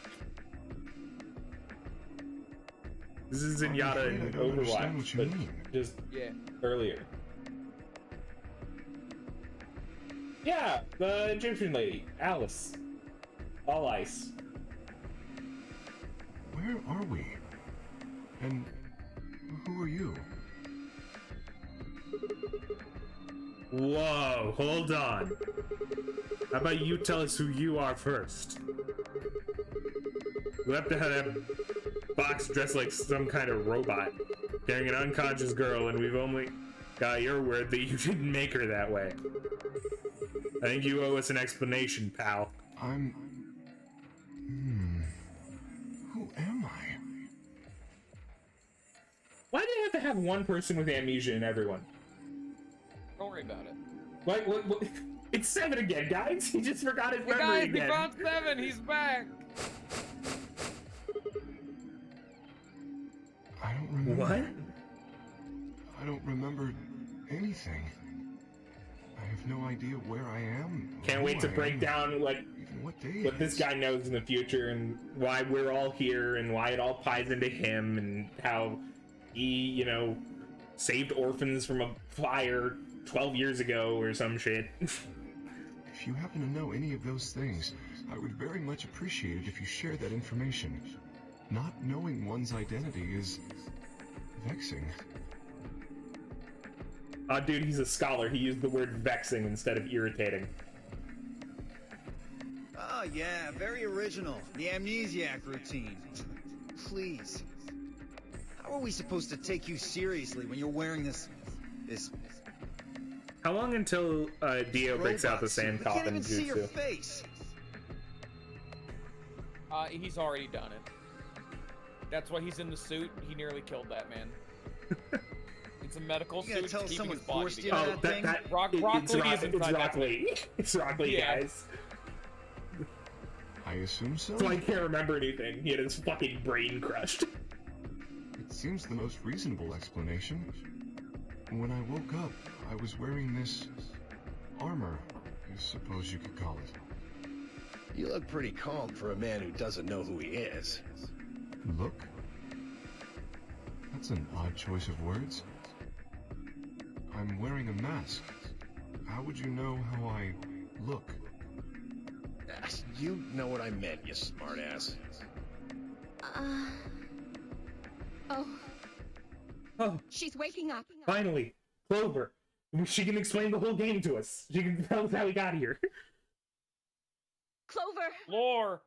[SPEAKER 2] This is Zenyatta in Overwatch, but just earlier. Yeah, the Egyptian lady, Alice. All ice.
[SPEAKER 8] Where are we? And who are you?
[SPEAKER 2] Whoa, hold on. How about you tell us who you are first? We have to have that box dressed like some kind of robot, carrying an unconscious girl, and we've only got your word that you didn't make her that way. I think you owe us an explanation, pal.
[SPEAKER 8] Who am I?
[SPEAKER 2] Why do they have to have one person with amnesia in everyone?
[SPEAKER 10] Don't worry about it.
[SPEAKER 2] What? It's 7 again, guys. He just forgot his memory again.
[SPEAKER 10] Guys, we found 7. He's back.
[SPEAKER 8] I don't remember.
[SPEAKER 2] What?
[SPEAKER 8] I don't remember anything. I have no idea where I am.
[SPEAKER 2] Can't wait to break down what this guy knows in the future and why we're all here and why it all ties into him and how he, you know, saved orphans from a fire 12 years ago or some shit.
[SPEAKER 8] If you happen to know any of those things, I would very much appreciate it if you share that information. Not knowing one's identity is vexing.
[SPEAKER 2] Dude, he's a scholar. He used the word vexing instead of irritating.
[SPEAKER 7] Oh, yeah, very original. The amnesiac routine. Please. How are we supposed to take you seriously when you're wearing this...
[SPEAKER 2] How long until Dio breaks out the sand coffin
[SPEAKER 7] jutsu? We can't even see your
[SPEAKER 2] jutsu?
[SPEAKER 7] face.
[SPEAKER 10] He's already done it. That's why he's in the suit. He nearly killed that man. It's a medical
[SPEAKER 7] You
[SPEAKER 10] suit.
[SPEAKER 7] gotta tell
[SPEAKER 10] keeping
[SPEAKER 7] someone
[SPEAKER 10] his body
[SPEAKER 7] forced you
[SPEAKER 10] together.
[SPEAKER 7] to that thing?
[SPEAKER 2] It's Rock Lee. It's Rock Lee,
[SPEAKER 10] Yeah.
[SPEAKER 2] guys.
[SPEAKER 8] I assume so?
[SPEAKER 2] So I can't remember anything. He had his fucking brain crushed.
[SPEAKER 8] It seems the most reasonable explanation. When I woke up, I was wearing this armor, I suppose you could call it.
[SPEAKER 11] You look pretty calm for a man who doesn't know who he is.
[SPEAKER 8] Look? That's an odd choice of words. I'm wearing a mask. How would you know how I look?
[SPEAKER 11] You know what I meant, you smartass.
[SPEAKER 5] Oh. She's waking up.
[SPEAKER 2] Finally, Clover. She can explain the whole game to us. She can tell us how we got here.
[SPEAKER 5] Clover.
[SPEAKER 10] Lore.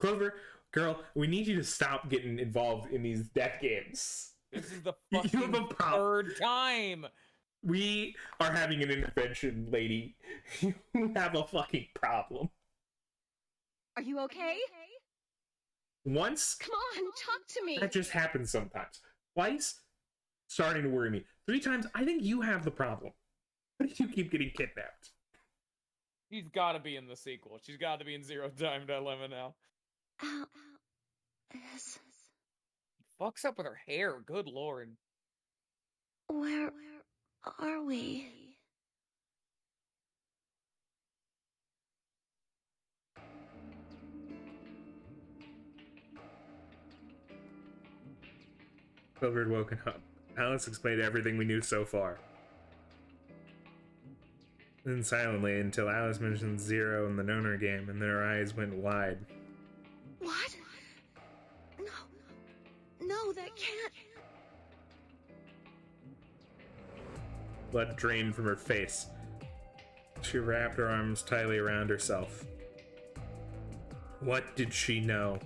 [SPEAKER 2] Clover, girl, we need you to stop getting involved in these death games.
[SPEAKER 10] This is the
[SPEAKER 2] You have
[SPEAKER 10] fucking
[SPEAKER 2] a problem.
[SPEAKER 10] third time.
[SPEAKER 2] We are having an intervention, lady. You have a fucking problem.
[SPEAKER 5] Are you okay?
[SPEAKER 2] Once,
[SPEAKER 5] Come on, talk to me.
[SPEAKER 2] that just happens sometimes. Twice, starting to worry me. 3 times, I think you have the problem. Why do you keep getting kidnapped?
[SPEAKER 10] She's got to be in the sequel. She's got to be in Zero Time Dilemma now.
[SPEAKER 3] Yes.
[SPEAKER 10] Fucks up with her hair. Good lord.
[SPEAKER 3] Where are we?
[SPEAKER 2] Clover had woken up. Alice explained everything we knew so far. Then silently until Alice mentioned Zero in the Noner game, and their eyes went wide.
[SPEAKER 3] What? No, that can't.
[SPEAKER 2] Blood drained from her face. She wrapped her arms tightly around herself. What did she know?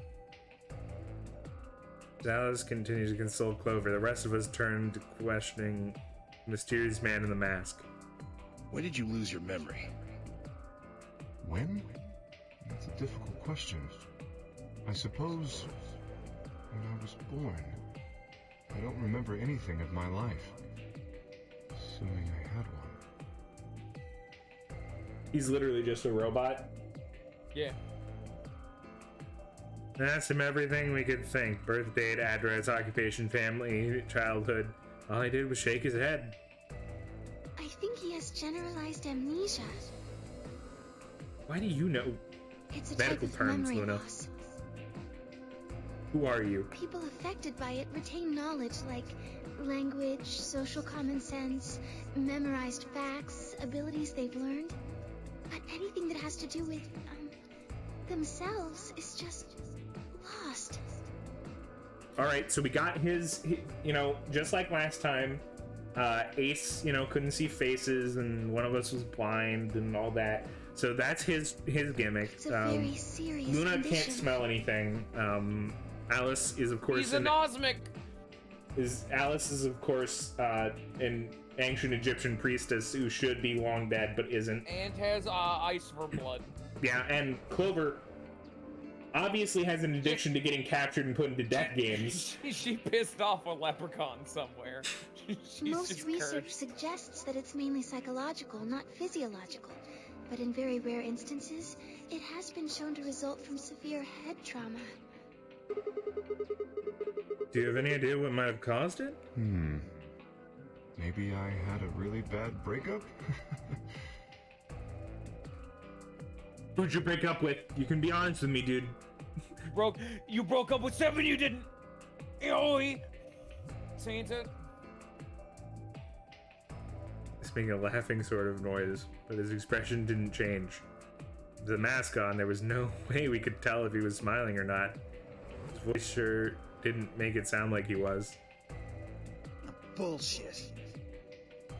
[SPEAKER 2] As Alice continued to console Clover, the rest of us turned to questioning the mysterious man in the mask.
[SPEAKER 11] When did you lose your memory?
[SPEAKER 8] When? That's a difficult question. I suppose when I was born. I don't remember anything of my life. Assuming I had one.
[SPEAKER 2] He's literally just a robot.
[SPEAKER 10] Yeah.
[SPEAKER 2] I asked him everything we could think. Birth date, address, occupation, family, childhood. All I did was shake his head.
[SPEAKER 3] I think he has generalized amnesia.
[SPEAKER 2] Why do you know
[SPEAKER 3] It's a
[SPEAKER 2] medical
[SPEAKER 3] type of
[SPEAKER 2] terms,
[SPEAKER 3] memory
[SPEAKER 2] Luna?
[SPEAKER 3] loss.
[SPEAKER 2] Who are you?
[SPEAKER 3] People affected by it retain knowledge like language, social common sense, memorized facts, abilities they've learned. But anything that has to do with, themselves is just lost.
[SPEAKER 2] Alright, so we got his, you know, just like last time, Ace, you know, couldn't see faces and one of us was blind and all that. So that's his gimmick.
[SPEAKER 3] It's a very serious
[SPEAKER 2] Luna
[SPEAKER 3] condition.
[SPEAKER 2] can't smell anything. Alice is of course
[SPEAKER 10] He's an osmic.
[SPEAKER 2] Alice is of course an ancient Egyptian priestess who should be long dead but isn't.
[SPEAKER 10] And has ice for blood.
[SPEAKER 2] Yeah, and Clover obviously has an addiction to getting captured and put into death games.
[SPEAKER 10] She pissed off a leprechaun somewhere. She's
[SPEAKER 3] Most
[SPEAKER 10] just
[SPEAKER 3] research
[SPEAKER 10] cursed.
[SPEAKER 3] suggests that it's mainly psychological, not physiological. But in very rare instances, it has been shown to result from severe head trauma.
[SPEAKER 2] Do you have any idea what might have caused it?
[SPEAKER 8] Maybe I had a really bad breakup?
[SPEAKER 2] Who'd you break up with? You can be honest with me, dude.
[SPEAKER 10] You broke up with Seven, you didn't. Oi! Santa.
[SPEAKER 2] He's making a laughing sort of noise, but his expression didn't change. With the mask on, there was no way we could tell if he was smiling or not. His voice sure didn't make it sound like he was.
[SPEAKER 7] Bullshit.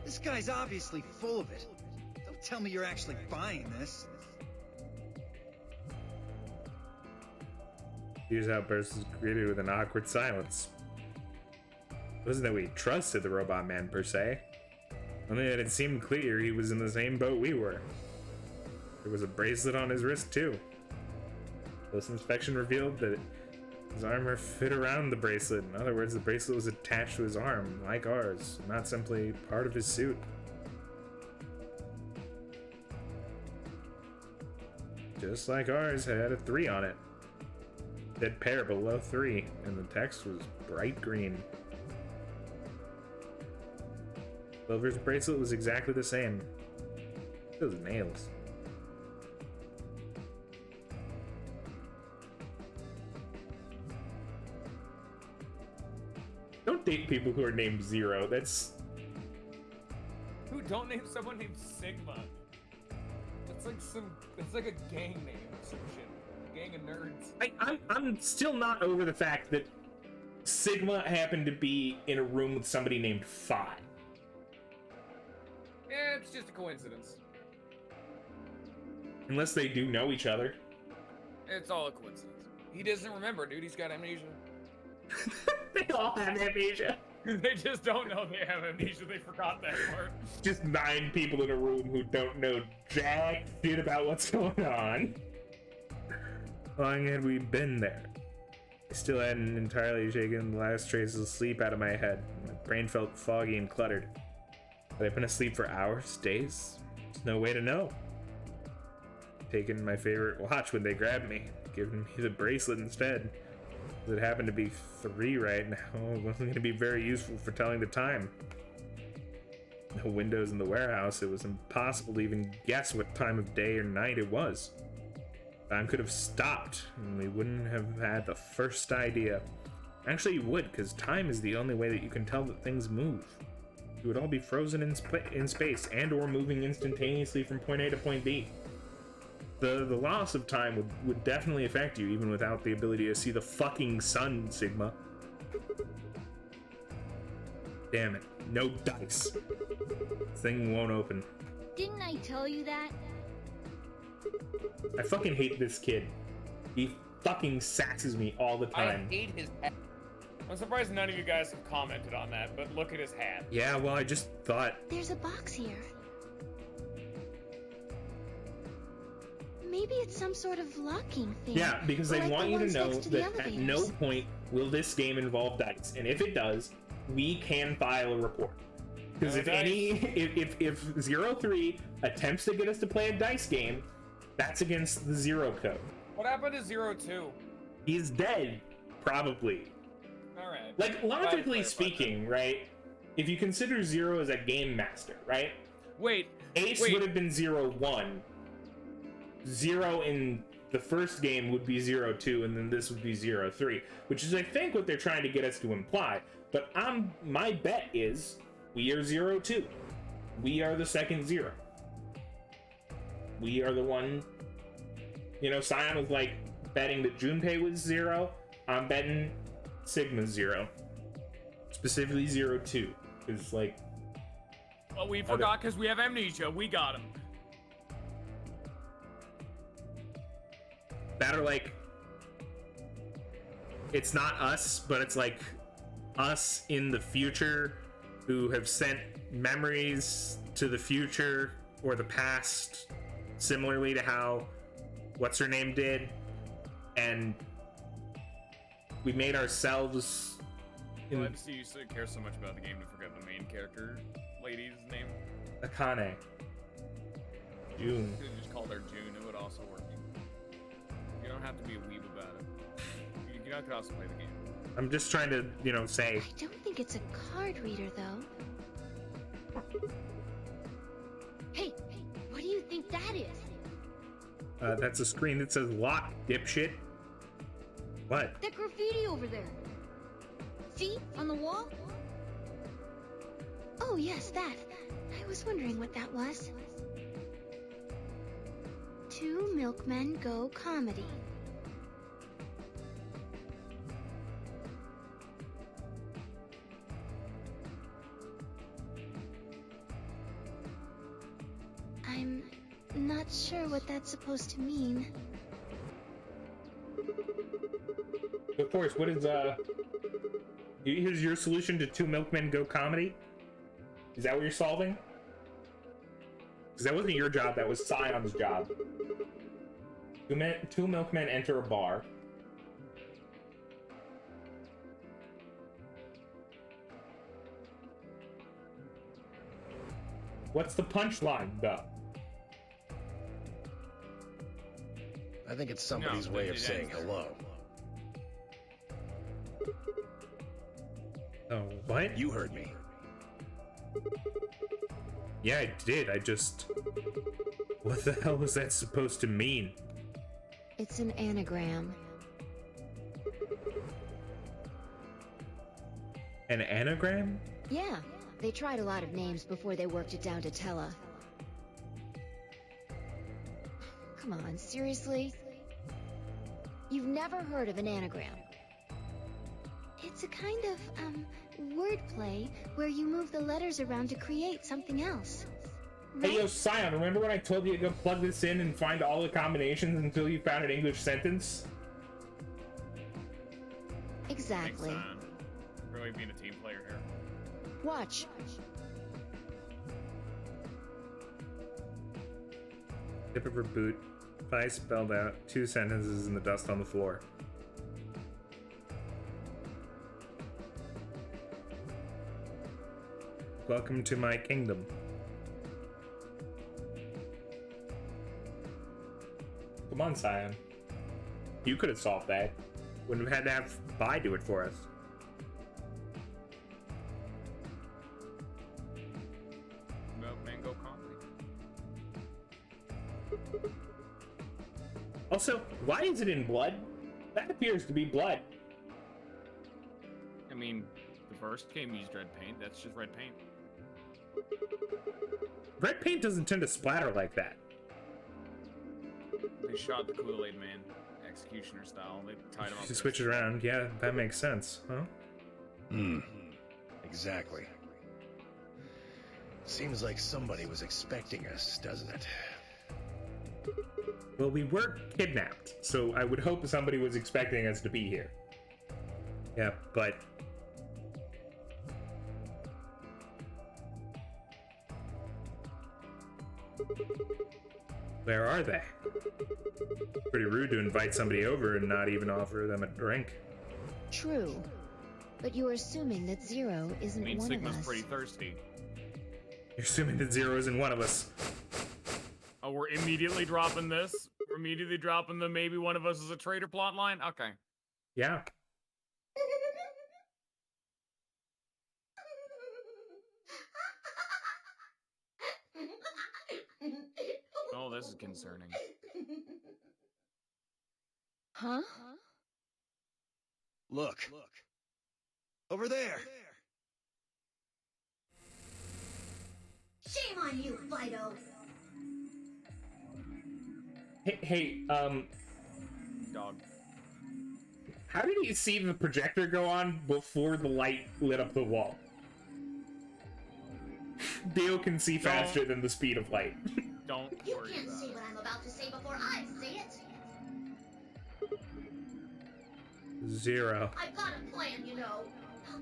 [SPEAKER 7] This guy's obviously full of it. Don't tell me you're actually buying this.
[SPEAKER 2] Hughes' outburst was greeted with an awkward silence. It wasn't that we trusted the robot man per se, only that it seemed clear he was in the same boat we were. There was a bracelet on his wrist too. Close inspection revealed that his armor fit around the bracelet. In other words, the bracelet was attached to his arm, like ours, not simply part of his suit. Just like ours had a 3 on it. Dead pair below 3, and the text was bright green. Clover's bracelet was exactly the same. Those nails. Don't date people who are named Zero. That's...
[SPEAKER 10] Who don't name someone named Sigma? It's like a gang name or some shit. A gang of nerds.
[SPEAKER 2] I'm still not over the fact that Sigma happened to be in a room with somebody named Phi.
[SPEAKER 10] Yeah, it's just a coincidence.
[SPEAKER 2] Unless they do know each other.
[SPEAKER 10] It's all a coincidence. He doesn't remember, dude. He's got amnesia.
[SPEAKER 2] They all have amnesia.
[SPEAKER 10] They just don't know they have amnesia. They forgot that part.
[SPEAKER 2] Just 9 people in a room who don't know jack shit about what's going on. How long had we been there? I still hadn't entirely shaken the last traces of sleep out of my head. My brain felt foggy and cluttered. Had I been asleep for hours, days? There's no way to know. Taking my favorite watch when they grabbed me, giving me the bracelet instead. It happened to be 3 right now. It wasn't going to be very useful for telling the time. No windows in the warehouse. It was impossible to even guess what time of day or night it was. Time could have stopped, and we wouldn't have had the first idea. Actually, you would, because time is the only way that you can tell that things move. You would all be frozen in space, and or moving instantaneously from point A to point B. The loss of time would definitely affect you, even without the ability to see the fucking sun, Sigma. Damn it. No dice. Thing won't open.
[SPEAKER 6] Didn't I tell you that?
[SPEAKER 2] I fucking hate this kid. He fucking sasses me all the time.
[SPEAKER 10] I hate his hat. I'm surprised none of you guys have commented on that, but look at his hat.
[SPEAKER 2] Yeah, well, I just thought...
[SPEAKER 3] There's a box here. Maybe it's some sort of locking thing.
[SPEAKER 2] Yeah, because they
[SPEAKER 3] like
[SPEAKER 2] want you to know
[SPEAKER 3] to
[SPEAKER 2] that at no point will this game involve dice. And if it does, we can file a report. Because if 03 attempts to get us to play a dice game, that's against the Zero Code.
[SPEAKER 10] What happened to 02?
[SPEAKER 2] He's dead, probably.
[SPEAKER 10] Alright.
[SPEAKER 2] Like, logically speaking, right? If you consider Zero as a game master, right?
[SPEAKER 10] Wait.
[SPEAKER 2] Ace would have been 01. 0 in the first game would be 02, and then this would be 03, which is, I think, what they're trying to get us to imply. But my bet is we are 02. We are the second Zero. We are the one. You know, Scion was like betting that Junpei was 0. I'm betting Sigma's 0. Specifically 02. Because, like.
[SPEAKER 1] Well, we forgot because we have amnesia. We got him.
[SPEAKER 2] That are like, it's not us, but it's like us in the future who have sent memories to the future or the past, similarly to how what's her name did, and we made ourselves.
[SPEAKER 1] Well, I see you care so much about the game to forget the main character lady's name.
[SPEAKER 2] Akane. June.
[SPEAKER 1] You could just called her June. It would also work. You don't have to be a weeb about it. You could also play the game.
[SPEAKER 2] I'm just trying to, say.
[SPEAKER 3] I don't think it's a card reader, though.
[SPEAKER 6] Hey, what do you think that is?
[SPEAKER 2] That's a screen that says lock, dipshit. What?
[SPEAKER 6] That graffiti over there. See? On the wall?
[SPEAKER 3] Oh, yes, that. I was wondering what that was. 2 Milkmen Go Comedy. I'm not sure what that's supposed to mean.
[SPEAKER 2] Of course, what is, here's your solution to 2 Milkmen Go Comedy? Is that what you're solving? Because that wasn't your job, that was Sion's job. Two milkmen enter a bar. What's the punchline, though?
[SPEAKER 11] I think it's somebody's way of saying hello.
[SPEAKER 2] Oh, what?
[SPEAKER 11] You heard me.
[SPEAKER 2] Yeah, I did. I just... What the hell was that supposed to mean?
[SPEAKER 3] It's an anagram.
[SPEAKER 2] An anagram?
[SPEAKER 3] Yeah, they tried a lot of names before they worked it down to Tella. Come on, seriously? You've never heard of an anagram? It's a kind of, wordplay where you move the letters around to create something else. Right?
[SPEAKER 2] Hey, yo, Scion, remember when I told you to go plug this in and find all the combinations until you found an English sentence?
[SPEAKER 3] Exactly.
[SPEAKER 1] Thanks, really being a team player here.
[SPEAKER 3] Watch.
[SPEAKER 2] Tip of her boot. Pie spelled out. 2 sentences in the dust on the floor. Welcome to my kingdom. Come on, Scion. You could have solved that. Wouldn't have had to have Pi do it for us.
[SPEAKER 1] Mango coffee.
[SPEAKER 2] Also, why is it in blood? That appears to be blood.
[SPEAKER 1] I mean, the first game used red paint. That's just red paint.
[SPEAKER 2] Red paint doesn't tend to splatter like that.
[SPEAKER 1] They shot the Kool-Aid Man executioner style. They tied him up.
[SPEAKER 2] You switch it around. Yeah, that makes sense, huh?
[SPEAKER 11] Exactly. Seems like somebody was expecting us, doesn't it?
[SPEAKER 2] Well, we were kidnapped, so I would hope somebody was expecting us to be here. Yeah, but... Where are they? Pretty rude to invite somebody over and not even offer them a drink.
[SPEAKER 3] True. But you're assuming that Zero isn't one
[SPEAKER 1] Sigma's
[SPEAKER 3] of us.
[SPEAKER 1] pretty thirsty.
[SPEAKER 2] You're assuming that Zero isn't one of us.
[SPEAKER 1] Oh, we're immediately dropping this? We're immediately dropping the maybe one of us is a traitor plot line? Okay.
[SPEAKER 2] Yeah.
[SPEAKER 1] Oh, this is concerning.
[SPEAKER 3] Huh?
[SPEAKER 7] Look. Over there.
[SPEAKER 4] Shame on you, Fido.
[SPEAKER 2] Hey,
[SPEAKER 1] Dog.
[SPEAKER 2] how did you see the projector go on before the light lit up the wall? Dio can see faster than the speed of light.
[SPEAKER 1] Don't
[SPEAKER 4] You
[SPEAKER 1] worry
[SPEAKER 4] can't
[SPEAKER 1] about
[SPEAKER 4] say
[SPEAKER 1] it.
[SPEAKER 4] what I'm about to say before I say it.
[SPEAKER 2] Zero.
[SPEAKER 4] I've got a plan, you know.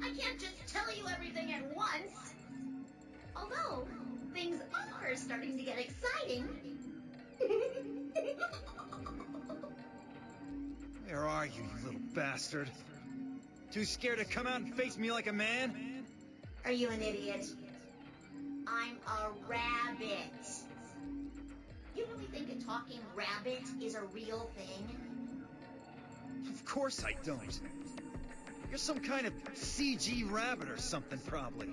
[SPEAKER 4] I can't just tell you everything at once. Although, things are starting to get exciting.
[SPEAKER 7] Where are you, you little bastard? Too scared to come out and face me like a man?
[SPEAKER 4] Are you an idiot? I'm a rabbit. You really think a talking rabbit is a real thing?
[SPEAKER 7] Of course I don't. You're some kind of CG rabbit or something, probably.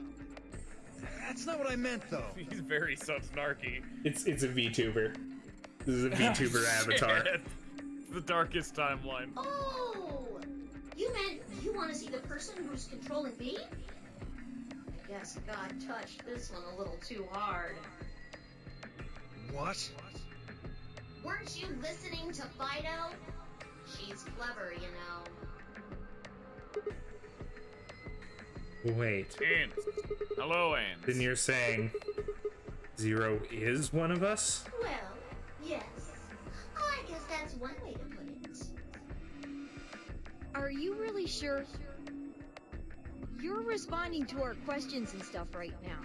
[SPEAKER 7] That's not what I meant, though.
[SPEAKER 1] He's very snarky.
[SPEAKER 2] It's a VTuber. This is a VTuber avatar.
[SPEAKER 1] Shit. The darkest timeline.
[SPEAKER 4] Oh! You meant you want to see the person who's controlling me? I guess God touched this one a little too hard.
[SPEAKER 7] What?
[SPEAKER 4] Weren't you listening to Fido? She's clever, you know.
[SPEAKER 2] Wait.
[SPEAKER 1] Ant. Hello, Ant.
[SPEAKER 2] Then you're saying Zero is one of us?
[SPEAKER 4] Well, yes. I guess that's one way to put it.
[SPEAKER 6] Are you really sure? You're responding to our questions and stuff right now.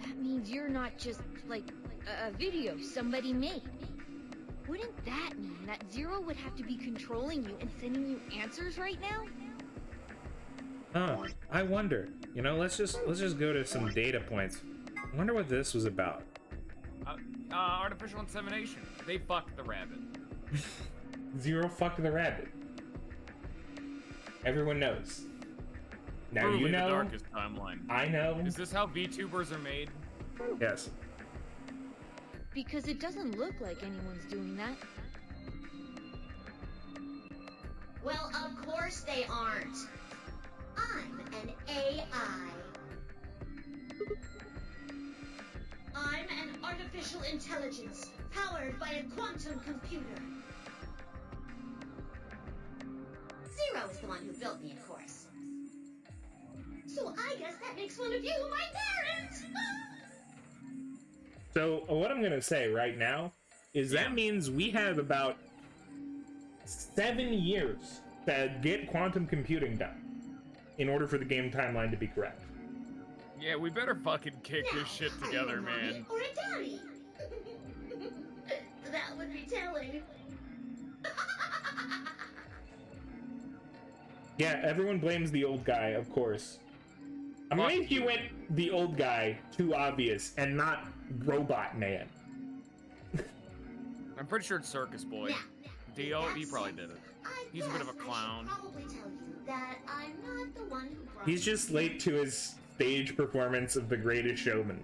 [SPEAKER 6] That means you're not just, like, a video somebody made. Wouldn't that mean that Zero would have to be controlling you and sending you answers right now?
[SPEAKER 2] Huh. I wonder. You know, let's just go to some data points. I wonder what this was about.
[SPEAKER 1] Artificial insemination. They fucked the rabbit.
[SPEAKER 2] Zero fucked the rabbit. Everyone knows. Now
[SPEAKER 1] Truly
[SPEAKER 2] you know.
[SPEAKER 1] The darkest timeline.
[SPEAKER 2] I know.
[SPEAKER 1] Is this how VTubers are made?
[SPEAKER 2] Yes.
[SPEAKER 6] Because it doesn't look like anyone's doing that.
[SPEAKER 4] Well, of course they aren't. I'm an AI. I'm an artificial intelligence powered by a quantum computer. Zero is the one who built me, of course. So I guess that makes one of you my parents!
[SPEAKER 2] So what I'm gonna say right now is that means we have about 7 years to get quantum computing done in order for the game timeline to be correct.
[SPEAKER 1] Yeah, we better fucking kick this shit together, man.
[SPEAKER 4] Or a daddy. That would be telling.
[SPEAKER 2] Yeah, everyone blames the old guy, of course. I'm wondering if you went the old guy too obvious and not Robot Man.
[SPEAKER 1] I'm pretty sure it's Circus Boy. Dio, he probably did it. He's a bit of a clown.
[SPEAKER 4] Probably tell you that I'm not the one who brought
[SPEAKER 2] He's just late to his stage performance of The Greatest Showman.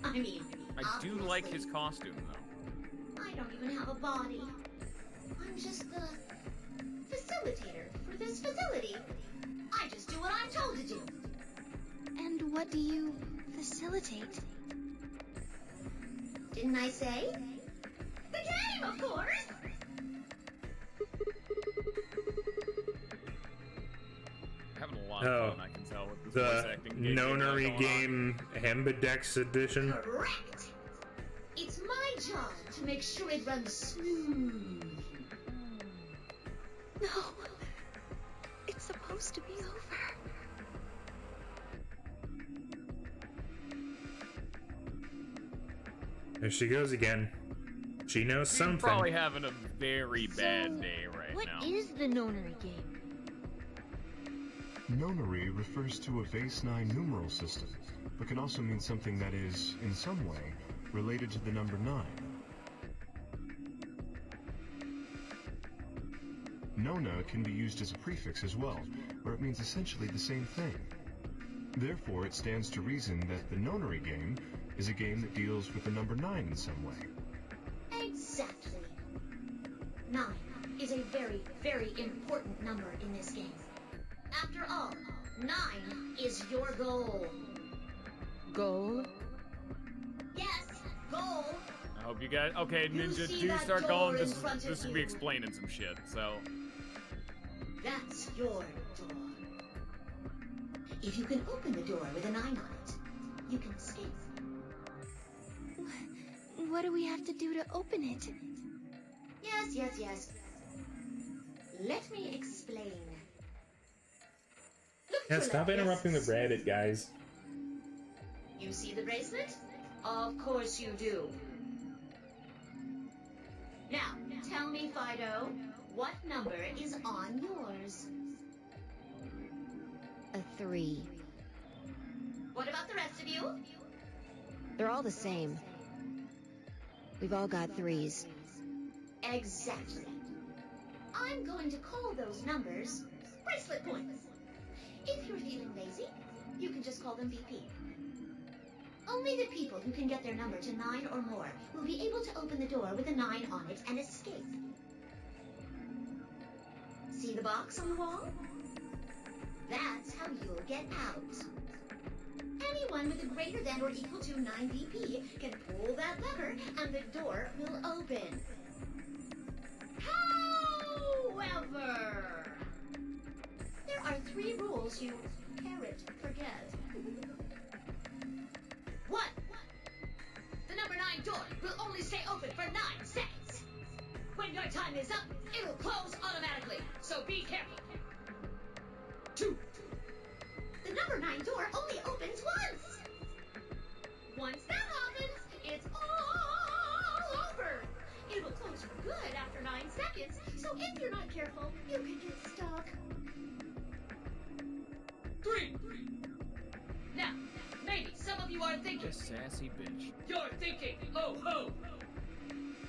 [SPEAKER 4] I mean,
[SPEAKER 1] I do like his costume, though.
[SPEAKER 4] I don't even have a body. I'm just the facilitator for this facility. I just do what I'm told to do.
[SPEAKER 6] And what do you facilitate?
[SPEAKER 4] Didn't I say? The game, of course!
[SPEAKER 1] Having a lot of fun, I can tell, with this voice acting gig
[SPEAKER 2] Nonary Game Hambidex Edition.
[SPEAKER 4] Correct! It's my job to make sure it runs smooth.
[SPEAKER 6] No. It's supposed to be over.
[SPEAKER 2] There she goes again. She knows something.
[SPEAKER 1] She's probably having a very bad day right now.
[SPEAKER 6] What is the Nonary game?
[SPEAKER 8] Nonary refers to a base 9 numeral system, but can also mean something that is, in some way, related to the number 9. Nona can be used as a prefix as well, where it means essentially the same thing. Therefore, it stands to reason that the Nonary game is a game that deals with the number 9 in some way.
[SPEAKER 4] Exactly. 9 is a very, very important number in this game. After all, 9 is your goal.
[SPEAKER 5] Goal?
[SPEAKER 4] Yes, goal.
[SPEAKER 1] I hope you guys... Okay, Ninja, do start going. This is gonna be explaining some shit, so...
[SPEAKER 4] That's your door. If you can open the door with a 9 on it, you can escape.
[SPEAKER 6] What do we have to do to open it?
[SPEAKER 4] Yes. Let me explain. Look
[SPEAKER 2] Yeah,
[SPEAKER 4] to
[SPEAKER 2] stop
[SPEAKER 4] left,
[SPEAKER 2] interrupting
[SPEAKER 4] yes.
[SPEAKER 2] the Reddit, guys.
[SPEAKER 4] You see the bracelet? Of course you do. Now, tell me, Fido, what number is on yours?
[SPEAKER 3] A 3.
[SPEAKER 4] What about the rest of you?
[SPEAKER 3] They're all the same. We've all got 3s.
[SPEAKER 4] Exactly. I'm going to call those numbers bracelet points. If you're feeling lazy, you can just call them BP. Only the people who can get their number to 9 or more will be able to open the door with a 9 on it and escape. See the box on the wall? That's how you'll get out. Anyone with a greater than or equal to 9 BP can pull that lever and the door will open. However, there are 3 rules you can't forget. 1. The number 9 door will only stay open for 9 seconds. When your time is up, it'll close automatically, so be careful. 2. The number 9 door only opens once. Once that happens, it's all over. good after 9 seconds, so if you're not careful, you could get stuck.
[SPEAKER 12] 3. Now, maybe some of you are thinking.
[SPEAKER 1] Sassy bitch.
[SPEAKER 12] You're thinking, oh ho!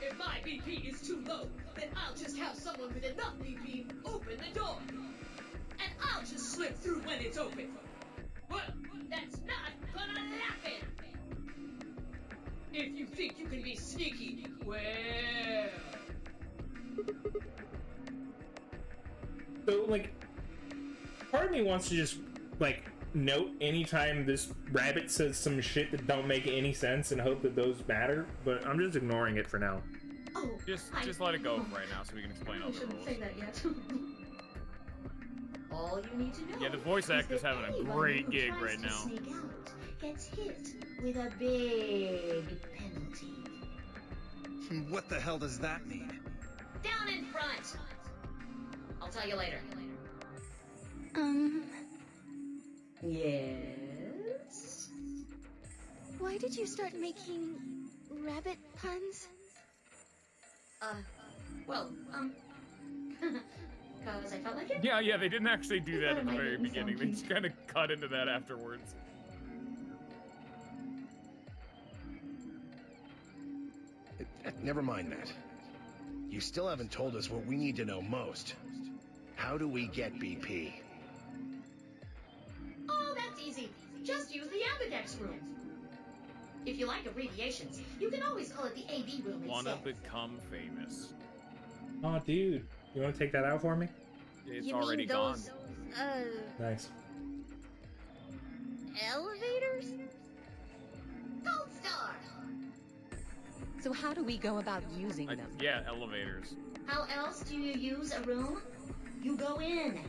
[SPEAKER 12] If my BP is too low, then I'll just have someone with enough BP open the door. And I'll just slip through when it's open. Well, that's not gonna happen! If you think you can be sneaky, well...
[SPEAKER 2] So, like, part of me wants to just, like, note anytime this rabbit says some shit that don't make any sense and hope that those matter, but I'm just ignoring it for now.
[SPEAKER 4] Oh,
[SPEAKER 1] just let it go right now so we can explain all the rules.
[SPEAKER 4] Say that yet. All you need to know.
[SPEAKER 1] Yeah, the voice actor's having a great gig right now.
[SPEAKER 4] Sneak out gets hit with a big penalty.
[SPEAKER 7] What the hell does that mean?
[SPEAKER 12] Down in front! I'll tell you later.
[SPEAKER 4] Yes?
[SPEAKER 6] Why did you start making rabbit puns?
[SPEAKER 4] Cause I felt like it?
[SPEAKER 1] Yeah, they didn't actually do that at the very beginning. They just kind of cut into that afterwards.
[SPEAKER 11] Never mind that. You still haven't told us what we need to know most. How do we get BP?
[SPEAKER 4] Oh, that's easy. Just use the Ambidex room. If you like abbreviations, you can always call it the AB room instead.
[SPEAKER 1] Wanna become famous.
[SPEAKER 2] Oh, dude. You want to take that out for me?
[SPEAKER 1] It's
[SPEAKER 6] You
[SPEAKER 1] already
[SPEAKER 6] mean those,
[SPEAKER 1] gone.
[SPEAKER 2] Nice.
[SPEAKER 6] Elevators?
[SPEAKER 4] Gold Star!
[SPEAKER 5] So how do we go about using them?
[SPEAKER 1] Yeah, elevators.
[SPEAKER 4] How else do you use a room? You go in.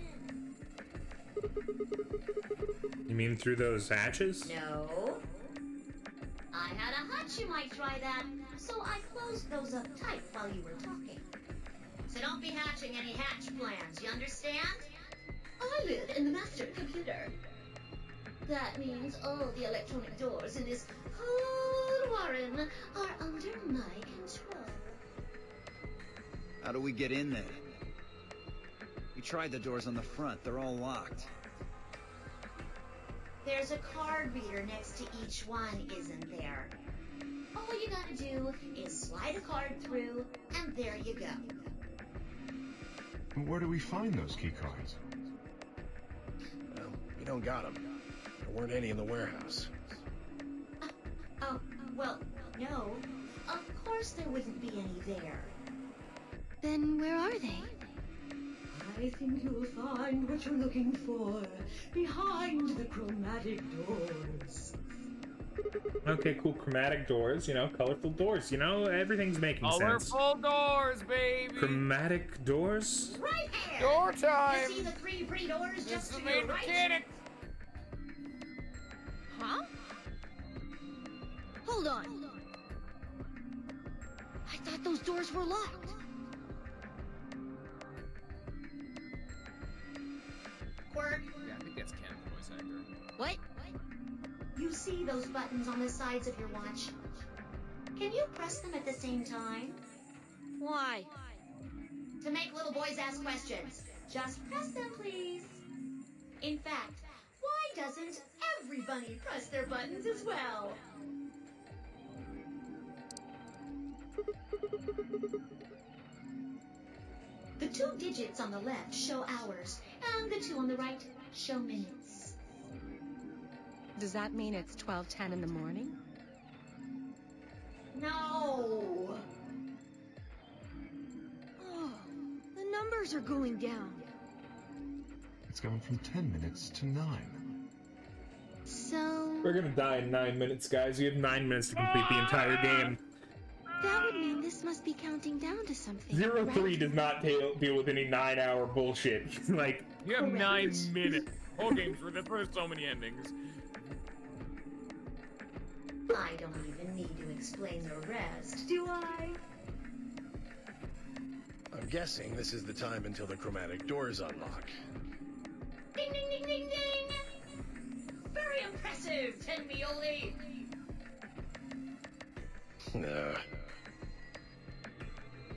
[SPEAKER 2] You mean through those hatches?
[SPEAKER 4] No. I had a hunch you might try that, so I closed those up tight while you were talking. So don't be hatching any hatch plans, you understand? I live in the master computer. That means all the electronic doors in this whole warren are under my control.
[SPEAKER 7] How do we get in there? We tried the doors on the front. They're all locked.
[SPEAKER 4] There's a card reader next to each one, isn't there? All you gotta do is slide a card through, and there you go.
[SPEAKER 8] Where do we find those key cards?
[SPEAKER 11] Well, we don't got them. There weren't any in the warehouse.
[SPEAKER 4] Well, no. Of course there wouldn't be any there.
[SPEAKER 6] Then where are they?
[SPEAKER 12] I think you'll find what you're looking for behind the chromatic doors.
[SPEAKER 2] Okay, cool. Chromatic doors, you know, colorful doors, you know, everything's making sense.
[SPEAKER 1] Colorful doors, baby!
[SPEAKER 2] Chromatic doors?
[SPEAKER 4] Right there!
[SPEAKER 1] Door time!
[SPEAKER 4] You see the 3 pretty doors just to
[SPEAKER 1] the
[SPEAKER 4] your
[SPEAKER 1] main
[SPEAKER 4] right?
[SPEAKER 1] mechanic!
[SPEAKER 6] Huh? Hold on. I thought those doors were locked.
[SPEAKER 4] Quirk,
[SPEAKER 1] Yeah, I think that's Ken, the voice actor.
[SPEAKER 6] What?
[SPEAKER 4] you see those buttons on the sides of your watch? Can you press them at the same time?
[SPEAKER 6] Why?
[SPEAKER 4] To make little boys ask questions. Just press them, please. In fact, why doesn't every bunny press their buttons as well? The 2 digits on the left show hours, and the 2 on the right show minutes.
[SPEAKER 5] Does that mean it's 12:10 in the morning?
[SPEAKER 4] No!
[SPEAKER 6] Oh, the numbers are going down.
[SPEAKER 8] It's gone from 10 minutes to 9.
[SPEAKER 6] So...
[SPEAKER 2] We're gonna die in 9 minutes, guys. You have 9 minutes to complete the entire game.
[SPEAKER 6] that would mean this must be counting down to something,
[SPEAKER 2] 03
[SPEAKER 6] right?
[SPEAKER 2] does not deal with any 9-hour bullshit. Like,
[SPEAKER 1] You have 9 minutes. Whole game's that's why there's so many endings.
[SPEAKER 4] I don't even need to explain the rest, do I?
[SPEAKER 11] I'm guessing this is the time until the chromatic doors unlock.
[SPEAKER 4] Ding ding ding ding ding! Very impressive, Tenmioli!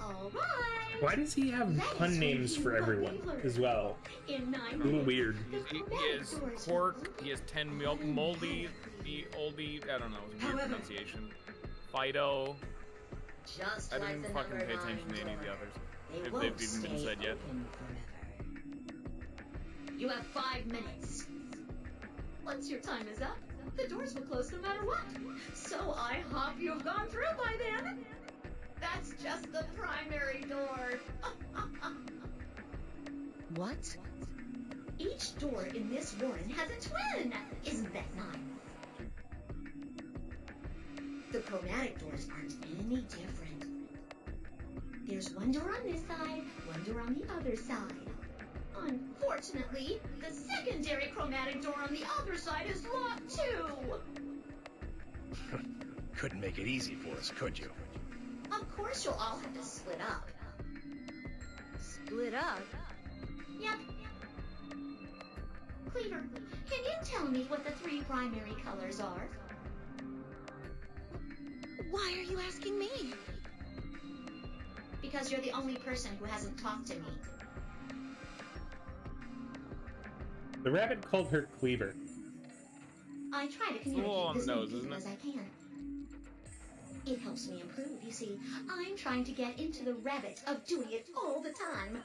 [SPEAKER 4] All right.
[SPEAKER 2] Why does he have pun names for everyone as well?
[SPEAKER 4] In 9
[SPEAKER 2] A little weird.
[SPEAKER 1] He has Quark, he has 10 Moldy, the oldie, I don't know, it was a weird pronunciation. Fido.
[SPEAKER 12] Just
[SPEAKER 1] I
[SPEAKER 12] like
[SPEAKER 1] didn't
[SPEAKER 12] the
[SPEAKER 1] fucking
[SPEAKER 12] number
[SPEAKER 1] pay attention to
[SPEAKER 12] 9
[SPEAKER 1] any of the
[SPEAKER 12] door,
[SPEAKER 1] others.
[SPEAKER 12] they
[SPEAKER 1] If
[SPEAKER 12] won't
[SPEAKER 1] they've even been
[SPEAKER 12] stay
[SPEAKER 1] said yet.
[SPEAKER 12] open forever. You have 5 minutes.
[SPEAKER 4] Once your time is up, the doors will close no matter what. So I hope you've gone through by then. That's just the primary door.
[SPEAKER 5] What?
[SPEAKER 4] Each door in this warren has a twin. Isn't that nice? The chromatic doors aren't any different. There's one door on this side, one door on the other side. Unfortunately, the secondary chromatic door on the other side is locked too.
[SPEAKER 11] Couldn't make it easy for us, could you?
[SPEAKER 4] Of course you'll all have to split up.
[SPEAKER 6] Split up?
[SPEAKER 4] Yep. Cleaver, can you tell me what the 3 primary colors are?
[SPEAKER 6] Why are you asking me?
[SPEAKER 4] Because you're the only person who hasn't talked to me.
[SPEAKER 2] The rabbit called her Cleaver.
[SPEAKER 4] I try to communicate as many people as I can. It helps me improve, you see. I'm trying to get into the habit of doing it all the time.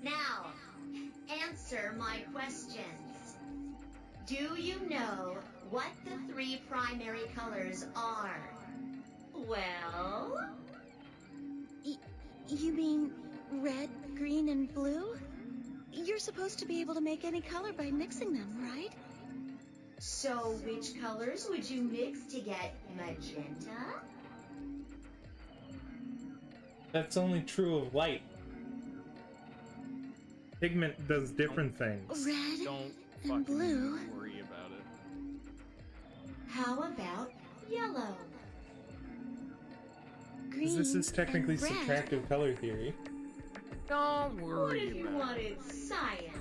[SPEAKER 4] Now, answer my questions. Do you know what the 3 primary colors are? Well?
[SPEAKER 6] You mean red, green, and blue? You're supposed to be able to make any color by mixing them, right?
[SPEAKER 4] So which colors would you mix to get magenta?
[SPEAKER 2] That's only true of light. Pigment does different things.
[SPEAKER 6] Red
[SPEAKER 1] Don't
[SPEAKER 6] and
[SPEAKER 1] fucking
[SPEAKER 6] blue.
[SPEAKER 1] worry about it.
[SPEAKER 4] How about yellow?
[SPEAKER 6] Green
[SPEAKER 2] This is technically
[SPEAKER 6] and red.
[SPEAKER 2] subtractive color theory.
[SPEAKER 1] Don't
[SPEAKER 4] What
[SPEAKER 1] worry
[SPEAKER 4] if you
[SPEAKER 1] about it.
[SPEAKER 4] wanted cyan?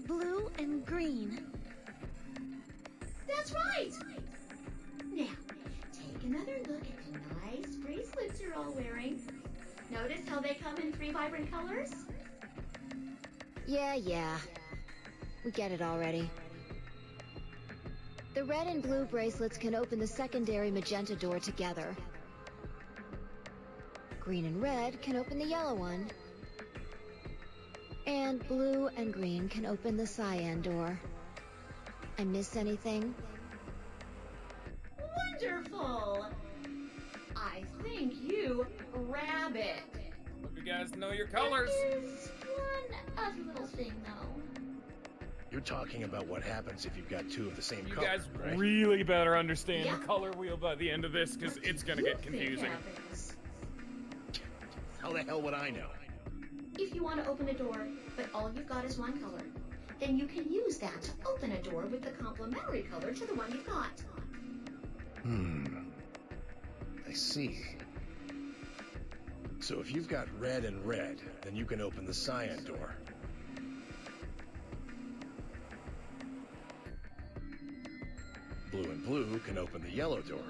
[SPEAKER 6] Blue and green.
[SPEAKER 4] That's right! Now, take another look at the nice bracelets you're all wearing. Notice how they come in 3 vibrant colors?
[SPEAKER 3] Yeah. We get it already. The red and blue bracelets can open the secondary magenta door together. Green and red can open the yellow one. And blue and green can open the cyan door. I miss anything?
[SPEAKER 4] Wonderful! I think you rabbit.
[SPEAKER 1] Hope you guys know your colors.
[SPEAKER 4] There's one other little thing, though.
[SPEAKER 11] You're talking about what happens if you've got 2 of the same
[SPEAKER 1] You
[SPEAKER 11] color,
[SPEAKER 1] guys
[SPEAKER 11] right?
[SPEAKER 1] really better understand
[SPEAKER 4] Yeah.
[SPEAKER 1] the color wheel by the end of this, because it's gonna get confusing.
[SPEAKER 11] How the hell would I know?
[SPEAKER 4] If you want to open a door, but all you've got is one color, then you can use that to open a door with the complementary color to the one you've got.
[SPEAKER 11] I see. So if you've got red and red, then you can open the cyan door. Blue and blue can open the yellow door.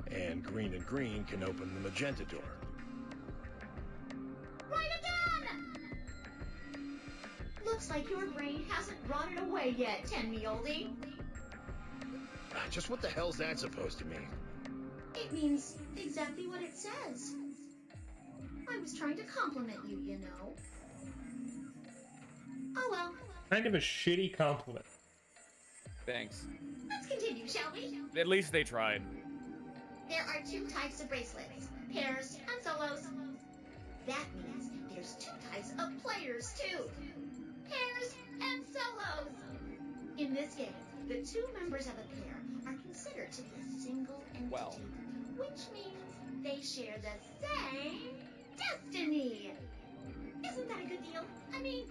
[SPEAKER 11] And green can open the magenta door.
[SPEAKER 4] Right again! Looks like your brain hasn't rotted away yet, 10-me-oldie.
[SPEAKER 11] Just what the hell's that supposed to mean?
[SPEAKER 4] It means exactly what it says. I was trying to compliment you, you know. Oh well.
[SPEAKER 2] Kind of a shitty compliment.
[SPEAKER 1] Thanks.
[SPEAKER 4] Let's continue, shall we?
[SPEAKER 1] At least they tried.
[SPEAKER 4] There are 2 types of bracelets, pairs and solos. That means there's 2 types of players too. Pairs and solos. In this game, the 2 members of a pair are considered to be a single entity, which means they share the same destiny. Isn't that a good deal? I mean,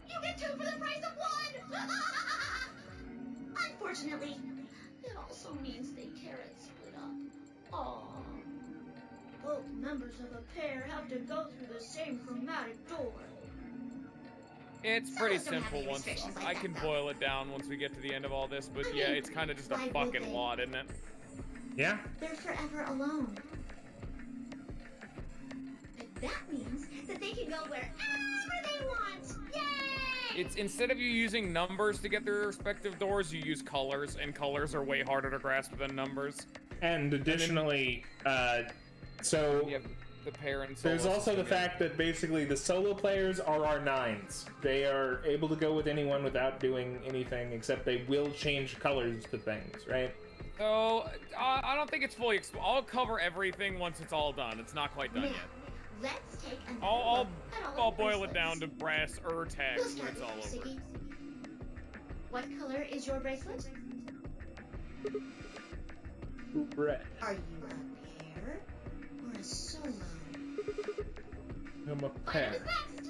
[SPEAKER 4] you get 2 for the price of 1! Unfortunately, it also means they can't split up. Aww. Both members of a pair have to go through the same chromatic door.
[SPEAKER 1] It's pretty
[SPEAKER 4] Solos don't have
[SPEAKER 1] simple
[SPEAKER 4] any
[SPEAKER 1] once
[SPEAKER 4] restrictions like
[SPEAKER 1] I
[SPEAKER 4] that,
[SPEAKER 1] can
[SPEAKER 4] though.
[SPEAKER 1] boil it down once we get to the end of all this, but
[SPEAKER 4] I
[SPEAKER 1] yeah,
[SPEAKER 4] mean,
[SPEAKER 1] it's kind of just a
[SPEAKER 4] why would
[SPEAKER 1] fucking
[SPEAKER 4] they?
[SPEAKER 1] lot, isn't it?
[SPEAKER 2] Yeah.
[SPEAKER 4] They're forever alone. But that means that they can go wherever they want. Yay!
[SPEAKER 10] It's instead of you using numbers to get through your respective doors, you use colors, and colors are way harder to grasp than numbers.
[SPEAKER 2] And additionally, so
[SPEAKER 10] you have the pair and solo
[SPEAKER 2] there's also
[SPEAKER 10] system,
[SPEAKER 2] the fact that basically the solo players are our 9s. They are able to go with anyone without doing anything, except they will change colors to things, right?
[SPEAKER 10] So, I don't think it's fully I'll cover everything once it's all done. It's not quite done yet.
[SPEAKER 4] Let's take another
[SPEAKER 10] I'll
[SPEAKER 4] look at all the
[SPEAKER 10] boil it
[SPEAKER 4] bracelets.
[SPEAKER 10] down to brass tags
[SPEAKER 4] We'll
[SPEAKER 10] when it's
[SPEAKER 4] start
[SPEAKER 10] all
[SPEAKER 4] with you,
[SPEAKER 10] over.
[SPEAKER 4] Siggy. What color is your bracelet?
[SPEAKER 2] Red.
[SPEAKER 4] Are you a pair or a solo?
[SPEAKER 2] I'm a
[SPEAKER 4] What
[SPEAKER 2] pair.
[SPEAKER 4] is next?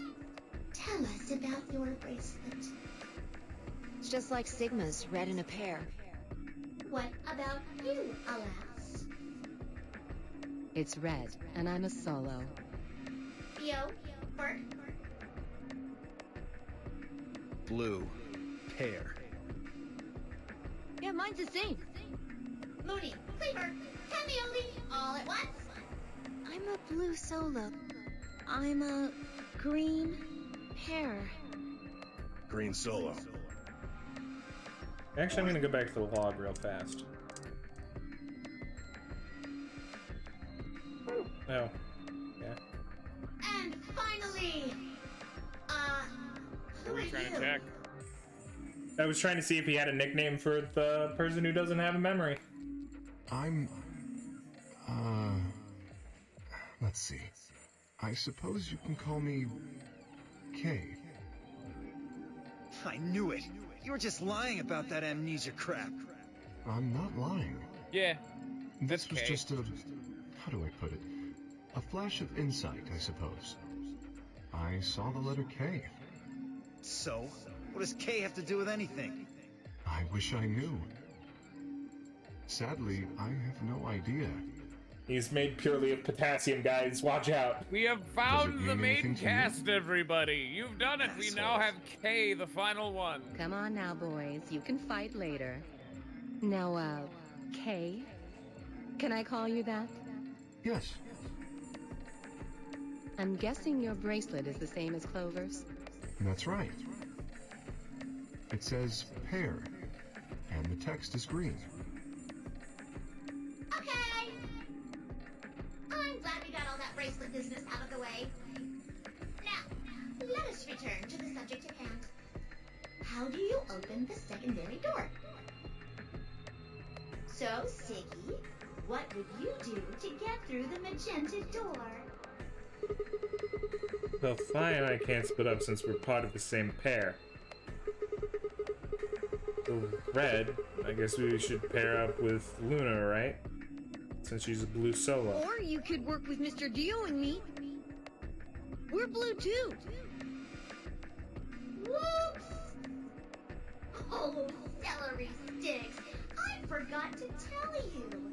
[SPEAKER 4] Tell us about your bracelet.
[SPEAKER 3] It's just like Sigma's, red in a pair.
[SPEAKER 4] What about you, alas?
[SPEAKER 5] It's red, and I'm a solo.
[SPEAKER 4] Theo, Bert,
[SPEAKER 7] Blue. Pair.
[SPEAKER 6] Yeah, mine's the same.
[SPEAKER 4] Moody, Cleaver, Camille, all at once.
[SPEAKER 3] I'm a blue solo. I'm a green pair.
[SPEAKER 11] Green solo.
[SPEAKER 2] Actually, I'm gonna go back to the log real fast. Oh. Yeah.
[SPEAKER 4] And finally,
[SPEAKER 10] What were you trying to check?
[SPEAKER 2] I was trying to see if he had a nickname for the person who doesn't have a memory.
[SPEAKER 8] I'm... Let's see. I suppose you can call me... Kay.
[SPEAKER 7] I knew it. You were just lying about that amnesia crap.
[SPEAKER 8] I'm not lying.
[SPEAKER 10] Yeah.
[SPEAKER 8] This was
[SPEAKER 10] Kay.
[SPEAKER 8] just a... How do I put it? A flash of insight, I suppose. I saw the letter K.
[SPEAKER 7] So, what does K have to do with anything?
[SPEAKER 8] I wish I knew. Sadly, I have no idea.
[SPEAKER 2] He's made purely of potassium, guys. Watch out.
[SPEAKER 10] We have
[SPEAKER 8] Does it
[SPEAKER 10] found
[SPEAKER 8] mean
[SPEAKER 10] the main
[SPEAKER 8] anything to you?
[SPEAKER 10] cast, everybody. You've done it. We now have K, the final one.
[SPEAKER 5] Come on now, boys. You can fight later. Now, Kay? Can I call you that?
[SPEAKER 8] Yes.
[SPEAKER 5] I'm guessing your bracelet is the same as Clover's?
[SPEAKER 8] That's right. It says pair, and the text is green.
[SPEAKER 4] okay. I'm glad we got all that bracelet business out of the way. Now, let us return to the subject at hand. How do you open the secondary door? So, Siggy, what would you do to get through the magenta door?
[SPEAKER 2] Well, fine, I can't split up since we're part of the same pair. So, red, I guess we should pair up with Luna, right? Since she's a blue solo.
[SPEAKER 6] Or you could work with Mr. Dio and me. We're blue too.
[SPEAKER 4] Whoops! Oh, celery sticks! I forgot to tell you.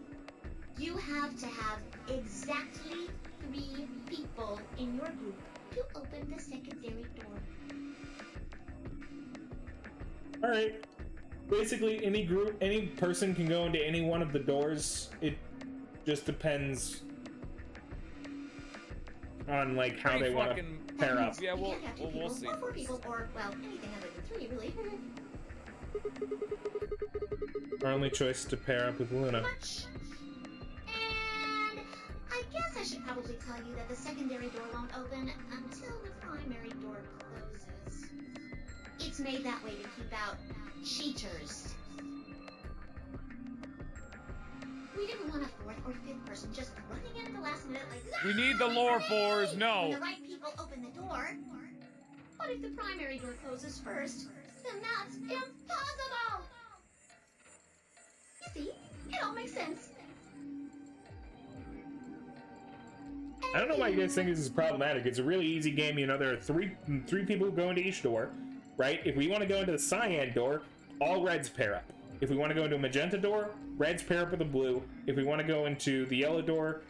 [SPEAKER 4] You have to have exactly 3 people in your group to open the secondary door.
[SPEAKER 2] Alright. Basically, any person can go into any one of the doors. It just depends on, like, how
[SPEAKER 10] Pretty
[SPEAKER 2] they want to
[SPEAKER 10] fucking-
[SPEAKER 2] pair up.
[SPEAKER 10] Yeah,
[SPEAKER 4] You
[SPEAKER 10] we'll
[SPEAKER 4] can't have 2
[SPEAKER 10] we'll
[SPEAKER 4] people,
[SPEAKER 10] see.
[SPEAKER 4] or 4
[SPEAKER 10] first.
[SPEAKER 4] people, or, well, anything other than 3, really.
[SPEAKER 2] Our only choice is to pair up with Luna.
[SPEAKER 4] Much. And I guess I should probably tell you that the secondary door won't open until the primary door closes. It's made that way to keep out cheaters. We didn't want a 4th or 5th person just running in at the last minute like,
[SPEAKER 10] We need the lore fours,
[SPEAKER 4] when
[SPEAKER 10] no.
[SPEAKER 4] the right people open the door. But if the primary door closes first, then that's impossible! You see, it all makes sense.
[SPEAKER 2] I don't know why you guys think this is problematic. It's a really easy game. You know, there are three people who go into each door, right? If we want to go into the cyan door, all reds pair up. If we want to go into a magenta door, reds pair up with a blue. If we want to go into the yellow door,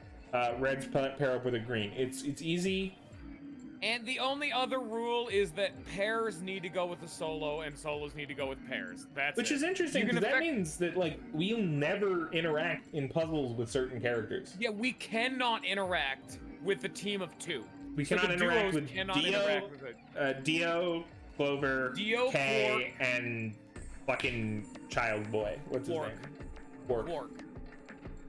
[SPEAKER 2] reds pair up with a green. It's easy.
[SPEAKER 10] And the only other rule is that pairs need to go with the solo, and solos need to go with pairs. That's
[SPEAKER 2] Which is interesting, because that means that, like, we'll never interact in puzzles with certain characters.
[SPEAKER 10] Yeah, we cannot interact with the team of two.
[SPEAKER 2] We cannot interact with Dio, Clover, Kay, and fucking Child Boy. What's his name? Quark.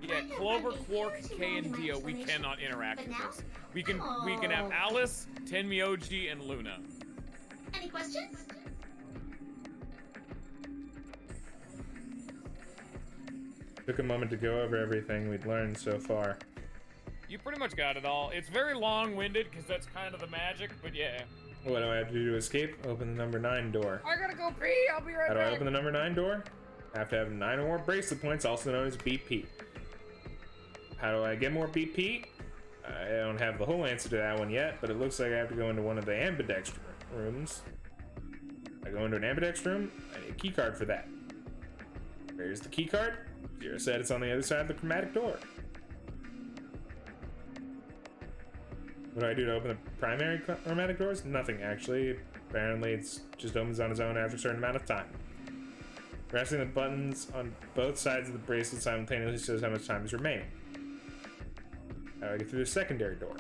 [SPEAKER 10] Yeah, Clover, Quark, Kay, and Dio, we cannot interact with this. We can have Alice, Tenmyoji, and Luna.
[SPEAKER 4] Any questions?
[SPEAKER 2] Took a moment to go over everything we'd learned so far.
[SPEAKER 10] You pretty much got it all. It's very long-winded, because that's kind of the magic, but yeah.
[SPEAKER 2] What do I have to do to escape? Open the number 9 door.
[SPEAKER 10] I gotta go pee, I'll be right back.
[SPEAKER 2] How do I open the number 9 door? I have to have 9 or more bracelet points, also known as BP. How do I get more BP? I don't have the whole answer to that one yet, but it looks like I have to go into one of the ambidextrous rooms. I go into an ambidextrous room, I need a key card for that. Where's the key card? Zero said it's on the other side of the chromatic door. What do I do to open the primary chromatic doors? Nothing, actually. Apparently, it just opens on its own after a certain amount of time. Pressing the buttons on both sides of the bracelet simultaneously shows how much time is remaining. How do I get through the secondary door?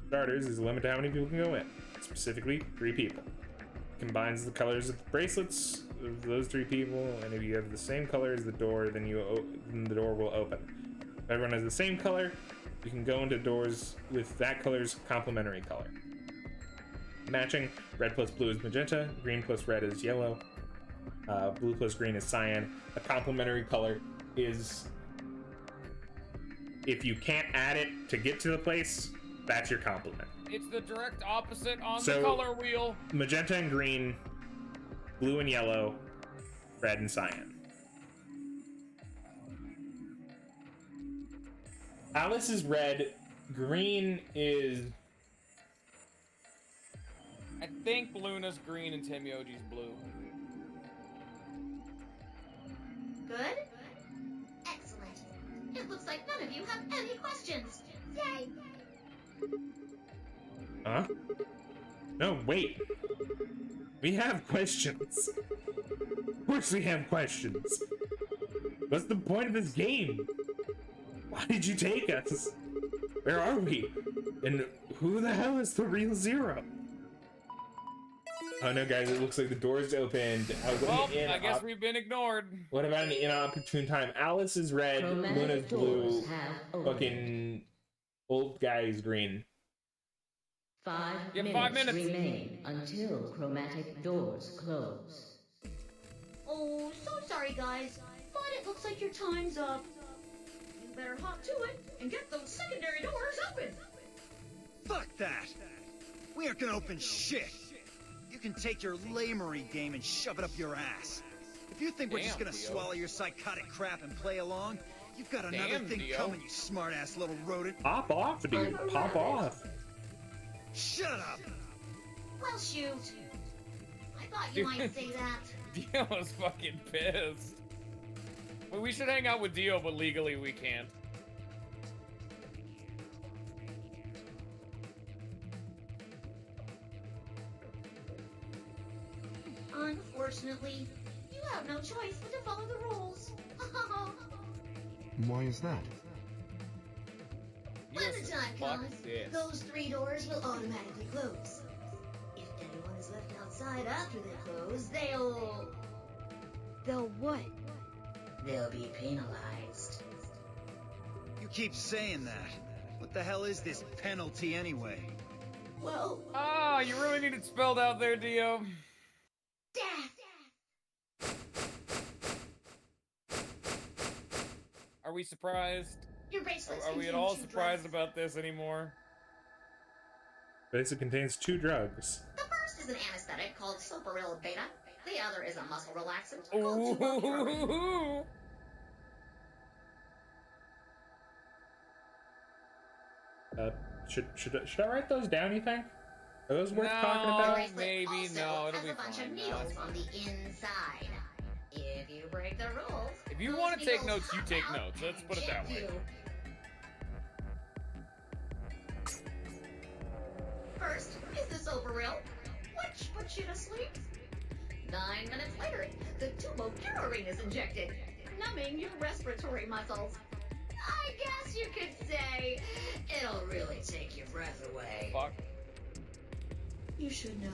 [SPEAKER 2] Starters, there's a limit to how many people can go in. Specifically, 3 people. It combines the colors of the bracelets of those 3 people, and if you have the same color as the door, then the door will open. If everyone has the same color, you can go into doors with that color's complementary color. Matching, red plus blue is magenta, green plus red is yellow, blue plus green is cyan. A complementary color is, if you can't add it to get to the place, that's your complement.
[SPEAKER 10] It's the direct opposite on the color wheel.
[SPEAKER 2] Magenta and green, blue and yellow, red and cyan. Alice is red, green is...
[SPEAKER 10] I think Luna's green and Tenmyoji's blue.
[SPEAKER 4] Good? Excellent. It looks like none of you have any questions. Yay!
[SPEAKER 2] Huh? No, wait. We have questions. Of course we have questions. What's the point of this game? Why did you take us? Where are we? And who the hell is the real Zero? Oh no, guys, it looks like the door's opened.
[SPEAKER 10] Well, I guess we've been ignored.
[SPEAKER 2] What about an inopportune time? Alice is red, Luna's blue, fucking old guy's green.
[SPEAKER 6] 5 minutes remain until chromatic doors close.
[SPEAKER 4] Oh, so sorry, guys, but it looks like your time's up. You better hop to it and get those secondary doors open.
[SPEAKER 7] Fuck that! We aren't gonna open shit! You can take your lamery game and shove it up your ass. If you think we're just gonna swallow your psychotic crap and play along, you've got another thing coming, you smart-ass little rodent.
[SPEAKER 2] Pop off, dude. Pop off.
[SPEAKER 7] Shut up!
[SPEAKER 4] Well, shoot. I thought you might say that.
[SPEAKER 10] Dio's fucking pissed. Well, we should hang out with Dio, but legally we can't.
[SPEAKER 4] Unfortunately, you have no choice but to follow the rules.
[SPEAKER 8] Why is that?
[SPEAKER 4] When the time comes, those 3 doors will automatically close. If anyone is left outside after they close, they'll what? They'll be penalized.
[SPEAKER 7] You keep saying that. What the hell is this penalty anyway?
[SPEAKER 4] Well...
[SPEAKER 10] Ah, you really need it spelled out there, Dio.
[SPEAKER 4] Death!
[SPEAKER 10] Are we surprised? Are we at all surprised about this anymore?
[SPEAKER 2] Bracelet contains 2 drugs.
[SPEAKER 4] The first is an anesthetic called Soparil Beta. The other is a muscle relaxant called Duocarol.
[SPEAKER 2] Should I write those down, you think? Are those worth talking about?
[SPEAKER 10] Maybe, no, it'll be
[SPEAKER 4] a bunch
[SPEAKER 10] fine.
[SPEAKER 4] of needles on the inside. If you break the rules...
[SPEAKER 10] If you want to take notes, you take notes. Let's put it that way.
[SPEAKER 4] Silveril, which puts you to sleep. 9 minutes later, the tubo ring is injected, numbing your respiratory muscles. I guess you could say it'll really take your breath away.
[SPEAKER 10] Fuck.
[SPEAKER 4] You should know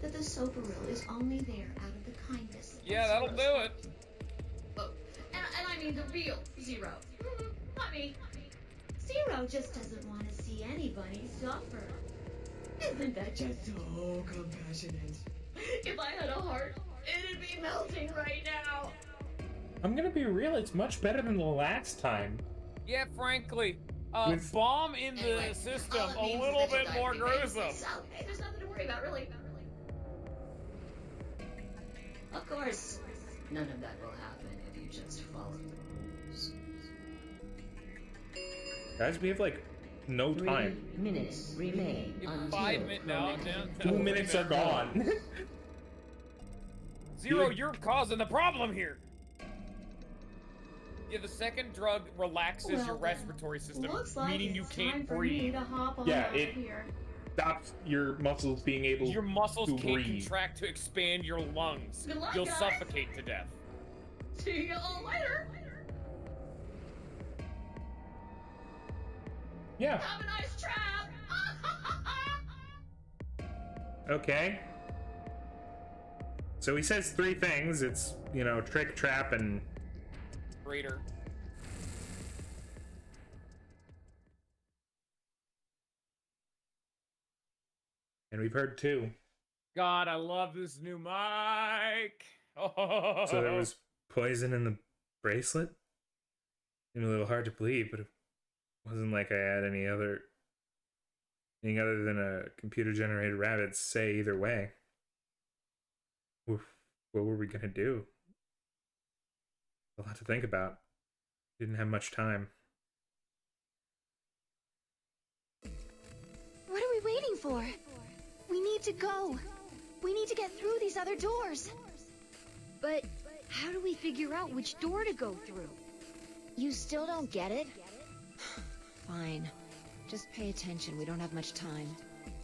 [SPEAKER 4] that the Soberil is only there out of the kindness.
[SPEAKER 10] Yeah, that'll do it.
[SPEAKER 4] Oh, and I mean the real Zero. Not me. Zero just doesn't want to see anybody suffer. Isn't that just so compassionate? If I had a heart, it'd be melting right now.
[SPEAKER 2] I'm gonna be real, it's much better than the last time.
[SPEAKER 10] Yeah, frankly.
[SPEAKER 2] With-
[SPEAKER 10] Bomb in the system, a little bit more gruesome.
[SPEAKER 4] So, hey, there's nothing to worry about, really. Of course, none of that will happen if you just follow the rules.
[SPEAKER 2] Guys, we have like no time.
[SPEAKER 13] 3 minutes remain until
[SPEAKER 10] 5 minutes now.
[SPEAKER 2] 2 minutes are gone.
[SPEAKER 10] Zero, you're causing the problem here. Yeah, the second drug relaxes your respiratory system, meaning you can't breathe.
[SPEAKER 2] Yeah, it stops your muscles being able
[SPEAKER 10] Your muscles
[SPEAKER 2] to
[SPEAKER 10] can't
[SPEAKER 2] breathe.
[SPEAKER 10] contract to expand your lungs.
[SPEAKER 4] Good luck,
[SPEAKER 10] You'll
[SPEAKER 4] guys.
[SPEAKER 10] suffocate to death.
[SPEAKER 4] See you all later.
[SPEAKER 2] Yeah.
[SPEAKER 4] Have a nice trap.
[SPEAKER 2] Okay. So he says 3 things. It's, you know, trick, trap, and...
[SPEAKER 10] Raider.
[SPEAKER 2] And we've heard 2.
[SPEAKER 10] God, I love this new mic. Oh.
[SPEAKER 2] So there was poison in the bracelet? Seemed a little hard to believe, but it wasn't like I had anything other than a computer-generated rabbit say either way. Oof, what were we gonna do? A lot to think about. Didn't have much time.
[SPEAKER 6] What are we waiting for? We need to go. We need to get through these other doors.
[SPEAKER 5] But how do we figure out which door to go through?
[SPEAKER 3] You still don't get it? Fine. Just pay attention, we don't have much time.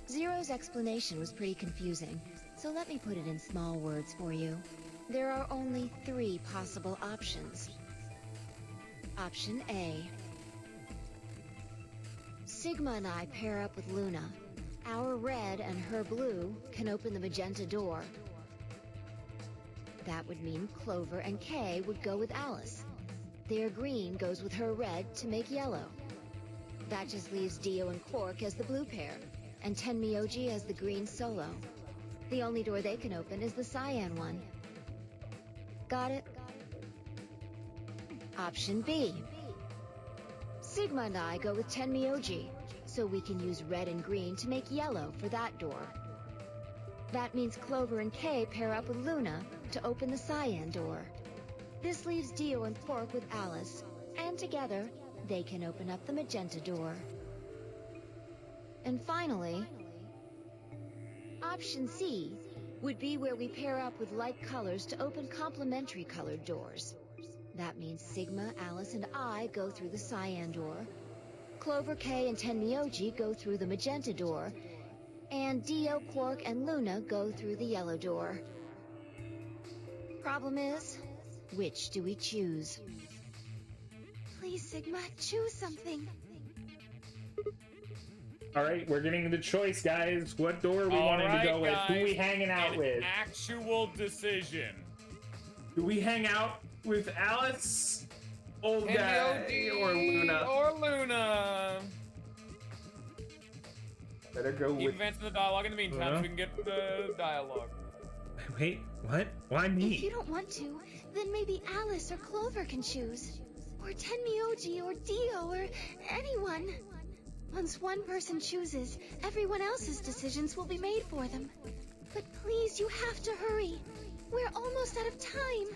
[SPEAKER 3] Zero's explanation was pretty confusing, so let me put it in small words for you. There are only 3 possible options. Option A. Sigma and I pair up with Luna. Our red and her blue can open the magenta door. That would mean Clover and Kay would go with Alice. Their green goes with her red to make yellow. That just leaves Dio and Quark as the blue pair, and Tenmyoji as the green solo. The only door they can open is the cyan one. Got it? Option B. Sigma and I go with Tenmyoji, so we can use red and green to make yellow for that door. That means Clover and Kay pair up with Luna to open the cyan door. This leaves Dio and Quark with Alice, and together, they can open up the magenta door. And finally, option C would be where we pair up with like colors to open complementary colored doors. That means Sigma, Alice, and I go through the cyan door, Clover, Kay, and Tenmyoji go through the magenta door, and Dio, Quark, and Luna go through the yellow door. Problem is, which do we choose?
[SPEAKER 6] Please, Sigma, choose something.
[SPEAKER 2] Alright, we're getting the choice, guys. What door are we wanting to go with? Who are we hanging out with?
[SPEAKER 10] Actual decision.
[SPEAKER 2] Do we hang out with Alice, old guy, or Luna?
[SPEAKER 10] Or Luna.
[SPEAKER 2] Better go
[SPEAKER 10] Keep
[SPEAKER 2] with...
[SPEAKER 10] advancing the dialogue in the meantime
[SPEAKER 2] Luna?
[SPEAKER 10] so we can get the dialogue.
[SPEAKER 2] Wait, what? Why me?
[SPEAKER 6] If you don't want to, then maybe Alice or Clover can choose. Or Tenmyoji or Dio or anyone. Once one person chooses, everyone else's decisions will be made for them. But please, you have to hurry. We're almost out of time.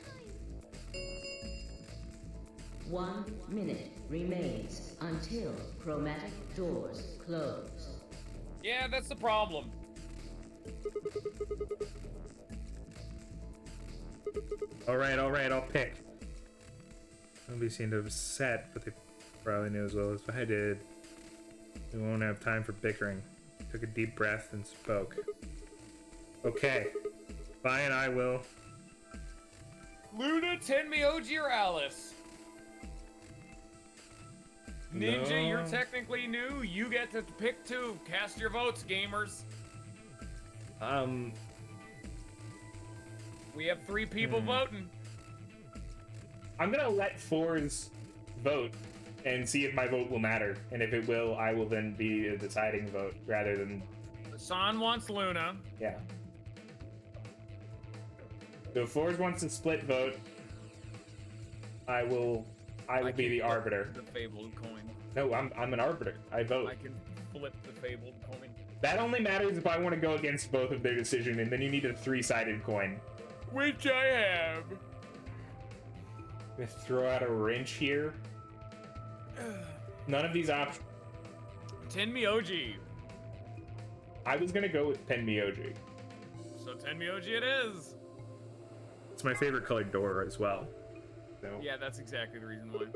[SPEAKER 13] 1 minute remains until chromatic doors close.
[SPEAKER 10] Yeah, that's the problem.
[SPEAKER 2] Alright, I'll pick. Nobody seemed upset, but they probably knew as well as I did. We won't have time for bickering. Took a deep breath and spoke. Okay. Fine, I will.
[SPEAKER 10] Luna, Tenmyoji, or Alice? Ninja,
[SPEAKER 2] No.
[SPEAKER 10] you're technically new. You get to pick two. Cast your votes, gamers. We have 3 people voting.
[SPEAKER 2] I'm gonna let fours vote and see if my vote will matter. And if it will, I will then be a deciding vote rather than...
[SPEAKER 10] San wants Luna.
[SPEAKER 2] Yeah. So if fours wants to split vote, I will be the arbiter.
[SPEAKER 10] The fabled coin.
[SPEAKER 2] No, I'm an arbiter. I vote.
[SPEAKER 10] I can flip the fabled coin.
[SPEAKER 2] That only matters if I want to go against both of their decision, and then you need a 3-sided coin.
[SPEAKER 10] Which I have.
[SPEAKER 2] I'm gonna throw out a wrench here. None of these options.
[SPEAKER 10] Tenmyoji.
[SPEAKER 2] I was gonna go with Tenmyoji.
[SPEAKER 10] So Tenmyoji it is.
[SPEAKER 2] It's my favorite colored door as well. So.
[SPEAKER 10] Yeah, that's exactly the reason why.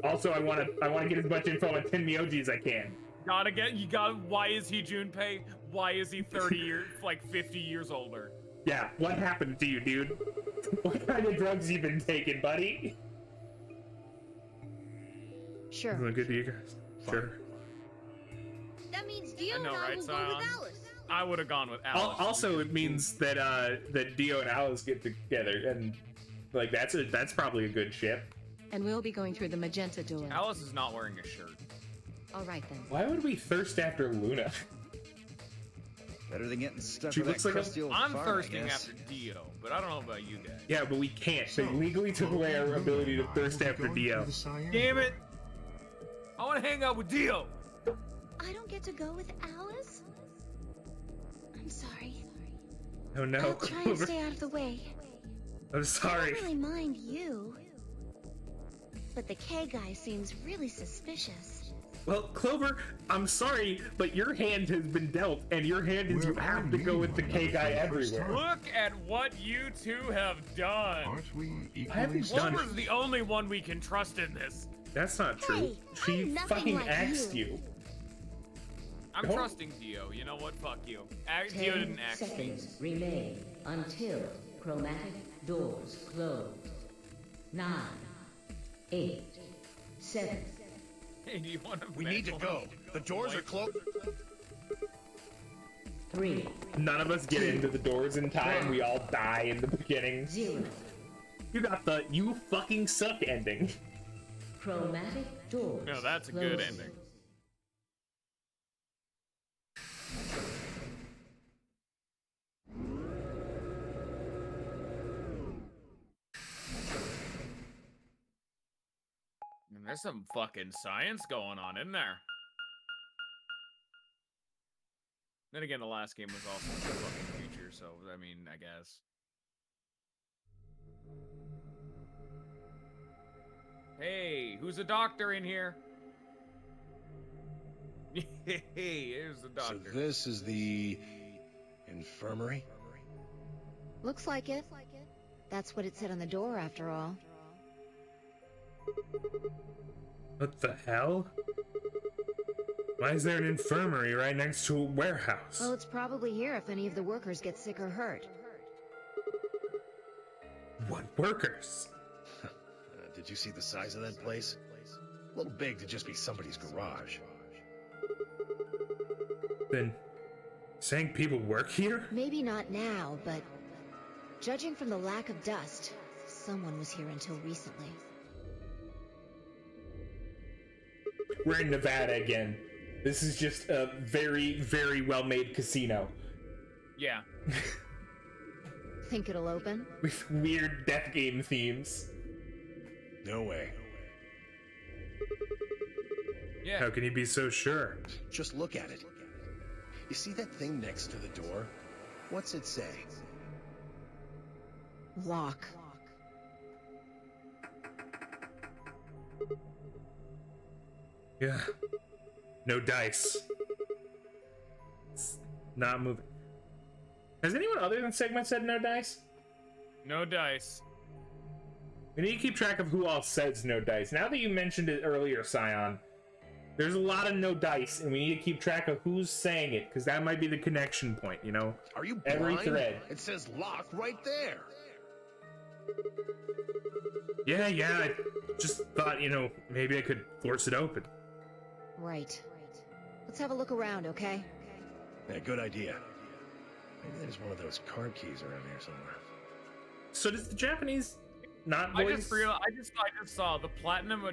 [SPEAKER 2] Also, I want to get as much info on Tenmyoji as I can.
[SPEAKER 10] Why is he Junpei? Why is he 30 years, like 50 years older?
[SPEAKER 2] Yeah, what happened to you, dude? What kind of drugs you been taking, buddy?
[SPEAKER 3] Sure.
[SPEAKER 2] Is that good to you guys? Sure.
[SPEAKER 6] That means Dio
[SPEAKER 10] I know,
[SPEAKER 6] and I
[SPEAKER 10] right,
[SPEAKER 6] will go
[SPEAKER 10] Sion?
[SPEAKER 6] with Alice.
[SPEAKER 10] I would have gone with Alice.
[SPEAKER 2] Also, it means that that Dio and Alice get together, and like that's probably a good ship.
[SPEAKER 5] And we'll be going through the magenta door.
[SPEAKER 10] Alice is not wearing a shirt.
[SPEAKER 5] All right then.
[SPEAKER 2] Why would we thirst after Luna?
[SPEAKER 7] Better than getting stuck
[SPEAKER 2] She
[SPEAKER 7] with
[SPEAKER 2] looks
[SPEAKER 7] that
[SPEAKER 2] like a-
[SPEAKER 7] crusty old
[SPEAKER 10] I'm
[SPEAKER 7] fart,
[SPEAKER 10] thirsting
[SPEAKER 7] I guess.
[SPEAKER 10] after Dio, but I don't know about you guys.
[SPEAKER 2] Yeah, but we can't. They legally took away our ability to thirst after Dio.
[SPEAKER 10] Damn it! I want to hang out with Dio.
[SPEAKER 6] I don't get to go with Alice? I'm sorry.
[SPEAKER 2] Oh no,
[SPEAKER 6] I'll try and stay out of the way.
[SPEAKER 2] I'm
[SPEAKER 6] I
[SPEAKER 2] sorry.
[SPEAKER 6] don't really mind you. But the K guy seems really suspicious.
[SPEAKER 2] Well, Clover, I'm sorry, but your hand has been dealt, and your hand is you have to go with the K guy everywhere.
[SPEAKER 10] Look at what you two have done.
[SPEAKER 8] Aren't we
[SPEAKER 2] I haven't
[SPEAKER 8] equally
[SPEAKER 2] done
[SPEAKER 10] Clover's the only one we can trust in this.
[SPEAKER 2] That's not true.
[SPEAKER 6] Hey,
[SPEAKER 2] She
[SPEAKER 6] I'm nothing
[SPEAKER 2] fucking
[SPEAKER 6] like
[SPEAKER 2] axed
[SPEAKER 6] you.
[SPEAKER 2] you.
[SPEAKER 10] I'm
[SPEAKER 2] Don't-
[SPEAKER 10] trusting Dio. You know what? Fuck you. Dio
[SPEAKER 13] 10
[SPEAKER 10] didn't act me.
[SPEAKER 13] seconds remain until chromatic doors close. 9, 8, 7.
[SPEAKER 10] Hey, do you want to?
[SPEAKER 11] We need to go. The doors are closed.
[SPEAKER 13] 3,
[SPEAKER 2] None of us get into the doors in time. We all die in the beginning.
[SPEAKER 13] 0.
[SPEAKER 2] You got the "you fucking suck" ending.
[SPEAKER 13] Chromatic doors.
[SPEAKER 10] No, that's a good
[SPEAKER 13] closing.
[SPEAKER 10] ending. And there's some fucking science going on in there. Then again, the last game was also in the fucking future, so I mean, I guess. Hey, who's a doctor in here? Hey, here's the
[SPEAKER 11] So
[SPEAKER 10] doctor.
[SPEAKER 11] this is the infirmary?
[SPEAKER 3] Looks like it. That's what it said on the door, after all.
[SPEAKER 2] What the hell? Why is there an infirmary right next to a warehouse?
[SPEAKER 3] Well, it's probably here if any of the workers get sick or hurt.
[SPEAKER 2] What workers?
[SPEAKER 11] Did you see the size of that place? A little big to just be somebody's garage.
[SPEAKER 2] Then, saying people work here?
[SPEAKER 3] Maybe not now, but judging from the lack of dust, someone was here until recently.
[SPEAKER 2] We're in Nevada again. This is just a very, very well-made casino.
[SPEAKER 10] Yeah.
[SPEAKER 3] Think it'll open?
[SPEAKER 2] With weird death game themes.
[SPEAKER 11] No way.
[SPEAKER 10] Yeah.
[SPEAKER 2] How can you be so sure?
[SPEAKER 11] Just look at it. You see that thing next to the door? What's it say?
[SPEAKER 3] Lock.
[SPEAKER 2] Yeah. No dice. It's not moving. Has anyone other than Segment said no dice?
[SPEAKER 10] No dice.
[SPEAKER 2] We need to keep track of who all says no dice. Now that you mentioned it earlier, Scion, There's a lot of no dice, and we need to keep track of who's saying it, because that might be the connection point, you know?
[SPEAKER 11] Are you blind?
[SPEAKER 2] Every thread.
[SPEAKER 11] It says lock right there.
[SPEAKER 2] Yeah, I just thought, you know, maybe I could force it open.
[SPEAKER 3] Right. Let's have a look around, okay?
[SPEAKER 11] Yeah, good idea. Maybe there's one of those card keys around here somewhere.
[SPEAKER 2] So does the Japanese not voice?
[SPEAKER 1] I just saw the platinum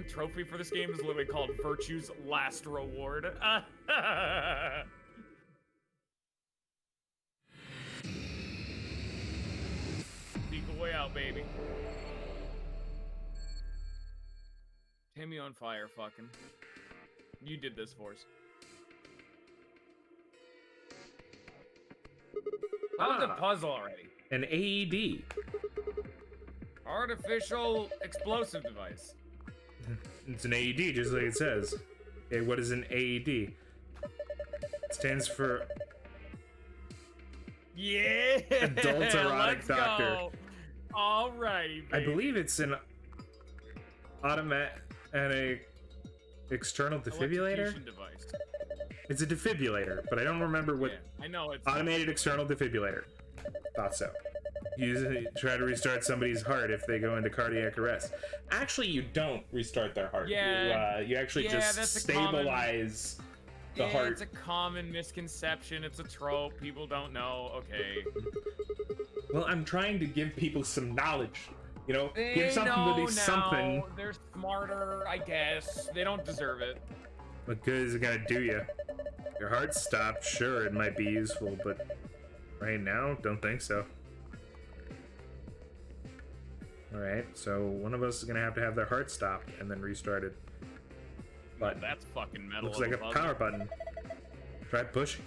[SPEAKER 1] trophy for this game is literally called Virtue's Last Reward. Peek away out, baby. Timmy on fire, fucking. You did this for us. How was the puzzle already?
[SPEAKER 2] An AED.
[SPEAKER 1] Artificial explosive device.
[SPEAKER 2] It's an AED, just like it says. Okay, what is an AED? It stands for...
[SPEAKER 1] Yeah!
[SPEAKER 2] Adult Erotic Doctor.
[SPEAKER 1] Go. Alrighty, baby.
[SPEAKER 2] I believe it's an automatic external defibrillator?
[SPEAKER 1] Electrocution device.
[SPEAKER 2] It's a defibrillator, but I don't remember what...
[SPEAKER 1] Yeah, I know it's...
[SPEAKER 2] Automated external defibrillator. Thought so. You try to restart somebody's heart if they go into cardiac arrest. Actually, you don't restart their heart.
[SPEAKER 1] Yeah.
[SPEAKER 2] You actually just stabilize the heart.
[SPEAKER 1] It's a common misconception. It's a trope. People don't know. Okay.
[SPEAKER 2] Well, I'm trying to give people some knowledge. You know,
[SPEAKER 1] They
[SPEAKER 2] give somebody
[SPEAKER 1] know
[SPEAKER 2] something.
[SPEAKER 1] now. They're smarter, I guess. They don't deserve it.
[SPEAKER 2] What good is it gonna do you? Your heart stopped. Sure, it might be useful, but right now, don't think so. Alright, so one of us is gonna have to have their heart stopped and then restarted. But
[SPEAKER 1] that's fucking metal.
[SPEAKER 2] Looks like a power button. Try pushing.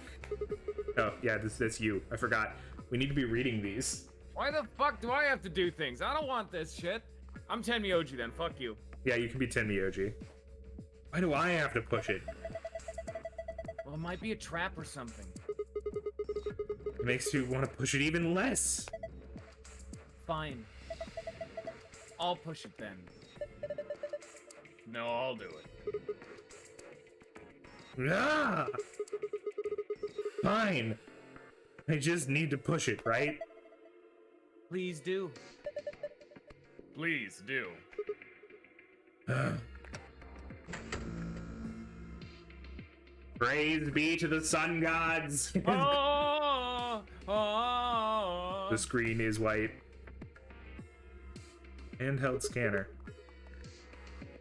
[SPEAKER 2] Oh, yeah, that's you. I forgot. We need to be reading these.
[SPEAKER 1] Why the fuck do I have to do things? I don't want this shit. I'm Tenmyoji then. Fuck you.
[SPEAKER 2] Yeah, you can be Tenmyoji. Why do I have to push it?
[SPEAKER 1] Well, it might be a trap or something.
[SPEAKER 2] It makes you want to push it even less.
[SPEAKER 1] Fine. I'll push it then. No, I'll do it.
[SPEAKER 2] Ah! Fine. I just need to push it, right?
[SPEAKER 1] Please do. Please do.
[SPEAKER 2] Praise be to the sun gods. The screen is white. Handheld scanner.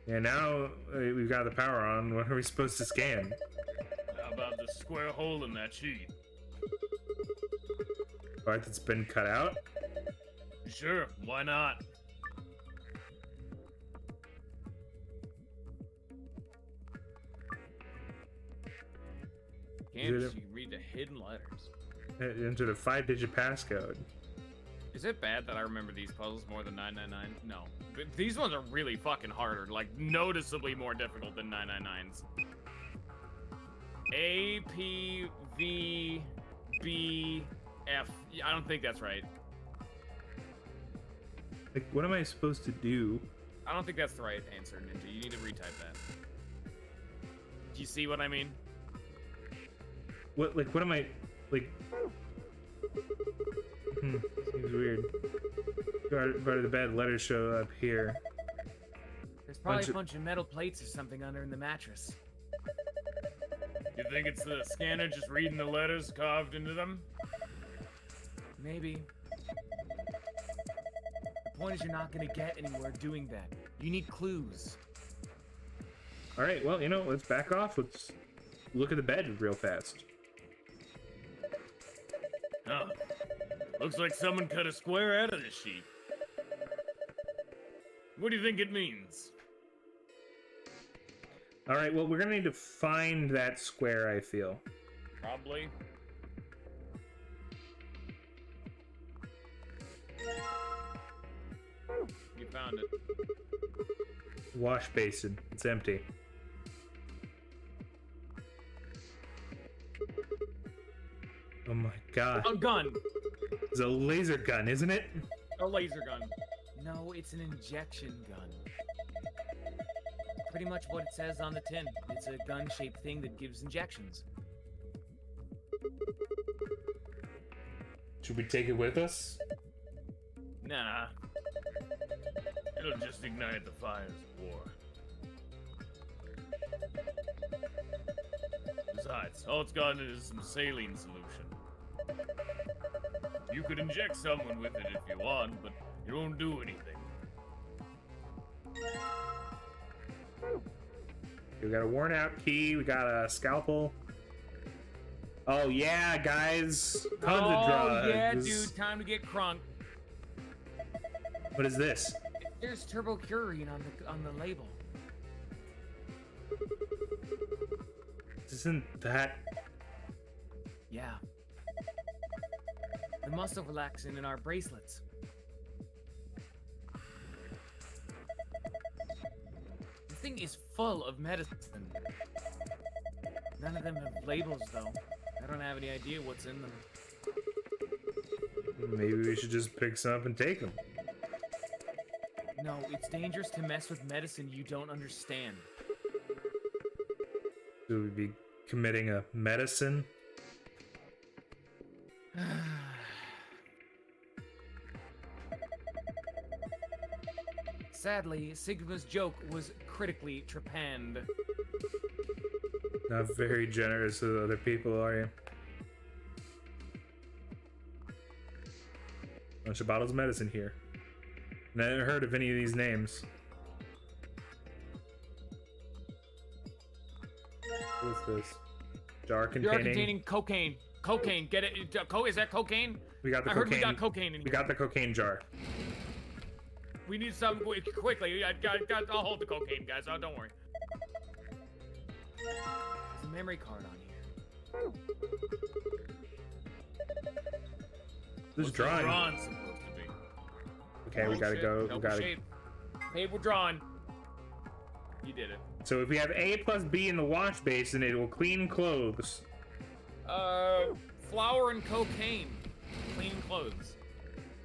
[SPEAKER 2] Yeah, now we've got the power on. What are we supposed to scan?
[SPEAKER 1] How about the square hole in that sheet?
[SPEAKER 2] Part that's been cut out?
[SPEAKER 1] Sure, why not? Can't you read the hidden letters?
[SPEAKER 2] Enter the 5-digit passcode.
[SPEAKER 1] Is it bad that I remember these puzzles more than 999? No. But these ones are really fucking harder, like noticeably more difficult than 999's. A, P, V, B, F. I don't think that's right.
[SPEAKER 2] Like, what am I supposed to do?
[SPEAKER 1] I don't think that's the right answer, Ninja. You need to retype that. Do you see what I mean?
[SPEAKER 2] What am I, like... Seems weird. Part of the bed, letters show up here.
[SPEAKER 1] There's probably a bunch of metal plates or something under in the mattress. You think it's the scanner just reading the letters carved into them? Maybe. The point is you're not gonna get anywhere doing that. You need clues.
[SPEAKER 2] Alright, well, you know, let's back off. Let's look at the bed real fast.
[SPEAKER 1] Huh. Looks like someone cut a square out of this sheet. What do you think it means?
[SPEAKER 2] Alright, well, we're gonna need to find that square, I feel.
[SPEAKER 1] Probably. You found it.
[SPEAKER 2] Wash basin. It's empty. Oh my god.
[SPEAKER 1] A gun!
[SPEAKER 2] It's a laser gun, isn't it?
[SPEAKER 1] A laser gun. No, it's an injection gun.
[SPEAKER 10] pretty much what it says on the tin. It's a gun-shaped thing that gives injections.
[SPEAKER 2] Should we take it with us?
[SPEAKER 1] Nah. It'll just ignite the fires of war. Besides, all it's got is some saline solution. You could inject someone with it if you want, but it won't do anything.
[SPEAKER 2] We got a worn out key, we got a scalpel. Oh yeah, guys. Tons of drugs.
[SPEAKER 10] Oh yeah, dude, time to get crunk.
[SPEAKER 2] What is this?
[SPEAKER 10] There's turbocurine on the label.
[SPEAKER 2] Isn't that...
[SPEAKER 10] Yeah. The muscle relaxant in our bracelets. The thing is full of medicine. None of them have labels, though. I don't have any idea what's in them.
[SPEAKER 2] Maybe we should just pick some up and take them.
[SPEAKER 10] No, it's dangerous to mess with medicine you don't understand.
[SPEAKER 2] So we'd be committing a medicine?
[SPEAKER 10] Sadly, Sigma's joke was critically trepanned.
[SPEAKER 2] Not very generous with other people, are you? Bunch of bottles of medicine here. Never heard of any of these names. What's this? Jar containing
[SPEAKER 10] cocaine. Cocaine. Get it? Is that cocaine?
[SPEAKER 2] We got the
[SPEAKER 10] I
[SPEAKER 2] cocaine.
[SPEAKER 10] heard we got cocaine in here.
[SPEAKER 2] We got the cocaine jar.
[SPEAKER 10] We need some quickly. I'll hold the cocaine, guys. Oh, don't worry. There's a memory card on here.
[SPEAKER 2] This
[SPEAKER 1] What's
[SPEAKER 2] drawing.
[SPEAKER 1] Drawing supposed to be?
[SPEAKER 2] Okay, we gotta go. We gotta.
[SPEAKER 10] Shape. Paper drawing. You did it.
[SPEAKER 2] So if we have A plus B in the wash basin, it will clean clothes.
[SPEAKER 10] Flour and cocaine. Clean clothes.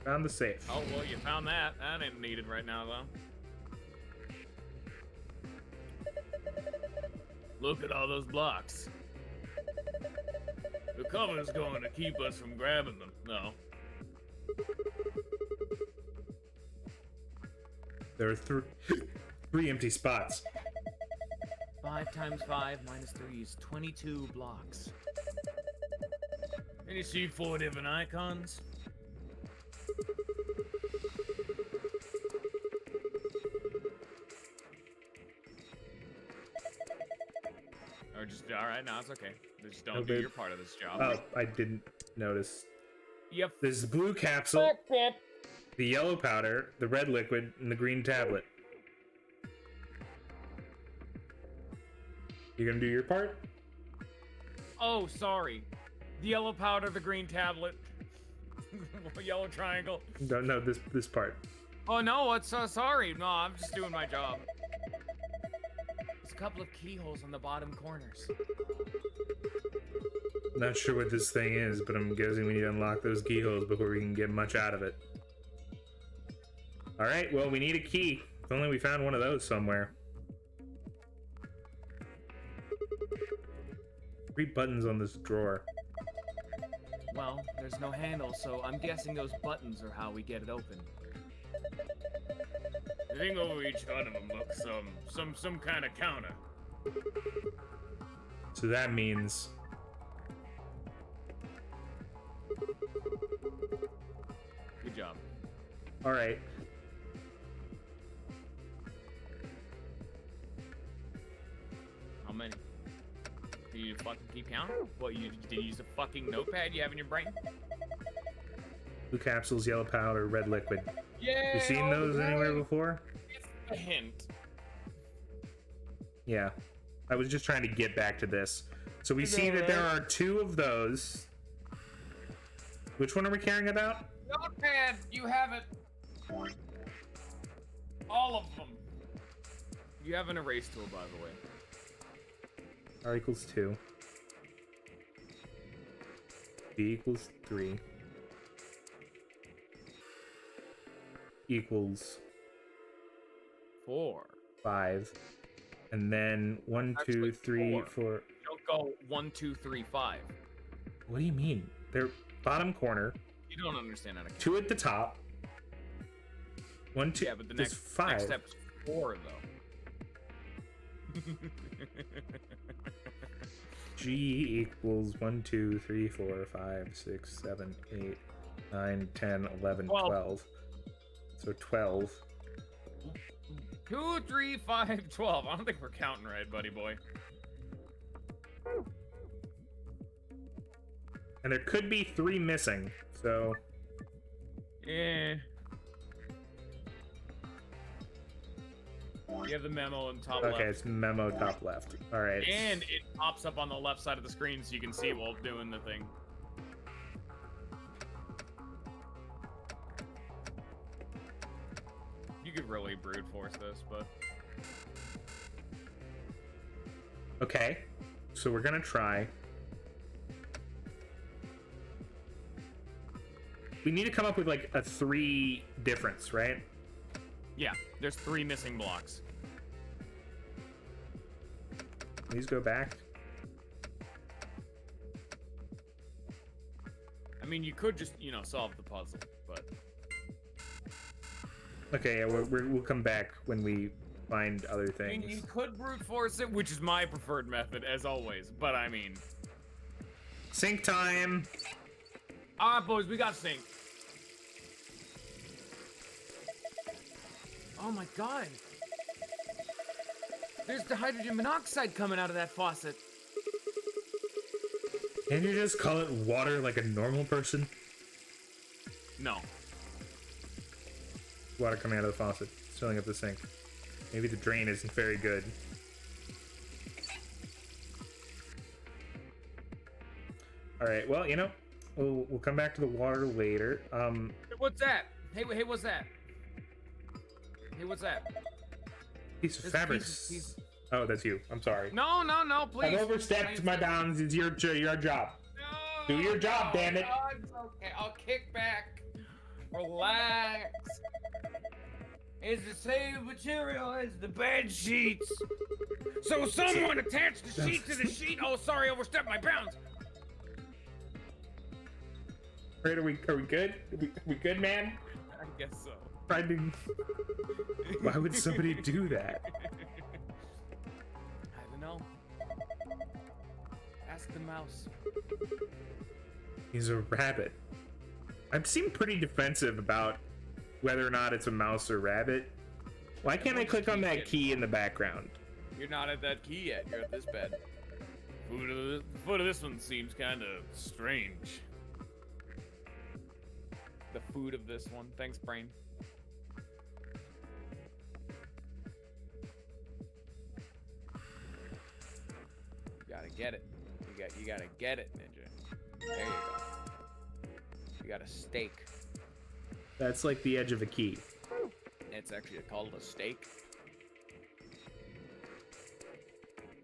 [SPEAKER 2] Found the safe.
[SPEAKER 1] Oh, well, you found that. That ain't needed right now, though. Look at all those blocks. The cover's going to keep us from grabbing them. No.
[SPEAKER 2] There are three empty spots.
[SPEAKER 10] 5 times 5 minus 3 is 22 blocks.
[SPEAKER 1] And you see 4 different icons? Or just, alright, no, it's okay. Just don't do your part of this job.
[SPEAKER 2] Oh, I didn't notice.
[SPEAKER 10] Yep.
[SPEAKER 2] There's the blue capsule, the yellow powder, the red liquid, and the green tablet. You gonna do your part?
[SPEAKER 10] Oh, sorry. The yellow powder, the green tablet, yellow triangle.
[SPEAKER 2] No, this part.
[SPEAKER 10] Oh no, it's sorry. No, I'm just doing my job. There's a couple of keyholes on the bottom corners.
[SPEAKER 2] Not sure what this thing is, but I'm guessing we need to unlock those keyholes before we can get much out of it. Alright, well, we need a key. If only we found one of those somewhere. 3 buttons on this drawer.
[SPEAKER 10] Well, there's no handle, so I'm guessing those buttons are how we get it open.
[SPEAKER 1] I think over each one of them looks some kind of counter.
[SPEAKER 2] So that means...
[SPEAKER 1] Good job.
[SPEAKER 2] Alright.
[SPEAKER 1] How many? Do you fucking keep counting? What, you did you use a fucking notepad you have in your brain?
[SPEAKER 2] Blue capsules, yellow powder, red liquid.
[SPEAKER 10] Yeah.
[SPEAKER 2] You seen those anywhere before?
[SPEAKER 10] It's a hint.
[SPEAKER 2] Yeah. I was just trying to get back to this. So we see that there are 2 of those. Which one are we caring about?
[SPEAKER 10] Notepad, you have it. All of them.
[SPEAKER 1] You have an erase tool, by the way.
[SPEAKER 2] R equals 2. B equals 3. Equals
[SPEAKER 1] 4.
[SPEAKER 2] 5. And then 1, 2, 3, 4.
[SPEAKER 1] Don't go 1, 2, 3, 5.
[SPEAKER 2] What do you mean? They're bottom corner.
[SPEAKER 1] You don't understand how to count.
[SPEAKER 2] 2 at the top. 1, 2.
[SPEAKER 1] Yeah, but the
[SPEAKER 2] there's
[SPEAKER 1] next
[SPEAKER 2] 5.
[SPEAKER 1] step's 4, though.
[SPEAKER 2] G equals 1, 2, 3, 4, 5, 6, 7, 8, 9, 10, 11, 12. So 12.
[SPEAKER 1] 2, 3, 5, 12. I don't think we're counting right, buddy boy.
[SPEAKER 2] And there could be 3 missing, so...
[SPEAKER 1] Yeah. You have the memo in top left.
[SPEAKER 2] Okay, it's memo top left. Alright.
[SPEAKER 1] And it pops up on the left side of the screen so you can see while doing the thing. You could really brute force this, but...
[SPEAKER 2] Okay, so we're gonna try. We need to come up with like a 3 difference, right?
[SPEAKER 1] Yeah, there's 3 missing blocks.
[SPEAKER 2] Please go back.
[SPEAKER 1] I mean, you could just, you know, solve the puzzle, but...
[SPEAKER 2] Okay, yeah, we'll come back when we find other
[SPEAKER 1] I mean,
[SPEAKER 2] things.
[SPEAKER 1] you could brute force it, which is my preferred method, as always, but I mean...
[SPEAKER 2] Sync time!
[SPEAKER 1] Alright, boys, we got sync. Oh my god. There's the hydrogen monoxide coming out of that faucet.
[SPEAKER 2] Can't you just call it water like a normal person?
[SPEAKER 1] No.
[SPEAKER 2] Water coming out of the faucet, it's filling up the sink. Maybe the drain isn't very good. Alright, well, you know, we'll come back to the water later.
[SPEAKER 1] What's that? Hey, what's that? Hey, what's that?
[SPEAKER 2] Piece of fabric. Oh, that's you. I'm sorry.
[SPEAKER 1] No, please.
[SPEAKER 2] I've overstepped my bounds. It's your job.
[SPEAKER 1] No,
[SPEAKER 2] do your job, damn it.
[SPEAKER 1] It's okay. I'll kick back. Relax. It's the same material as the bed sheets. So someone attached the sheet to the sheet. Oh, sorry, overstepped my bounds.
[SPEAKER 2] Alright, are we good? Are we good, man?
[SPEAKER 1] I guess so.
[SPEAKER 2] Why would somebody do that?
[SPEAKER 1] I don't know. Ask the mouse.
[SPEAKER 2] He's a rabbit. I seem pretty defensive about whether or not it's a mouse or rabbit. Why can't I click on that key in the background?
[SPEAKER 1] You're not at that key yet. You're at this bed. The foot of this one seems kind of strange. The food of this one. Thanks, brain. You gotta get it. You gotta get it, Ninja. There you go. You got a steak.
[SPEAKER 2] That's like the edge of a key.
[SPEAKER 1] It's actually called a steak.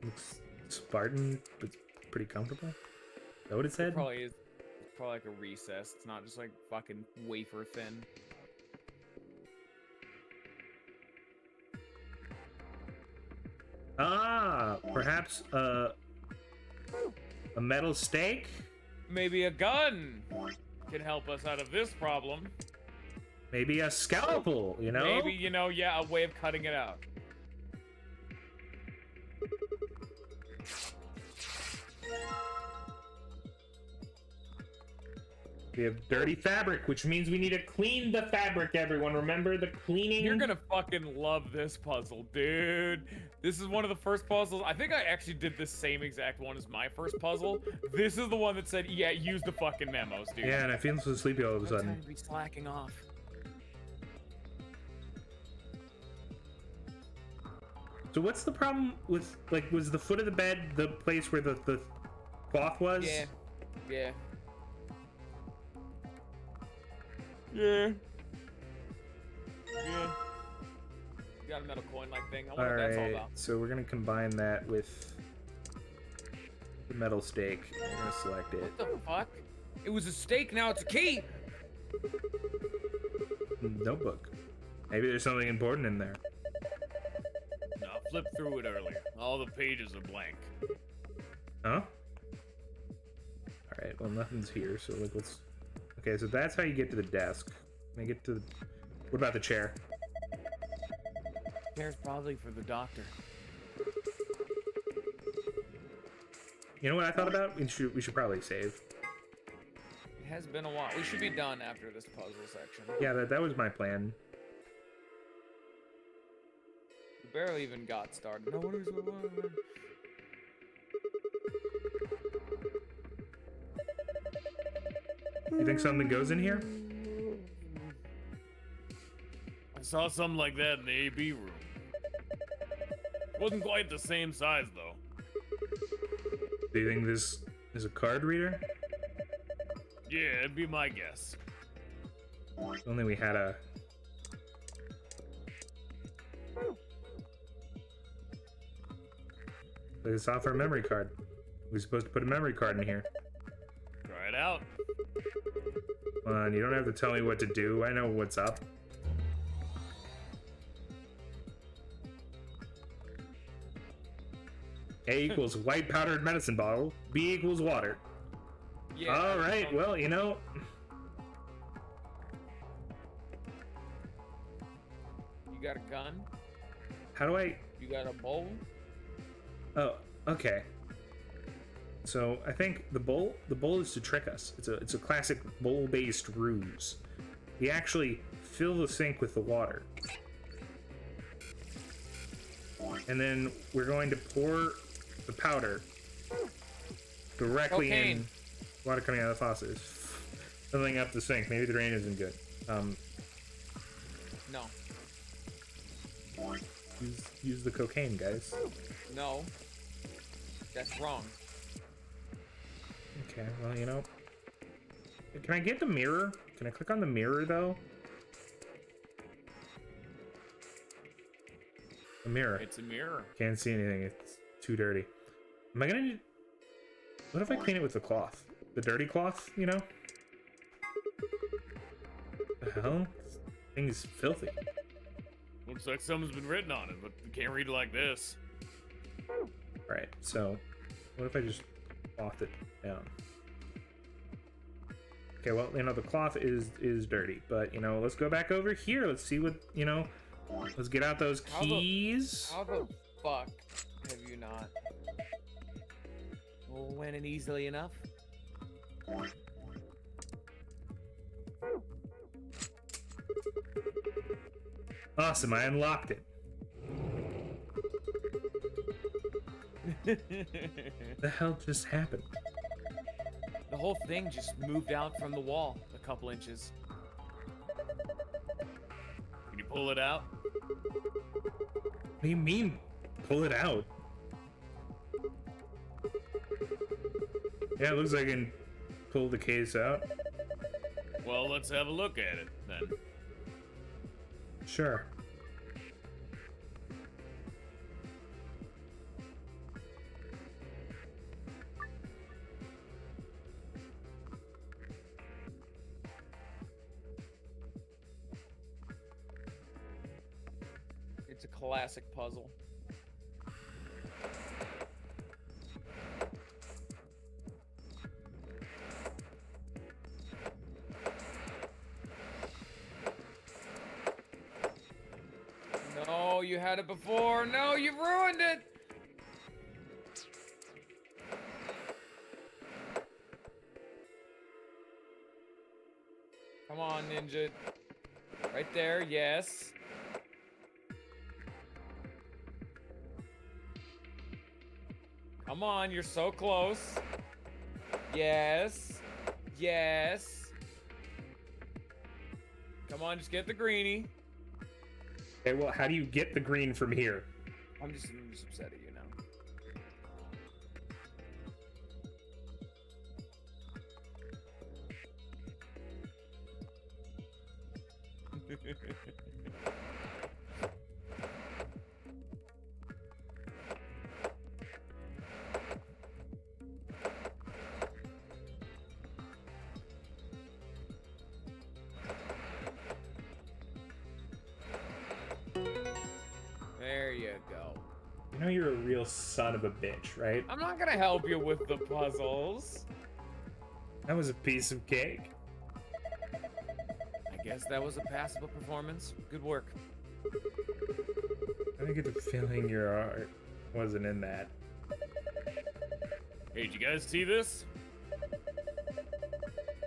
[SPEAKER 2] Looks Spartan, but it's pretty comfortable. Is that what it said?
[SPEAKER 1] It probably is. It's probably like a recess. It's not just like fucking wafer thin.
[SPEAKER 2] Ah, perhaps a metal stake?
[SPEAKER 1] Maybe a gun can help us out of this problem.
[SPEAKER 2] Maybe a scalpel, you know?
[SPEAKER 1] Maybe, you know, yeah, a way of cutting it out.
[SPEAKER 2] We have dirty fabric, which means we need to clean the fabric, everyone. Remember the cleaning?
[SPEAKER 1] You're gonna fucking love this puzzle, dude. This is one of the first puzzles. I think I actually did the same exact one as my first puzzle. This is the one that said, yeah, use the fucking memos, dude.
[SPEAKER 2] Yeah, and I feel so sleepy all of a sudden.
[SPEAKER 1] I'm be slacking off.
[SPEAKER 2] So what's the problem with, like, was the foot of the bed the place where the cloth was?
[SPEAKER 1] Yeah. Yeah. Yeah. Yeah. You got a metal coin-like thing. I wonder what that's all about.
[SPEAKER 2] So we're gonna combine that with the metal stake. We're gonna select it.
[SPEAKER 1] What the fuck? It was a stake, now it's a key!
[SPEAKER 2] Notebook. Maybe there's something important in there.
[SPEAKER 1] No, flipped through it earlier. All the pages are blank.
[SPEAKER 2] Huh? Alright, well, nothing's here, so, like, let's... Okay, so that's how you get to the desk. Can I get to the... What about the chair?
[SPEAKER 10] Chair's probably for the doctor.
[SPEAKER 2] You know what I thought about? We should probably save.
[SPEAKER 10] It has been a while. We should be done after this puzzle section.
[SPEAKER 2] Yeah, that was my plan.
[SPEAKER 10] We barely even got started. No, what is it?
[SPEAKER 2] You think something goes in here?
[SPEAKER 1] I saw something like that in the AB room. Wasn't quite the same size, though.
[SPEAKER 2] Do you think this is a card reader?
[SPEAKER 1] Yeah, it'd be my guess.
[SPEAKER 2] If only we had a... Like a software memory card. We're supposed to put a memory card in here.
[SPEAKER 1] Try it out.
[SPEAKER 2] Come on, you don't have to tell me what to do. I know what's up. A equals white powdered medicine bottle. B equals water.
[SPEAKER 10] Yeah.
[SPEAKER 2] All right. Well, you know.
[SPEAKER 10] You got a gun?
[SPEAKER 2] How do I?
[SPEAKER 10] You got a bowl?
[SPEAKER 2] Oh, okay. So I think the bowl is to trick us. It's a classic bowl-based ruse. We actually fill the sink with the water, and then we're going to pour the powder directly in. Water coming out of the faucet is filling up the sink. Maybe the drain isn't good.
[SPEAKER 10] No.
[SPEAKER 2] Use the cocaine, guys.
[SPEAKER 10] No. That's wrong.
[SPEAKER 2] Okay, well, you know. Can I get the mirror? Can I click on the mirror, though? A mirror.
[SPEAKER 1] It's a mirror.
[SPEAKER 2] Can't see anything. It's too dirty. Am I gonna need... What if I clean it with the cloth? The dirty cloth, you know? The hell? This thing is filthy.
[SPEAKER 1] Looks like something's been written on it, but you can't read it like this.
[SPEAKER 2] Alright, so... What if I just cloth it down? Okay, well, you know, the cloth is dirty, but, you know, let's go back over here. Let's see what, you know... Let's get out those keys.
[SPEAKER 10] How the fuck have you not? Well, went in easily enough.
[SPEAKER 2] Awesome, I unlocked it. The hell just happened?
[SPEAKER 10] The whole thing just moved out from the wall a couple inches.
[SPEAKER 1] Can you pull it out?
[SPEAKER 2] What do you mean, pull it out? Yeah, it looks like I can pull the case out.
[SPEAKER 1] Well, let's have a look at it, then.
[SPEAKER 2] Sure.
[SPEAKER 10] It's a classic puzzle. No, you had it before. No, you ruined it. Come on, Ninja. Right there, yes. Come on, you're so close. Yes. Yes. Come on, just get the greenie.
[SPEAKER 2] Okay, well, how do you get the green from here?
[SPEAKER 10] I'm just upset at you now. There you go.
[SPEAKER 2] You know you're a real son of a bitch, right?
[SPEAKER 10] I'm not gonna help you with the puzzles.
[SPEAKER 2] That was a piece of cake.
[SPEAKER 10] I guess that was a passable performance. Good work.
[SPEAKER 2] I get the feeling your art wasn't in that.
[SPEAKER 1] Hey, did you guys see this?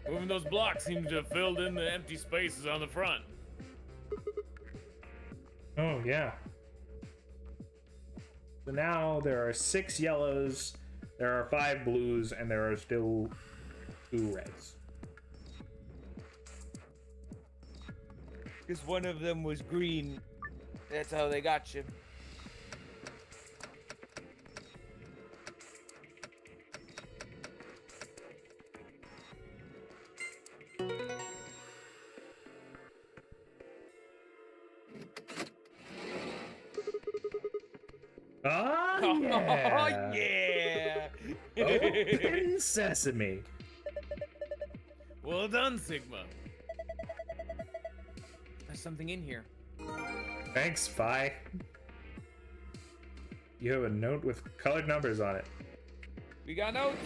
[SPEAKER 1] Moving those blocks seems to have filled in the empty spaces on the front.
[SPEAKER 2] Oh, yeah. So now there are 6 yellows, there are 5 blues, and there are still 2 reds.
[SPEAKER 10] Because one of them was green. That's how they got you.
[SPEAKER 2] Oh, yeah!
[SPEAKER 10] Oh, yeah!
[SPEAKER 2] Open sesame.
[SPEAKER 1] Well done, Sigma.
[SPEAKER 10] There's something in here.
[SPEAKER 2] Thanks, Phi. You have a note with colored numbers on it.
[SPEAKER 10] We got notes.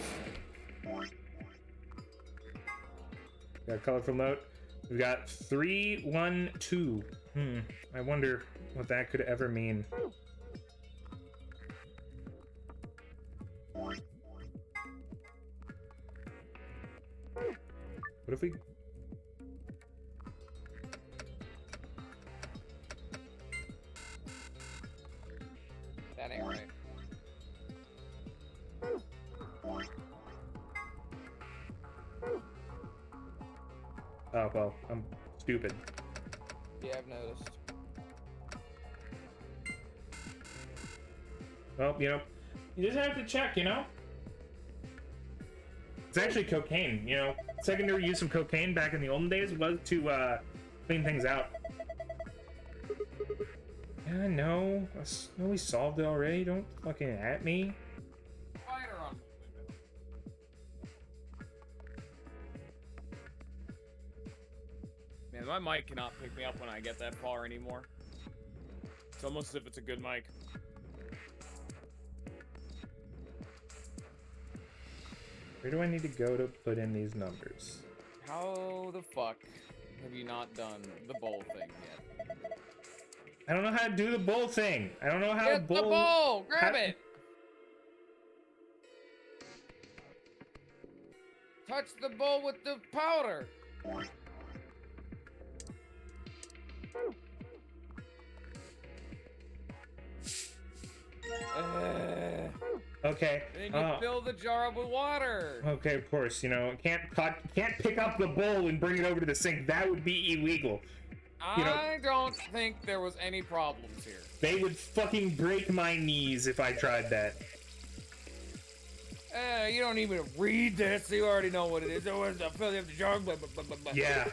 [SPEAKER 2] Got a colorful note. We've got 312. I wonder what that could ever mean. What if we...
[SPEAKER 10] That ain't right.
[SPEAKER 2] Oh, well, I'm stupid.
[SPEAKER 10] Yeah, I've noticed.
[SPEAKER 2] Well, you know, you just have to check, you know? It's actually cocaine, you know? Secondary use of cocaine back in the olden days was to, clean things out. Yeah, no. No, we solved it already. Don't fucking at me.
[SPEAKER 10] Spider on.
[SPEAKER 1] Man, my mic cannot pick me up when I get that far anymore. It's almost as if it's a good mic.
[SPEAKER 2] Where do I need to go to put in these numbers?
[SPEAKER 10] How the fuck have you not done the bowl thing yet?
[SPEAKER 2] I don't know how to do the bowl thing. I don't know how to
[SPEAKER 10] Get
[SPEAKER 2] bowl.
[SPEAKER 10] the bowl! Grab it! Touch the bowl with the powder!
[SPEAKER 2] Okay.
[SPEAKER 10] Then you fill the jar up with water.
[SPEAKER 2] Okay, of course. You know, can't pick up the bowl and bring it over to the sink. That would be illegal. You know,
[SPEAKER 10] I don't think there was any problems here.
[SPEAKER 2] they would fucking break my knees if I tried that.
[SPEAKER 10] You don't even read this. You already know what it is. It was filling up the jar. Blah, blah, blah, blah, blah.
[SPEAKER 2] Yeah.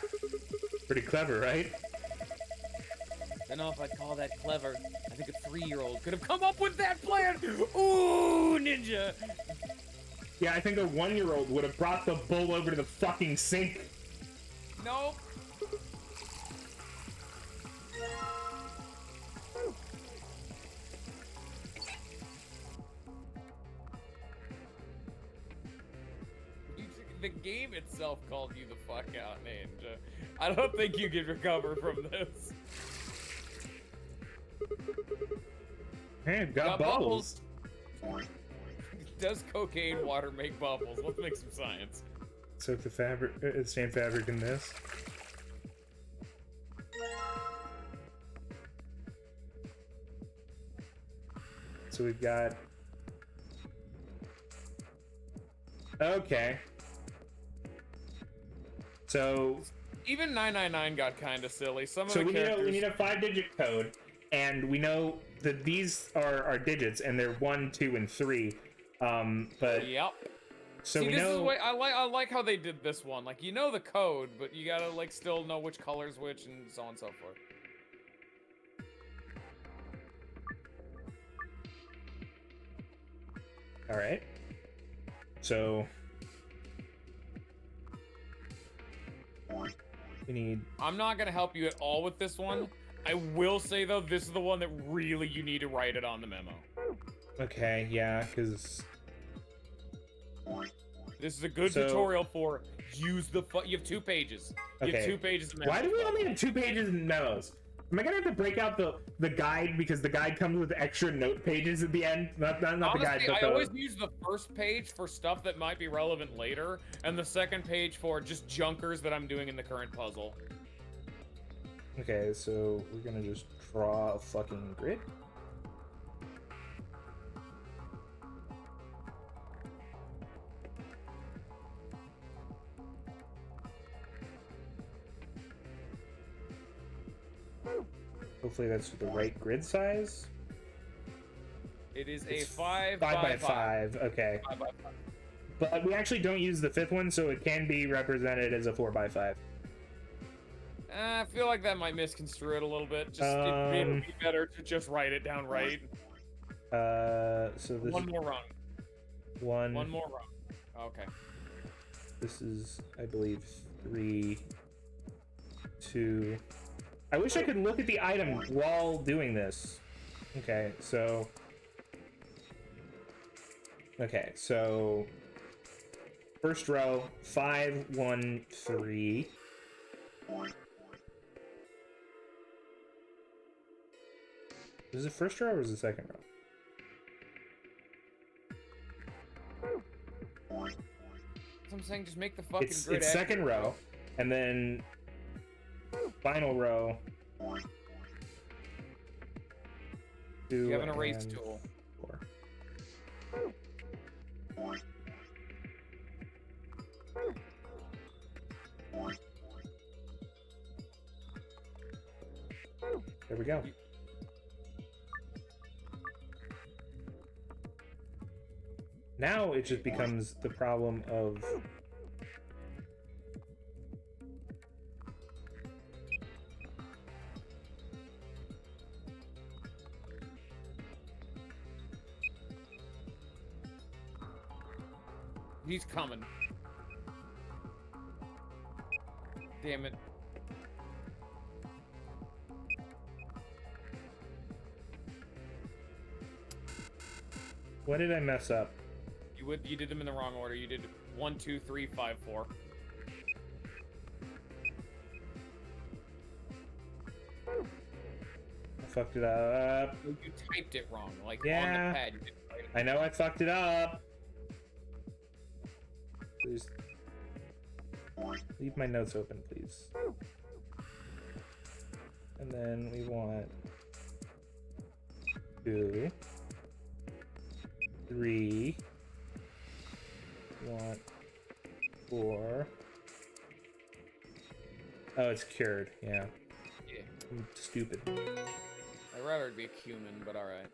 [SPEAKER 2] Pretty clever, right?
[SPEAKER 10] I don't know if I'd call that clever. I think a 3-year-old could have come up with that plan. Ooh, ninja.
[SPEAKER 2] Yeah, I think a 1-year-old would have brought the bowl over to the fucking sink.
[SPEAKER 10] Nope. The game itself called you the fuck out, Ninja. I don't think you can recover from this.
[SPEAKER 2] Hey, I've got bubbles.
[SPEAKER 10] Does cocaine water make bubbles? Let's make some science.
[SPEAKER 2] Soak the fabric, same fabric in this. So we've got... Okay. So...
[SPEAKER 10] Even 999 got kind of silly. Some of
[SPEAKER 2] so
[SPEAKER 10] the characters...
[SPEAKER 2] we need a 5-digit code, and we know that these are digits, and they're 1, 2, and 3. But
[SPEAKER 10] yep.
[SPEAKER 2] So
[SPEAKER 10] see,
[SPEAKER 2] we
[SPEAKER 10] this
[SPEAKER 2] know.
[SPEAKER 10] Is way, I like how they did this one. Like, you know the code, but you gotta like still know which color's which, and so on and so forth.
[SPEAKER 2] All right. So we need...
[SPEAKER 10] I'm not gonna help you at all with this one. I will say though, this is the one that really you need to write it on the memo.
[SPEAKER 2] Okay, yeah, because
[SPEAKER 10] this is a good tutorial for use the you have 2 pages. You have 2 pages of memos.
[SPEAKER 2] Why do we only have 2 pages in memos? Am I gonna have to break out the guide because the guide comes with extra note pages at the end? Not
[SPEAKER 10] Honestly,
[SPEAKER 2] the guide, but
[SPEAKER 10] I always use the first page for stuff that might be relevant later, and the second page for just junkers that I'm doing in the current puzzle.
[SPEAKER 2] Okay, so we're gonna just draw a fucking grid. Hopefully that's the right grid size.
[SPEAKER 10] It is
[SPEAKER 2] It's
[SPEAKER 10] a 5
[SPEAKER 2] by 5. Okay.
[SPEAKER 10] 5 by 5.
[SPEAKER 2] But we actually don't use the 5th one, so it can be represented as a 4 by 5.
[SPEAKER 10] I feel like that might misconstrue it a little bit. Just it'd be better to just write it down right.
[SPEAKER 2] So this
[SPEAKER 10] one more rung.
[SPEAKER 2] One
[SPEAKER 10] more rung. Okay.
[SPEAKER 2] This is, I believe, 3, 2. I wish I could look at the item while doing this. Okay, so first row, 5, 1, 3. Is it first row or is it second row?
[SPEAKER 10] So I'm saying, just make the fucking grid.
[SPEAKER 2] It's second row, and then final row. 2.
[SPEAKER 10] You have an erase tool.
[SPEAKER 2] 4. There we go. Now it just becomes the problem of
[SPEAKER 10] he's coming. Damn it.
[SPEAKER 2] What did I mess up?
[SPEAKER 10] You did them in the wrong order. You did 1, 2, 3, 5, 4.
[SPEAKER 2] I fucked it up.
[SPEAKER 10] You typed it wrong, like on
[SPEAKER 2] Yeah,
[SPEAKER 10] the pad. You didn't write it.
[SPEAKER 2] I know I fucked it up. Please leave my notes open, please. And then we want 2, 3. Want 4. Oh, it's cured. Yeah.
[SPEAKER 10] Yeah.
[SPEAKER 2] I'm stupid.
[SPEAKER 10] I'd rather it be a cumin, but alright.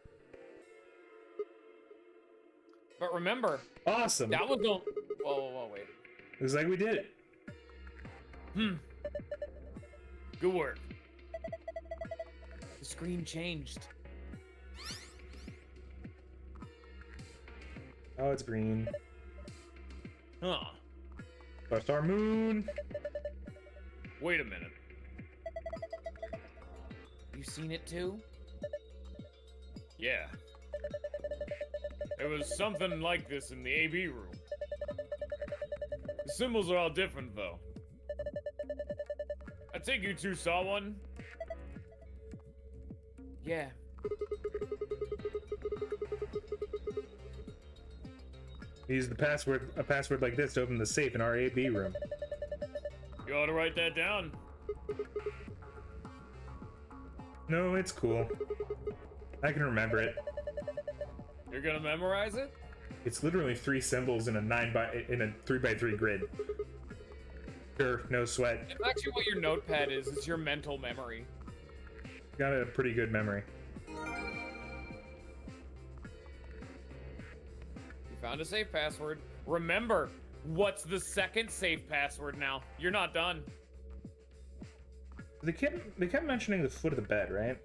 [SPEAKER 10] But remember.
[SPEAKER 2] Awesome.
[SPEAKER 10] That was going. Whoa, wait.
[SPEAKER 2] Looks like we did it.
[SPEAKER 10] Good work. The screen changed.
[SPEAKER 2] Oh, it's green.
[SPEAKER 10] Huh.
[SPEAKER 2] That's our moon.
[SPEAKER 10] Wait a minute. You seen it too? Yeah. There was something like this in the AB room. The symbols are all different, though. I think you two saw one? Yeah.
[SPEAKER 2] Use the password, a password like this to open the safe in our AB room.
[SPEAKER 10] You ought to write that down.
[SPEAKER 2] No, it's cool. I can remember it.
[SPEAKER 10] You're gonna memorize it?
[SPEAKER 2] It's literally 3 symbols in a 3x3 grid. Sure, no sweat.
[SPEAKER 10] It's actually what your notepad is. It's your mental memory.
[SPEAKER 2] Got a pretty good memory.
[SPEAKER 10] You found a safe password. Remember, what's the second safe password now? You're not done.
[SPEAKER 2] They kept mentioning the foot of the bed, right?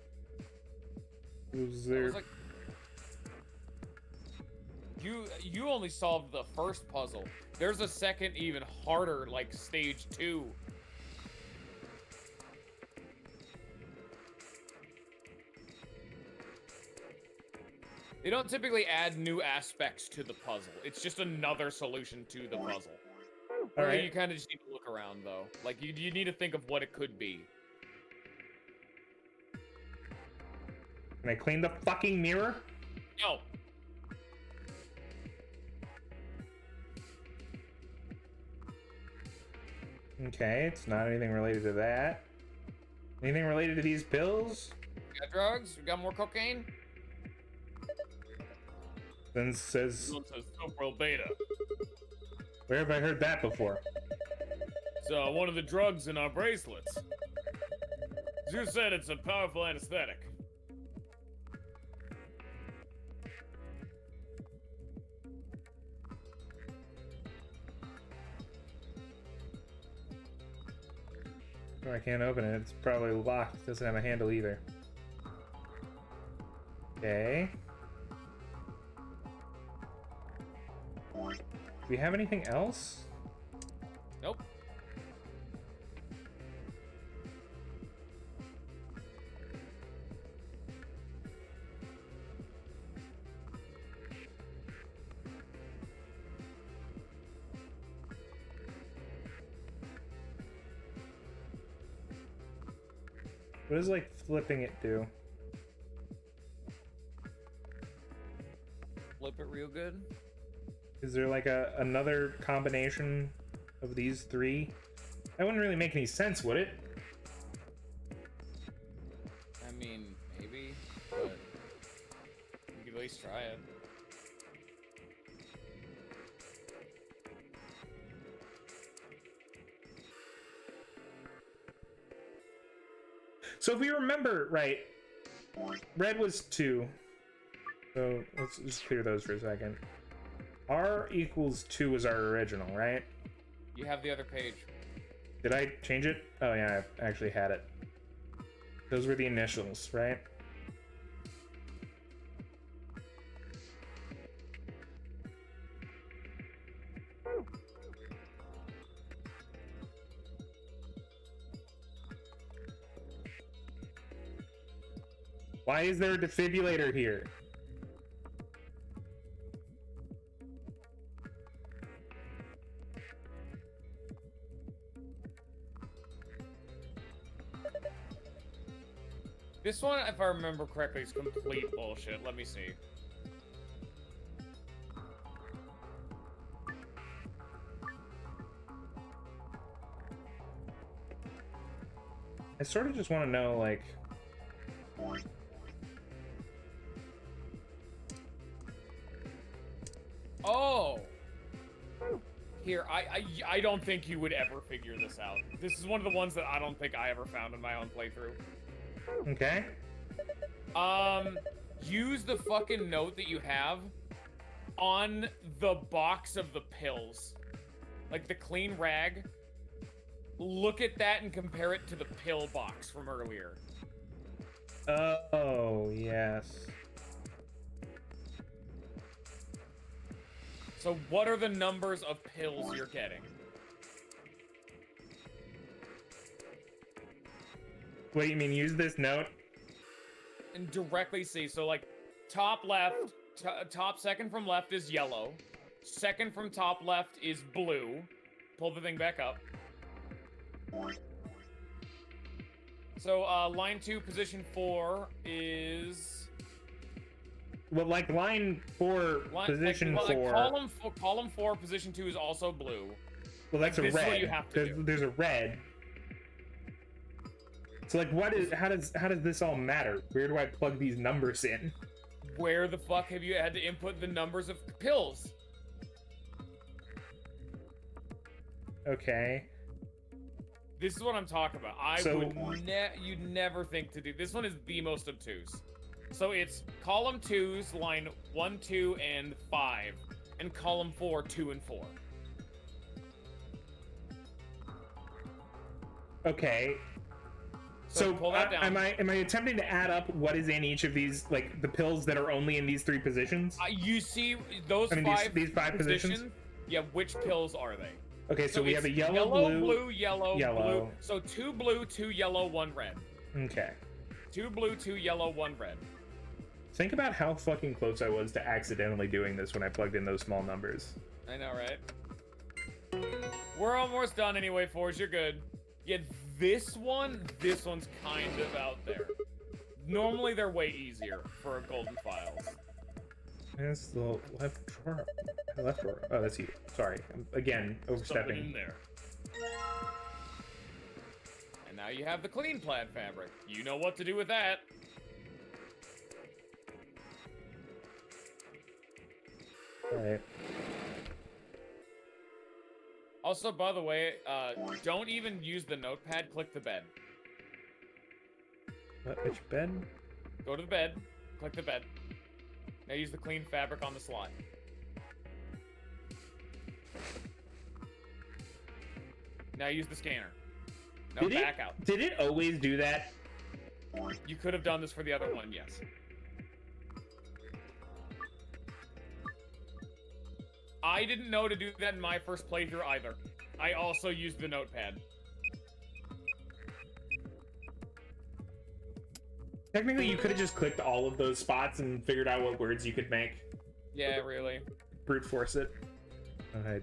[SPEAKER 2] Was there?
[SPEAKER 10] Like, you only solved the first puzzle. There's a second, even harder, like stage 2. They don't typically add new aspects to the puzzle. It's just another solution to the puzzle.
[SPEAKER 2] All right.
[SPEAKER 10] You kind of just need to look around, though. Like, you need to think of what it could be.
[SPEAKER 2] Can I clean the fucking mirror?
[SPEAKER 10] No.
[SPEAKER 2] Okay, it's not anything related to that. Anything related to these pills?
[SPEAKER 10] We got drugs? We got more cocaine?
[SPEAKER 2] Then says...
[SPEAKER 1] It says Copro Beta.
[SPEAKER 2] Where have I heard that before?
[SPEAKER 1] It's one of the drugs in our bracelets. As you said, it's a powerful anesthetic.
[SPEAKER 2] Oh, I can't open it. It's probably locked. It doesn't have a handle either. Okay. Do we have anything else?
[SPEAKER 10] Nope.
[SPEAKER 2] What does, like, flipping it do?
[SPEAKER 10] Flip it real good.
[SPEAKER 2] Is there, like, another combination of these three? That wouldn't really make any sense, would it?
[SPEAKER 10] I mean, maybe, but we could at least try it.
[SPEAKER 2] So if we remember right, red was 2. So let's just clear those for a second. R equals 2 was our original, right?
[SPEAKER 10] You have the other page.
[SPEAKER 2] Did I change it? Oh yeah, I actually had it. Those were the initials, right? Why is there a defibrillator here?
[SPEAKER 10] This one, if I remember correctly, is complete bullshit. Let me see.
[SPEAKER 2] I sort of just want to know, like...
[SPEAKER 10] Oh! Here, I don't think you would ever figure this out. This is one of the ones that I don't think I ever found in my own playthrough.
[SPEAKER 2] Okay.
[SPEAKER 10] Use the fucking note that you have on the box of the pills. Like the clean rag. Look at that and compare it to the pill box from earlier.
[SPEAKER 2] Oh, yes.
[SPEAKER 10] So what are the numbers of pills you're getting?
[SPEAKER 2] Wait, you mean use this note?
[SPEAKER 10] And directly see, so like, top left, top second from left is yellow. Second from top left is blue. Pull the thing back up. So, line 2, position 4 is...
[SPEAKER 2] Well, like, line 4, position 4...
[SPEAKER 10] column 4, position 2 is also blue.
[SPEAKER 2] Well, that's
[SPEAKER 10] like,
[SPEAKER 2] a red.
[SPEAKER 10] Is what you have to do.
[SPEAKER 2] There's a red. So, like, what is... How does this all matter? Where do I plug these numbers in?
[SPEAKER 10] Where the fuck have you had to input the numbers of pills?
[SPEAKER 2] Okay.
[SPEAKER 10] This is what I'm talking about. You'd never think to do. This one is the most obtuse. So it's column 2's line 1, 2, and 5, and column 4, 2, and 4.
[SPEAKER 2] Okay. So
[SPEAKER 10] pull that down.
[SPEAKER 2] am I attempting to add up what is in each of these, like the pills that are only in these 3 positions?
[SPEAKER 10] You see those
[SPEAKER 2] these 5 positions?
[SPEAKER 10] Yeah, which pills are they?
[SPEAKER 2] Okay, so we have a yellow,
[SPEAKER 10] blue, yellow, blue. So 2 blue, 2 yellow, 1 red.
[SPEAKER 2] Okay.
[SPEAKER 10] 2 blue, 2 yellow, 1 red.
[SPEAKER 2] think about how fucking close I was to accidentally doing this when I plugged in those small numbers.
[SPEAKER 10] I know, right? We're almost done anyway, Forge. You're good. Yeah, this one's kind of out there. Normally, they're way easier for golden files.
[SPEAKER 2] That's the left drawer. Left drawer. Oh, that's you. Sorry. I'm, again, overstepping.
[SPEAKER 10] Something in there. And now you have the clean plaid fabric. You know what to do with that.
[SPEAKER 2] Alright.
[SPEAKER 10] Also, by the way, don't even use the notepad. Click the bed.
[SPEAKER 2] Which bed?
[SPEAKER 10] Go to the bed. Click the bed. Now use the clean fabric on the slide. Now use the scanner. Now back out.
[SPEAKER 2] Did it always do that?
[SPEAKER 10] You could have done this for the other one, yes. I didn't know to do that in my first playthrough either. I also used the notepad.
[SPEAKER 2] Technically, you could have just clicked all of those spots and figured out what words you could make.
[SPEAKER 10] Yeah, really.
[SPEAKER 2] Brute force it. I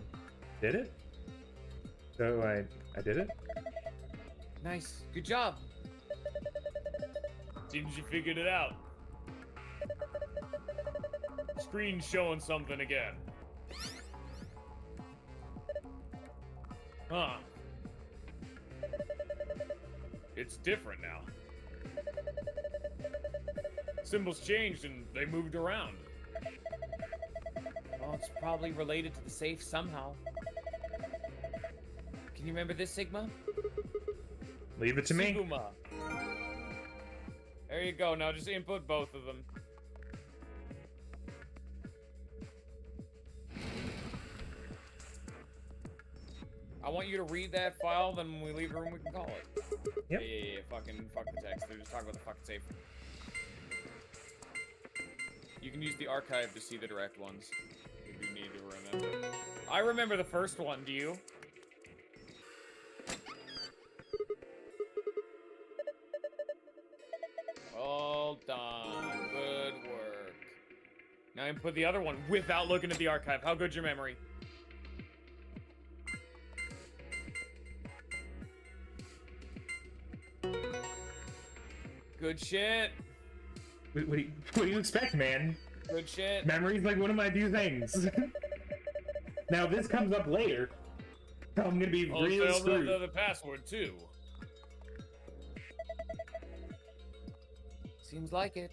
[SPEAKER 2] did it? So I did it?
[SPEAKER 10] Nice. Good job. Seems you figured it out. Screen showing something again. Huh. It's different now. Symbols changed and they moved around. Well, it's probably related to the safe somehow. Can you remember this, Sigma?
[SPEAKER 2] Leave it to me.
[SPEAKER 10] Sigma. There you go. Now just input both of them. I want you to read that file, then when we leave the room, we can call it.
[SPEAKER 2] Yep.
[SPEAKER 10] Yeah. Fuck the text. They're just talking about the fucking safe. You can use the archive to see the direct ones, if you need to remember. I remember the first one, do you? All done. Good work. Now input the other one without looking at the archive. How good's your memory? Good shit.
[SPEAKER 2] What do you expect, man?
[SPEAKER 10] Good shit.
[SPEAKER 2] Memory's like one of my few things. Now this comes up later. I'm gonna be real screwed.
[SPEAKER 10] The password too. Seems like it.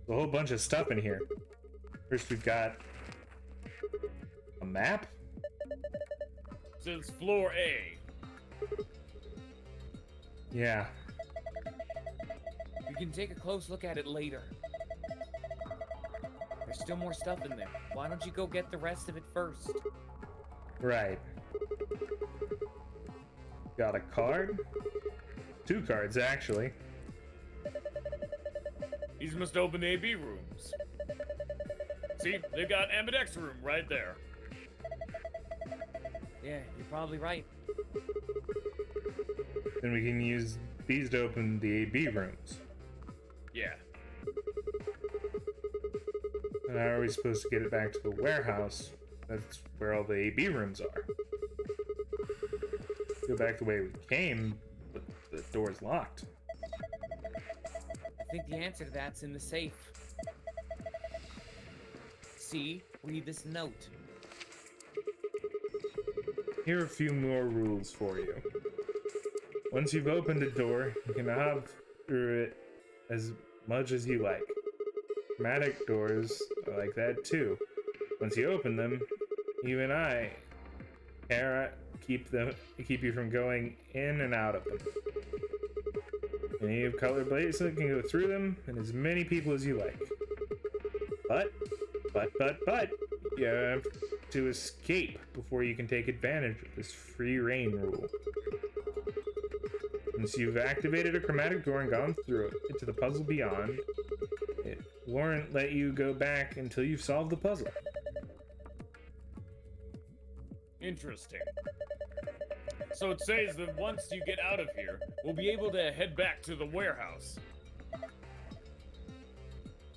[SPEAKER 2] A whole bunch of stuff in here. First we've got a map.
[SPEAKER 10] Says floor A.
[SPEAKER 2] Yeah.
[SPEAKER 10] We can take a close look at it later. There's still more stuff in there. Why don't you go get the rest of it first?
[SPEAKER 2] Right. Got a card? 2 cards, actually.
[SPEAKER 10] These must open the AB rooms. See, they got ambidex room right there. Yeah, you're probably right.
[SPEAKER 2] Then we can use these to open the AB rooms.
[SPEAKER 10] Yeah.
[SPEAKER 2] And how are we supposed to get it back to the warehouse? That's where all the AB rooms are. Go back the way we came, but the door's locked.
[SPEAKER 10] I think the answer to that's in the safe. See? Read this note.
[SPEAKER 2] Here are a few more rules for you. Once you've opened a door, you can hop through it as much as you like. Chromatic doors are like that too. Once you open them, even I cannot keep you from going in and out of them. Any color blazes can go through them, and as many people as you like. But, you have to escape before you can take advantage of this free reign rule. Once you've activated a chromatic door and gone through it to the puzzle beyond, it won't let you go back until you've solved the puzzle.
[SPEAKER 10] Interesting. So it says that once you get out of here, we'll be able to head back to the warehouse.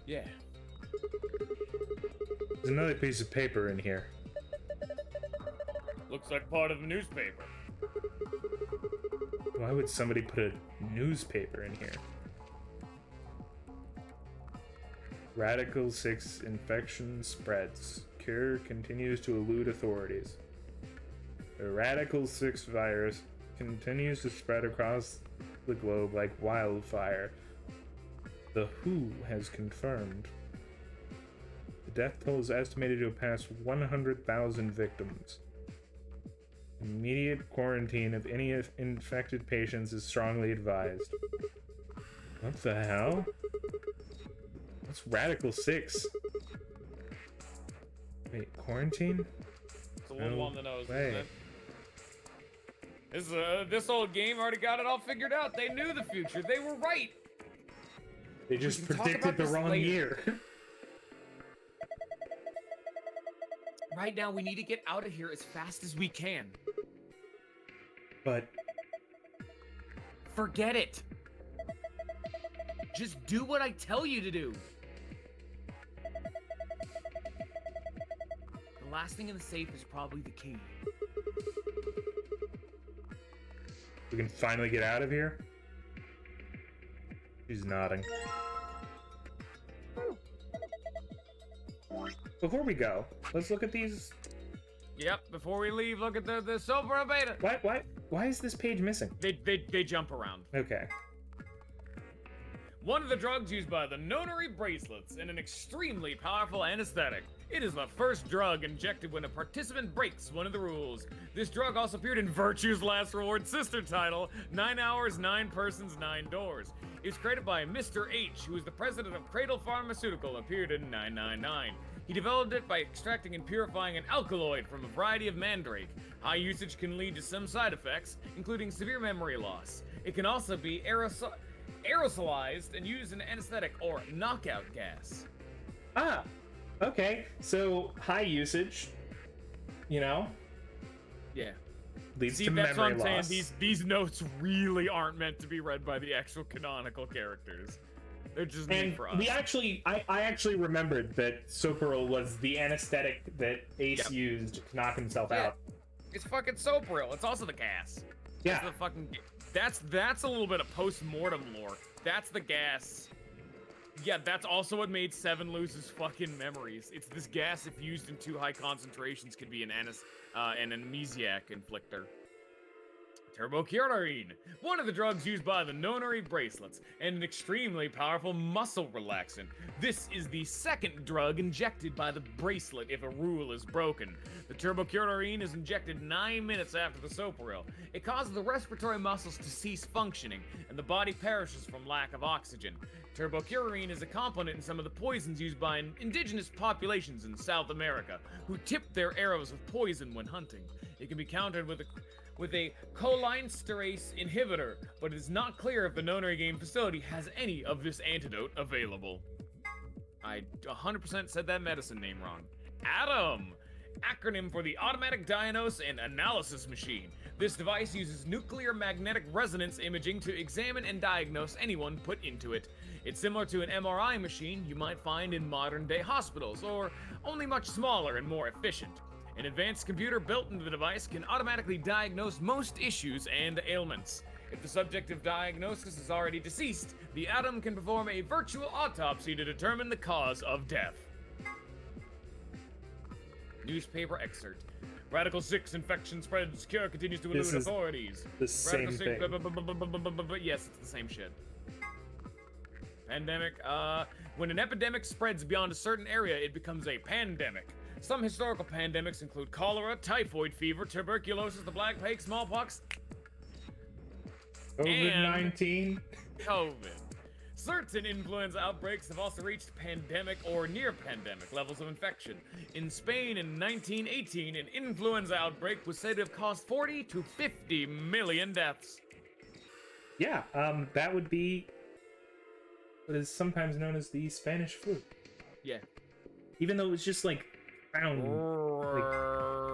[SPEAKER 10] Yeah.
[SPEAKER 2] There's another piece of paper in here.
[SPEAKER 10] Looks like part of the newspaper.
[SPEAKER 2] Why would somebody put a newspaper in here? Radical 6 infection spreads. Cure continues to elude authorities. The Radical 6 virus continues to spread across the globe like wildfire. The WHO has confirmed. The death toll is estimated to have passed 100,000 victims. Immediate quarantine of any infected patients is strongly advised. What the hell? What's Radical 6? Wait, quarantine?
[SPEAKER 10] It's a little
[SPEAKER 2] No
[SPEAKER 10] on the nose,
[SPEAKER 2] way.
[SPEAKER 10] isn't it? This old game already got it all figured out. They knew the future. They were right.
[SPEAKER 2] They just
[SPEAKER 10] We can talk
[SPEAKER 2] predicted
[SPEAKER 10] about
[SPEAKER 2] the
[SPEAKER 10] this
[SPEAKER 2] wrong
[SPEAKER 10] later.
[SPEAKER 2] year.
[SPEAKER 10] Right now, we need to get out of here as fast as we can.
[SPEAKER 2] But
[SPEAKER 10] forget it. Just do what I tell you to do. The last thing in the safe is probably the key.
[SPEAKER 2] we can finally get out of here. She's nodding. Before we go, let's look at these.
[SPEAKER 10] Yep, before we leave, look at the Silver Beta.
[SPEAKER 2] Why is this page missing?
[SPEAKER 10] They jump around.
[SPEAKER 2] Okay.
[SPEAKER 10] One of the drugs used by the nonary bracelets in an extremely powerful anesthetic. It is the first drug injected when a participant breaks one of the rules. This drug also appeared in Virtue's Last Reward sister title, 9 Hours, 9 Persons, 9 Doors. It was created by Mr. H, who is the president of Cradle Pharmaceutical, appeared in 999. He developed it by extracting and purifying an alkaloid from a variety of mandrake. High usage can lead to some side effects, including severe memory loss. It can also be aerosolized and used in anesthetic or knockout gas.
[SPEAKER 2] Ah, okay. So high usage, you know?
[SPEAKER 10] Yeah.
[SPEAKER 2] Leads
[SPEAKER 10] See,
[SPEAKER 2] to
[SPEAKER 10] that's
[SPEAKER 2] memory
[SPEAKER 10] what I'm
[SPEAKER 2] loss.
[SPEAKER 10] saying. These notes really aren't meant to be read by the actual canonical characters. They're just made for us.
[SPEAKER 2] I actually remembered that Soperil was the anesthetic that Ace used to knock himself out.
[SPEAKER 10] It's fucking Soperil. It's also the gas.
[SPEAKER 2] Yeah.
[SPEAKER 10] That's the fucking. That's a little bit of post-mortem lore. That's the gas. Yeah, that's also what made Seven lose his fucking memories. It's this gas, if used in too high concentrations, could be an amnesiac inflictor. Turbocurarine, one of the drugs used by the nonary bracelets, and an extremely powerful muscle relaxant. This is the second drug injected by the bracelet if a rule is broken. The turbocurarine is injected 9 minutes after the Soperil. It causes the respiratory muscles to cease functioning, and the body perishes from lack of oxygen. Turbocurarine is a component in some of the poisons used by indigenous populations in South America, who tip their arrows with poison when hunting. It can be countered with a cholinesterase inhibitor, but it is not clear if the nonary game facility has any of this antidote available. I 100% said that medicine name wrong. ATOM! Acronym for the Automatic Diagnose and Analysis Machine. This device uses nuclear magnetic resonance imaging to examine and diagnose anyone put into it. It's similar to an MRI machine you might find in modern-day hospitals, or only much smaller and more efficient. An advanced computer built into the device can automatically diagnose most issues and ailments. If the subject of diagnosis is already deceased, the ATOM can perform a virtual autopsy to determine the cause of death. Newspaper excerpt. Radical 6 infection spreads, cure continues to elude authorities.
[SPEAKER 2] The same thing.
[SPEAKER 10] Yes, it's the same shit. Pandemic. When an epidemic spreads beyond a certain area, it becomes a pandemic. Some historical pandemics include cholera, typhoid fever, tuberculosis, the Black Plague, smallpox,
[SPEAKER 2] COVID-19.
[SPEAKER 10] COVID. Certain influenza outbreaks have also reached pandemic or near pandemic levels of infection. In Spain in 1918, an influenza outbreak was said to have caused 40 to 50 million deaths.
[SPEAKER 2] Yeah, that would be what is sometimes known as the Spanish flu.
[SPEAKER 10] Yeah.
[SPEAKER 2] Even though it was just like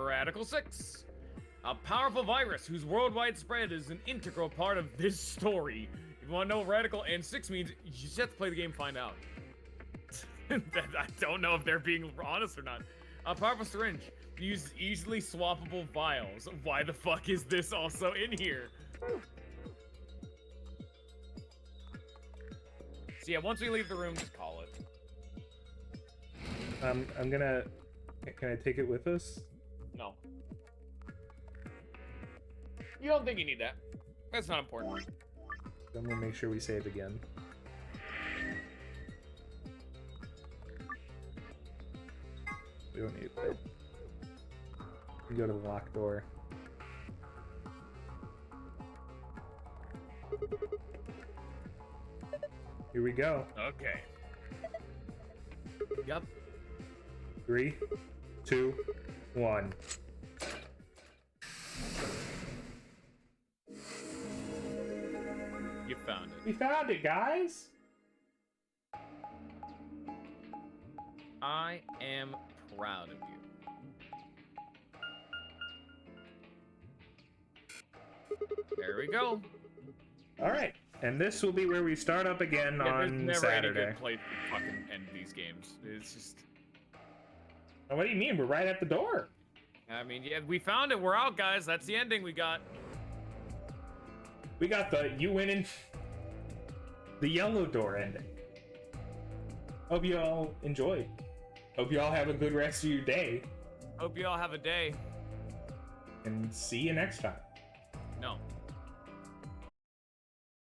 [SPEAKER 10] Radical 6. A powerful virus whose worldwide spread is an integral part of this story. If you want to know what Radical and 6 means, you just have to play the game and find out.
[SPEAKER 1] I don't know if they're being honest or not. Pop a syringe. Use easily swappable vials. Why the fuck is this also in here? So yeah, once we leave the room, just call it.
[SPEAKER 2] I'm gonna... Can I take it with us?
[SPEAKER 10] No. You don't think you need that. That's not important.
[SPEAKER 2] I'm gonna make sure we save again. We don't need it. We go to the locked door. Here we go.
[SPEAKER 1] Okay. Yep.
[SPEAKER 2] 3, 2, 1.
[SPEAKER 1] You found it.
[SPEAKER 2] We found it, guys!
[SPEAKER 1] I am proud of you. There we go.
[SPEAKER 2] Alright, and this will be where we start up again
[SPEAKER 1] Yeah, there's
[SPEAKER 2] on
[SPEAKER 1] never
[SPEAKER 2] Saturday.
[SPEAKER 1] any good place to fucking end these games. It's just...
[SPEAKER 2] Oh, what do you mean? We're right at the door.
[SPEAKER 1] I mean, yeah, we found it. We're out, guys. That's the ending we got.
[SPEAKER 2] We got the you win in the yellow door ending. Hope you all enjoyed. Hope you all have a good rest of your day.
[SPEAKER 1] Hope you all have a day.
[SPEAKER 2] And see you next time.
[SPEAKER 1] No.